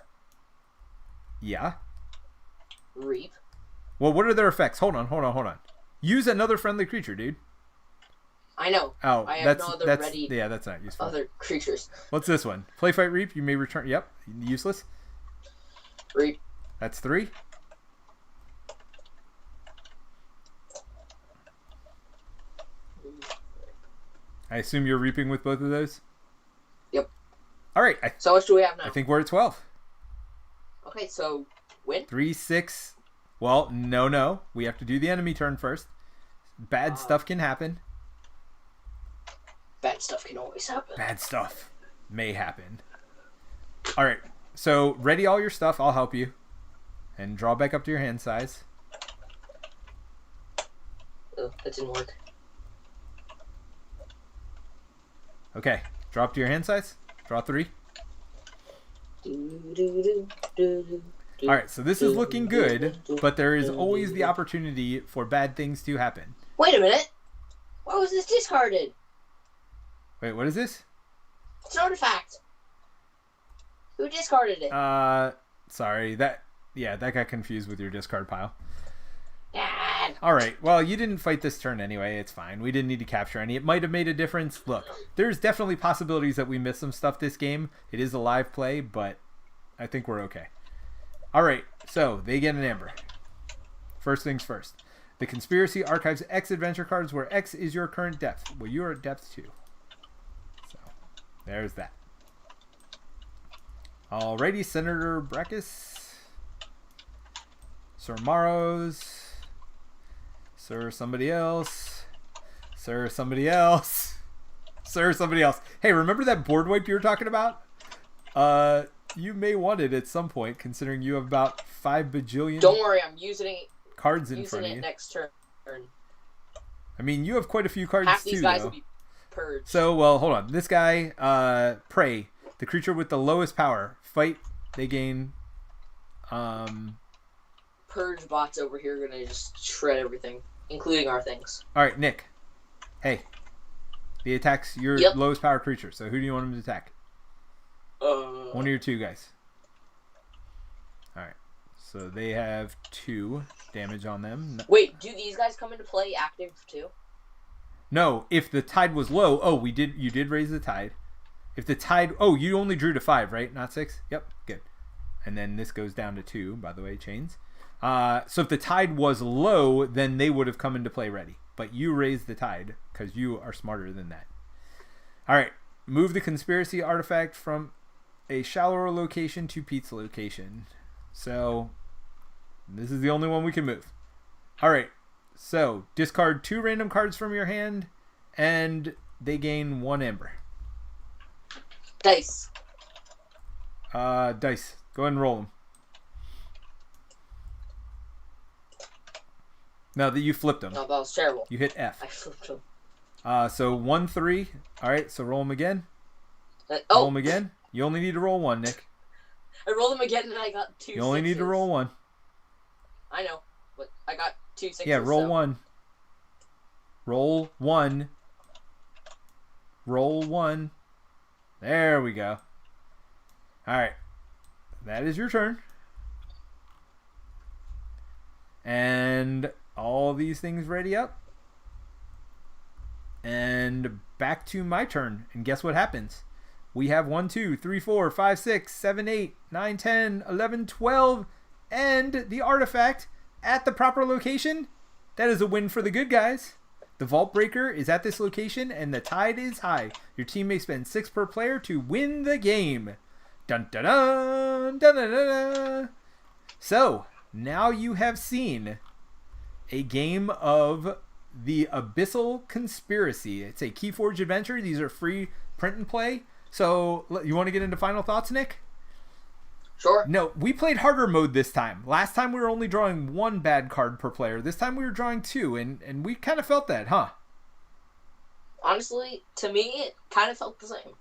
Yeah. Reap. Well, what are their effects? Hold on. Use another friendly creature, dude. I know. Oh, I have no other ready. Yeah, that's not useful. Other creatures. What's this one? Play, fight, reap. You may return. Yep. Useless. 3. That's 3. I assume you're reaping with both of those? Yep. All right. So how much do we have now? I think we're at 12. Okay, so win? 3, 6. Well, no. We have to do the enemy turn first. Bad stuff can happen. Bad stuff can always happen. Bad stuff may happen. All right. So ready all your stuff. I'll help you. And draw back up to your hand size. Oh, that didn't work. Okay. Draw up to your hand size. Draw 3. All right. So this is looking good, but there is always the opportunity for bad things to happen. Wait a minute. Why was this discarded? Wait, what is this? It's an artifact. Who discarded it? Sorry. That got confused with your discard pile. Dad. All right. Well, you didn't fight this turn anyway. It's fine. We didn't need to capture any. It might have made a difference. Look, there's definitely possibilities that we missed some stuff this game. It is a live play, but I think we're okay. All right. So they get an amber. First things first. The Conspiracy archives X adventure cards where X is your current depth. Well, you are at depth 2. So there's that. Alrighty, Senator Brackus. Sir Maros. Sir somebody else. Sir somebody else. Sir somebody else. Hey, remember that board wipe you were talking about? You may want it at some point, considering you have about 5 bajillion. Don't worry, I'm using cards in front of you. Next turn. I mean, you have quite a few cards Half too, these guys though. will be purged. So, well, hold on. This guy, Prey, the creature with the lowest power. Fight, they gain. Purge bots over here are gonna just shred everything, including our things. All right, Nick. Hey, he attacks your lowest power creature. So, who do you want him to attack? One of your 2 guys. All right. So they have 2 damage on them. Wait, do these guys come into play active too? No, if the tide was low. Oh, you did raise the tide. If the tide, you only drew to 5, right? Not 6? Yep, good. And then this goes down to 2, by the way, chains. So if the tide was low, then they would have come into play ready. But you raised the tide because you are smarter than that. All right, move the Conspiracy artifact from a shallower location to Pete's location. So this is the only one we can move. All right, so discard 2 random cards from your hand, and they gain 1 amber. Dice. Dice. Go ahead and roll them. No, that you flipped them. No, that was terrible. You hit F. I flipped them. So 1, 3. All right, so roll them again. Roll them again. You only need to roll 1, Nick. I rolled them again and I got 2 You only need to roll 1. I know, but I got 2 6s. Yeah, roll 1. Roll 1. Roll 1. There we go. All right. That is your turn. And all these things ready up. And back to my turn. And guess what happens? We have 1, 2, 3, 4, 5, 6, 7, 8, 9, 10, 11, 12, and the artifact at the proper location. That is a win for the good guys. The Vault Breaker is at this location, and the tide is high. Your team may spend 6 per player to win the game. Dun dun dun dun dun dun dun. So now you have seen a game of the Abyssal Conspiracy. It's a Keyforge Adventure. These are free print and play. So, you want to get into final thoughts, Nick? Sure. No, we played harder mode this time. Last time we were only drawing 1 bad card per player. This time we were drawing 2, and we kind of felt that, huh? Honestly, to me, it kind of felt the same.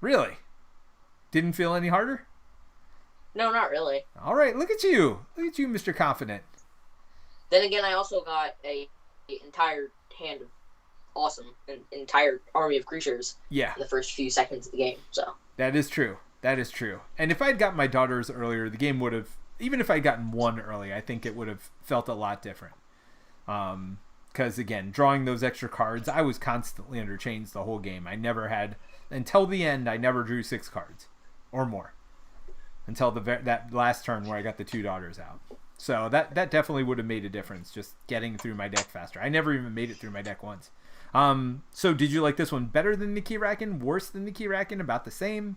Really? Didn't feel any harder? No, not really. All right, look at you. Look at you, Mr. Confident. Then again, I also got an entire hand of an entire army of creatures in the first few seconds of the game. So that is true. That is true. And if I had gotten my daughters earlier, the game would have, even if I had gotten 1 early, I think it would have felt a lot different. Because, again, drawing those extra cards, I was constantly under chains the whole game. I never had, until the end, I never drew 6 cards or more. until that last turn where I got the 2 daughters out. So that definitely would have made a difference, just getting through my deck faster. I never even made it through my deck once. So did you like this one better than the Keyracken, worse than the Keyracken, about the same?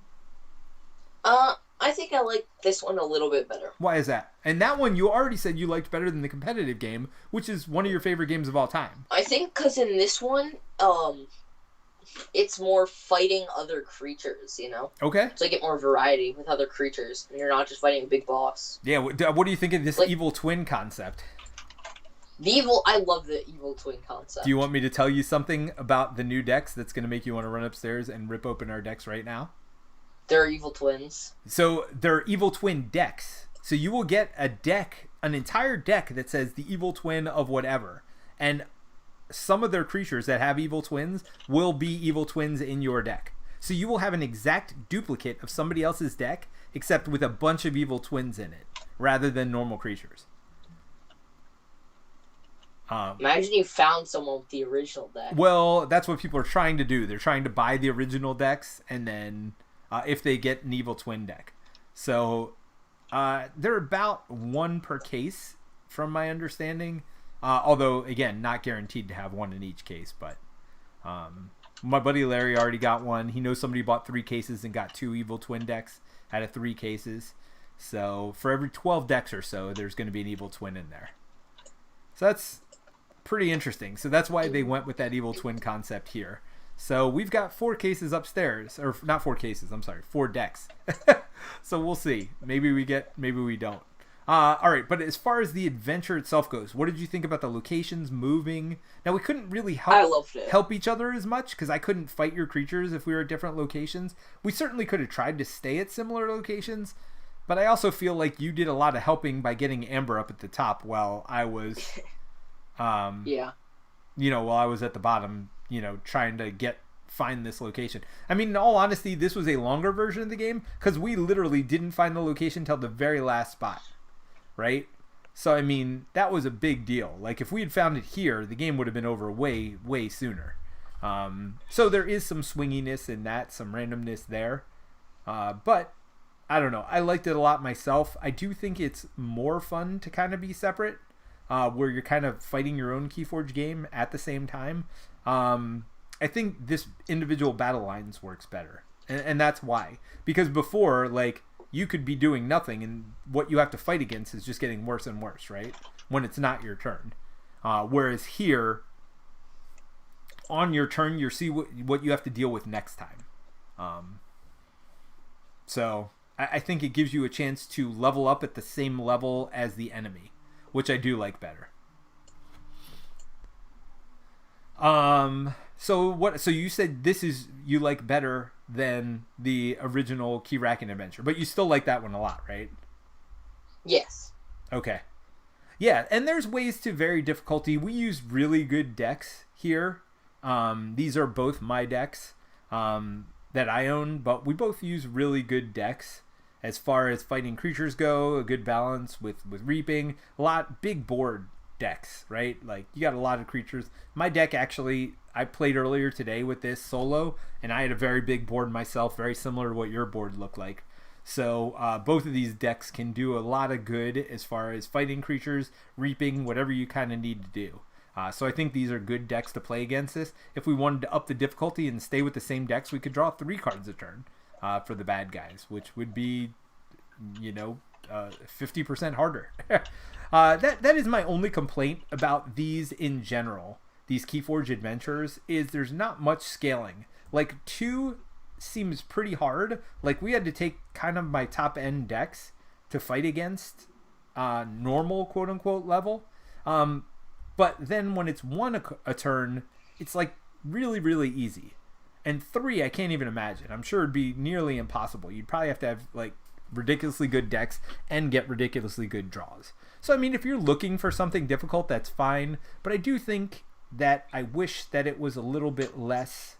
I think I like this one a little bit better. Why is that? And that one you already said you liked better than the competitive game, which is one of your favorite games of all time. I think because in this one, it's more fighting other creatures, you know? Okay. So you get more variety with other creatures, and you're not just fighting a big boss. Yeah, what do you think of this evil twin concept? I love the evil twin concept. Do you want me to tell you something about the new decks that's going to make you want to run upstairs and rip open our decks right now? They're evil twins. So they're evil twin decks. So you will get a deck, an entire deck that says the evil twin of whatever. And some of their creatures that have evil twins will be evil twins in your deck. So you will have an exact duplicate of somebody else's deck, except with a bunch of evil twins in it, rather than normal creatures. Imagine you found someone with the original deck. Well, that's what people are trying to do. They're trying to buy the original decks, and then if they get an evil twin deck. So they're about 1 per case, from my understanding. Although, again, not guaranteed to have 1 in each case. But my buddy Larry already got one. He knows somebody bought 3 cases and got 2 evil twin decks out of 3 cases. So for every 12 decks or so, there's going to be an evil twin in there. So that's pretty interesting. So that's why they went with that evil twin concept here. So we've got 4 cases upstairs, or not 4 cases, I'm sorry, 4 decks. So we'll see. Maybe we don't. All right, but as far as the adventure itself goes, what did you think about the locations moving? Now, we couldn't really help each other as much because I couldn't fight your creatures if we were at different locations. We certainly could have tried to stay at similar locations, but I also feel like you did a lot of helping by getting Amber up at the top while I was while I was at the bottom, trying to find this location. I mean, in all honesty, this was a longer version of the game because we literally didn't find the location till the very last spot, right? So, I mean, that was a big deal. Like, if we had found it here, the game would have been over way, way sooner. So there is some swinginess in that, some randomness there. But, I don't know. I liked it a lot myself. I do think it's more fun to kind of be separate, where you're kind of fighting your own Keyforge game at the same time. I think this individual battle lines works better. And that's why. Because before, like, you could be doing nothing, and what you have to fight against is just getting worse and worse, right? When it's not your turn. Whereas here, on your turn, you see what you have to deal with next time. So I think it gives you a chance to level up at the same level as the enemy, which I do like better. So you said you like better than the original Keyracken Adventure, but you still like that one a lot, right? Yes. Okay. Yeah, and there's ways to vary difficulty. We use really good decks here. These are both my decks that I own, but we both use really good decks as far as fighting creatures go, a good balance with reaping, a lot big board decks, right? Like, you got a lot of creatures. My deck, actually, I played earlier today with this solo, and I had a very big board myself, very similar to what your board looked like. So both of these decks can do a lot of good as far as fighting creatures, reaping, whatever you kind of need to do. So I think these are good decks to play against this. If we wanted to up the difficulty and stay with the same decks, we could draw 3 cards a turn for the bad guys, which would be, 50% harder. That is my only complaint about these in general. These Keyforge Adventures is there's not much scaling. Like, 2 seems pretty hard. Like, we had to take kind of my top end decks to fight against normal quote unquote level. But then when it's 1 a turn, it's like really, really easy. And 3, I can't even imagine. I'm sure it'd be nearly impossible. You'd probably have to have like ridiculously good decks and get ridiculously good draws. So, I mean, if you're looking for something difficult, that's fine. But I do think that I wish that it was a little bit less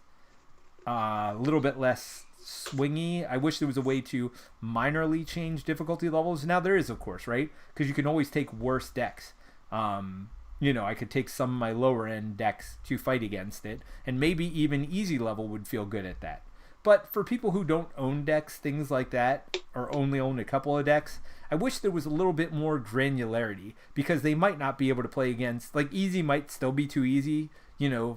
swingy. I wish there was a way to minorly change difficulty levels. Now there is, of course, right? Because you can always take worse decks. I could take some of my lower end decks to fight against it, and maybe even easy level would feel good at that. But for people who don't own decks, things like that, or only own a couple of decks, I wish there was a little bit more granularity, because they might not be able to play against, like, easy might still be too easy,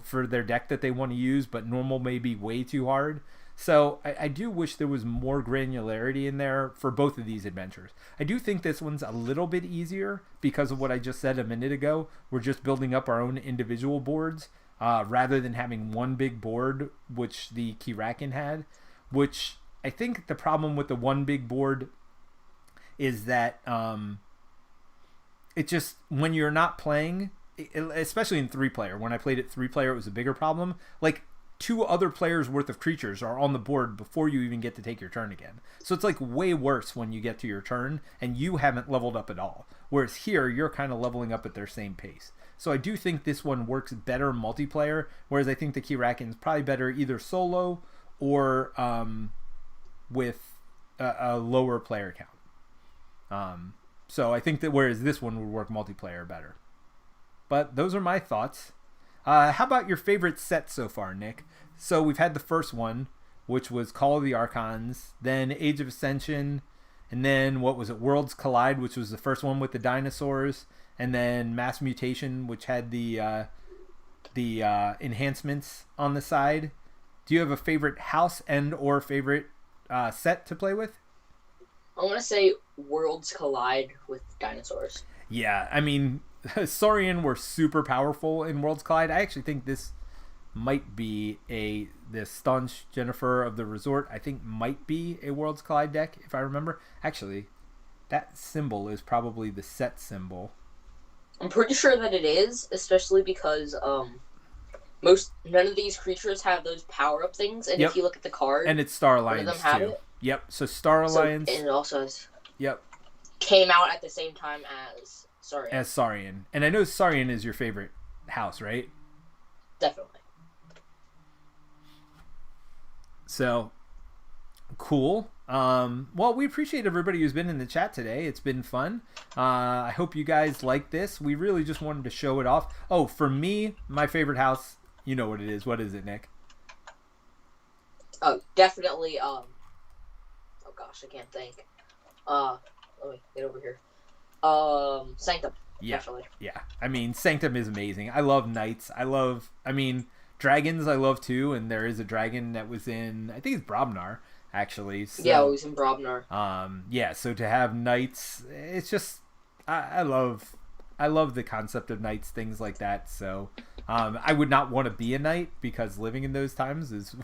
for their deck that they want to use, but normal may be way too hard. So I do wish there was more granularity in there for both of these adventures. I do think this one's a little bit easier because of what I just said a minute ago. We're just building up our own individual boards rather than having one big board, which the Keyracken had, which I think the problem with the one big board is that it just, when you're not playing, especially in 3-player, when I played it 3-player, it was a bigger problem. Like, 2 other players worth of creatures are on the board before you even get to take your turn again. So it's like way worse when you get to your turn and you haven't leveled up at all. Whereas here, you're kind of leveling up at their same pace. So I do think this one works better multiplayer, whereas I think the Keyracken is probably better either solo or with a lower player count. So I think that whereas this one would work multiplayer better. But those are my thoughts. How about your favorite set so far, Nick? So we've had the first one, which was Call of the Archons, then Age of Ascension, and then what was it, Worlds Collide, which was the first one with the dinosaurs, and then Mass Mutation, which had the enhancements on the side. Do you have a favorite house and or favorite set to play with? I want to say Worlds Collide with dinosaurs. Yeah, I mean, Saurian were super powerful in Worlds Collide. I actually think this might be the Staunch Jennifer of the Resort, I think might be a Worlds Collide deck, if I remember. Actually, that symbol is probably the set symbol. I'm pretty sure that it is, especially because none of these creatures have those power-up things, and if you look at the card, and it's Star Alliance none of them have too. it. Yep, so Star Alliance. And it also has... Yep. Came out at the same time as Saurian. As Saurian. And I know Saurian is your favorite house, right? Definitely. So, cool. Well, we appreciate everybody who's been in the chat today. It's been fun. I hope you guys like this. We really just wanted to show it off. Oh, for me, my favorite house, you know what it is. What is it, Nick? Oh, definitely, oh gosh, I can't think. Let me get over here. Sanctum. Yeah. Actually. Yeah. I mean, Sanctum is amazing. I love knights. Dragons I love too, and there is a dragon that was in, I think it's Brobnar, actually. So, yeah, it was in Brobnar. Yeah, so to have knights, it's just, I love the concept of knights, things like that. So I would not want to be a knight because living in those times is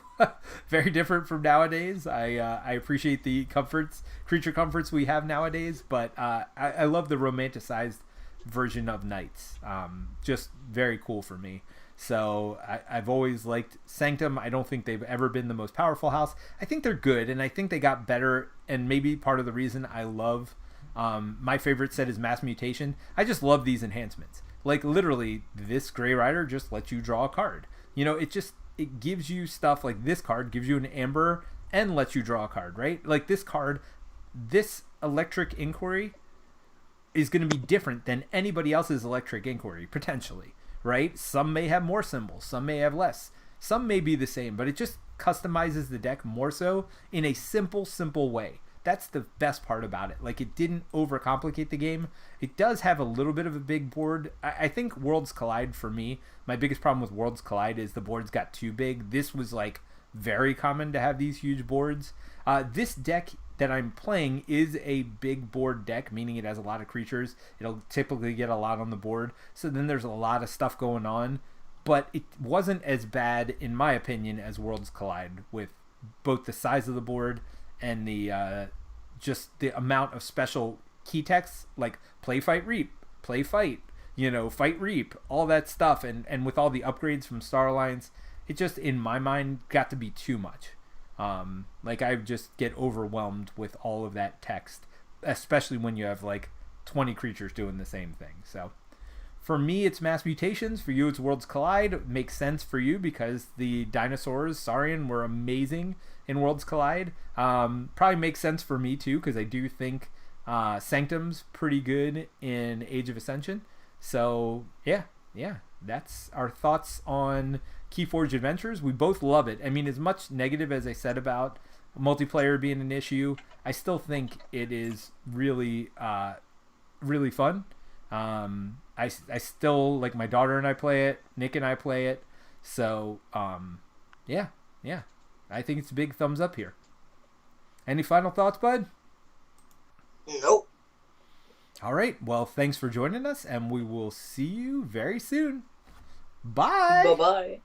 very different from nowadays. I appreciate the creature comforts we have nowadays, but I love the romanticized version of knights. Just very cool for me. So I've always liked Sanctum. I don't think they've ever been the most powerful house. I think they're good, and I think they got better, and maybe part of the reason I love my favorite set is Mass Mutation. I just love these enhancements. Like, literally, this Grey Rider just lets you draw a card. It gives you stuff like this card gives you an Amber and lets you draw a card, right? Like, this card, this Electric Inquiry is going to be different than anybody else's Electric Inquiry, potentially, right? Some may have more symbols, some may have less. Some may be the same, but it just customizes the deck more so in a simple way. That's the best part about it. Like, it didn't overcomplicate the game. It does have a little bit of a big board. I think Worlds Collide, for me, my biggest problem with Worlds Collide is the boards got too big. This was, like, very common to have these huge boards. This deck that I'm playing is a big board deck, meaning it has a lot of creatures. It'll typically get a lot on the board. So then there's a lot of stuff going on. But it wasn't as bad, in my opinion, as Worlds Collide, with both the size of the board and the just the amount of special key texts like play, fight, reap, play, fight, fight, reap, all that stuff, and with all the upgrades from Star Alliance, it just, in my mind, got to be too much. Like, I just get overwhelmed with all of that text, especially when you have like 20 creatures doing the same thing. So for me, it's Mass Mutations. For you, it's Worlds Collide. It makes sense for you because the dinosaurs, Saurian, were amazing in Worlds Collide. Probably makes sense for me too because I do think Sanctum's pretty good in Age of Ascension. So yeah, that's our thoughts on Keyforge Adventures. We both love it. I mean, as much negative as I said about multiplayer being an issue, I still think it is really, really fun. I still, like, my daughter and I play it. Nick and I play it. So, yeah. I think it's a big thumbs up here. Any final thoughts, bud? Nope. All right. Well, thanks for joining us, and we will see you very soon. Bye. Bye-bye.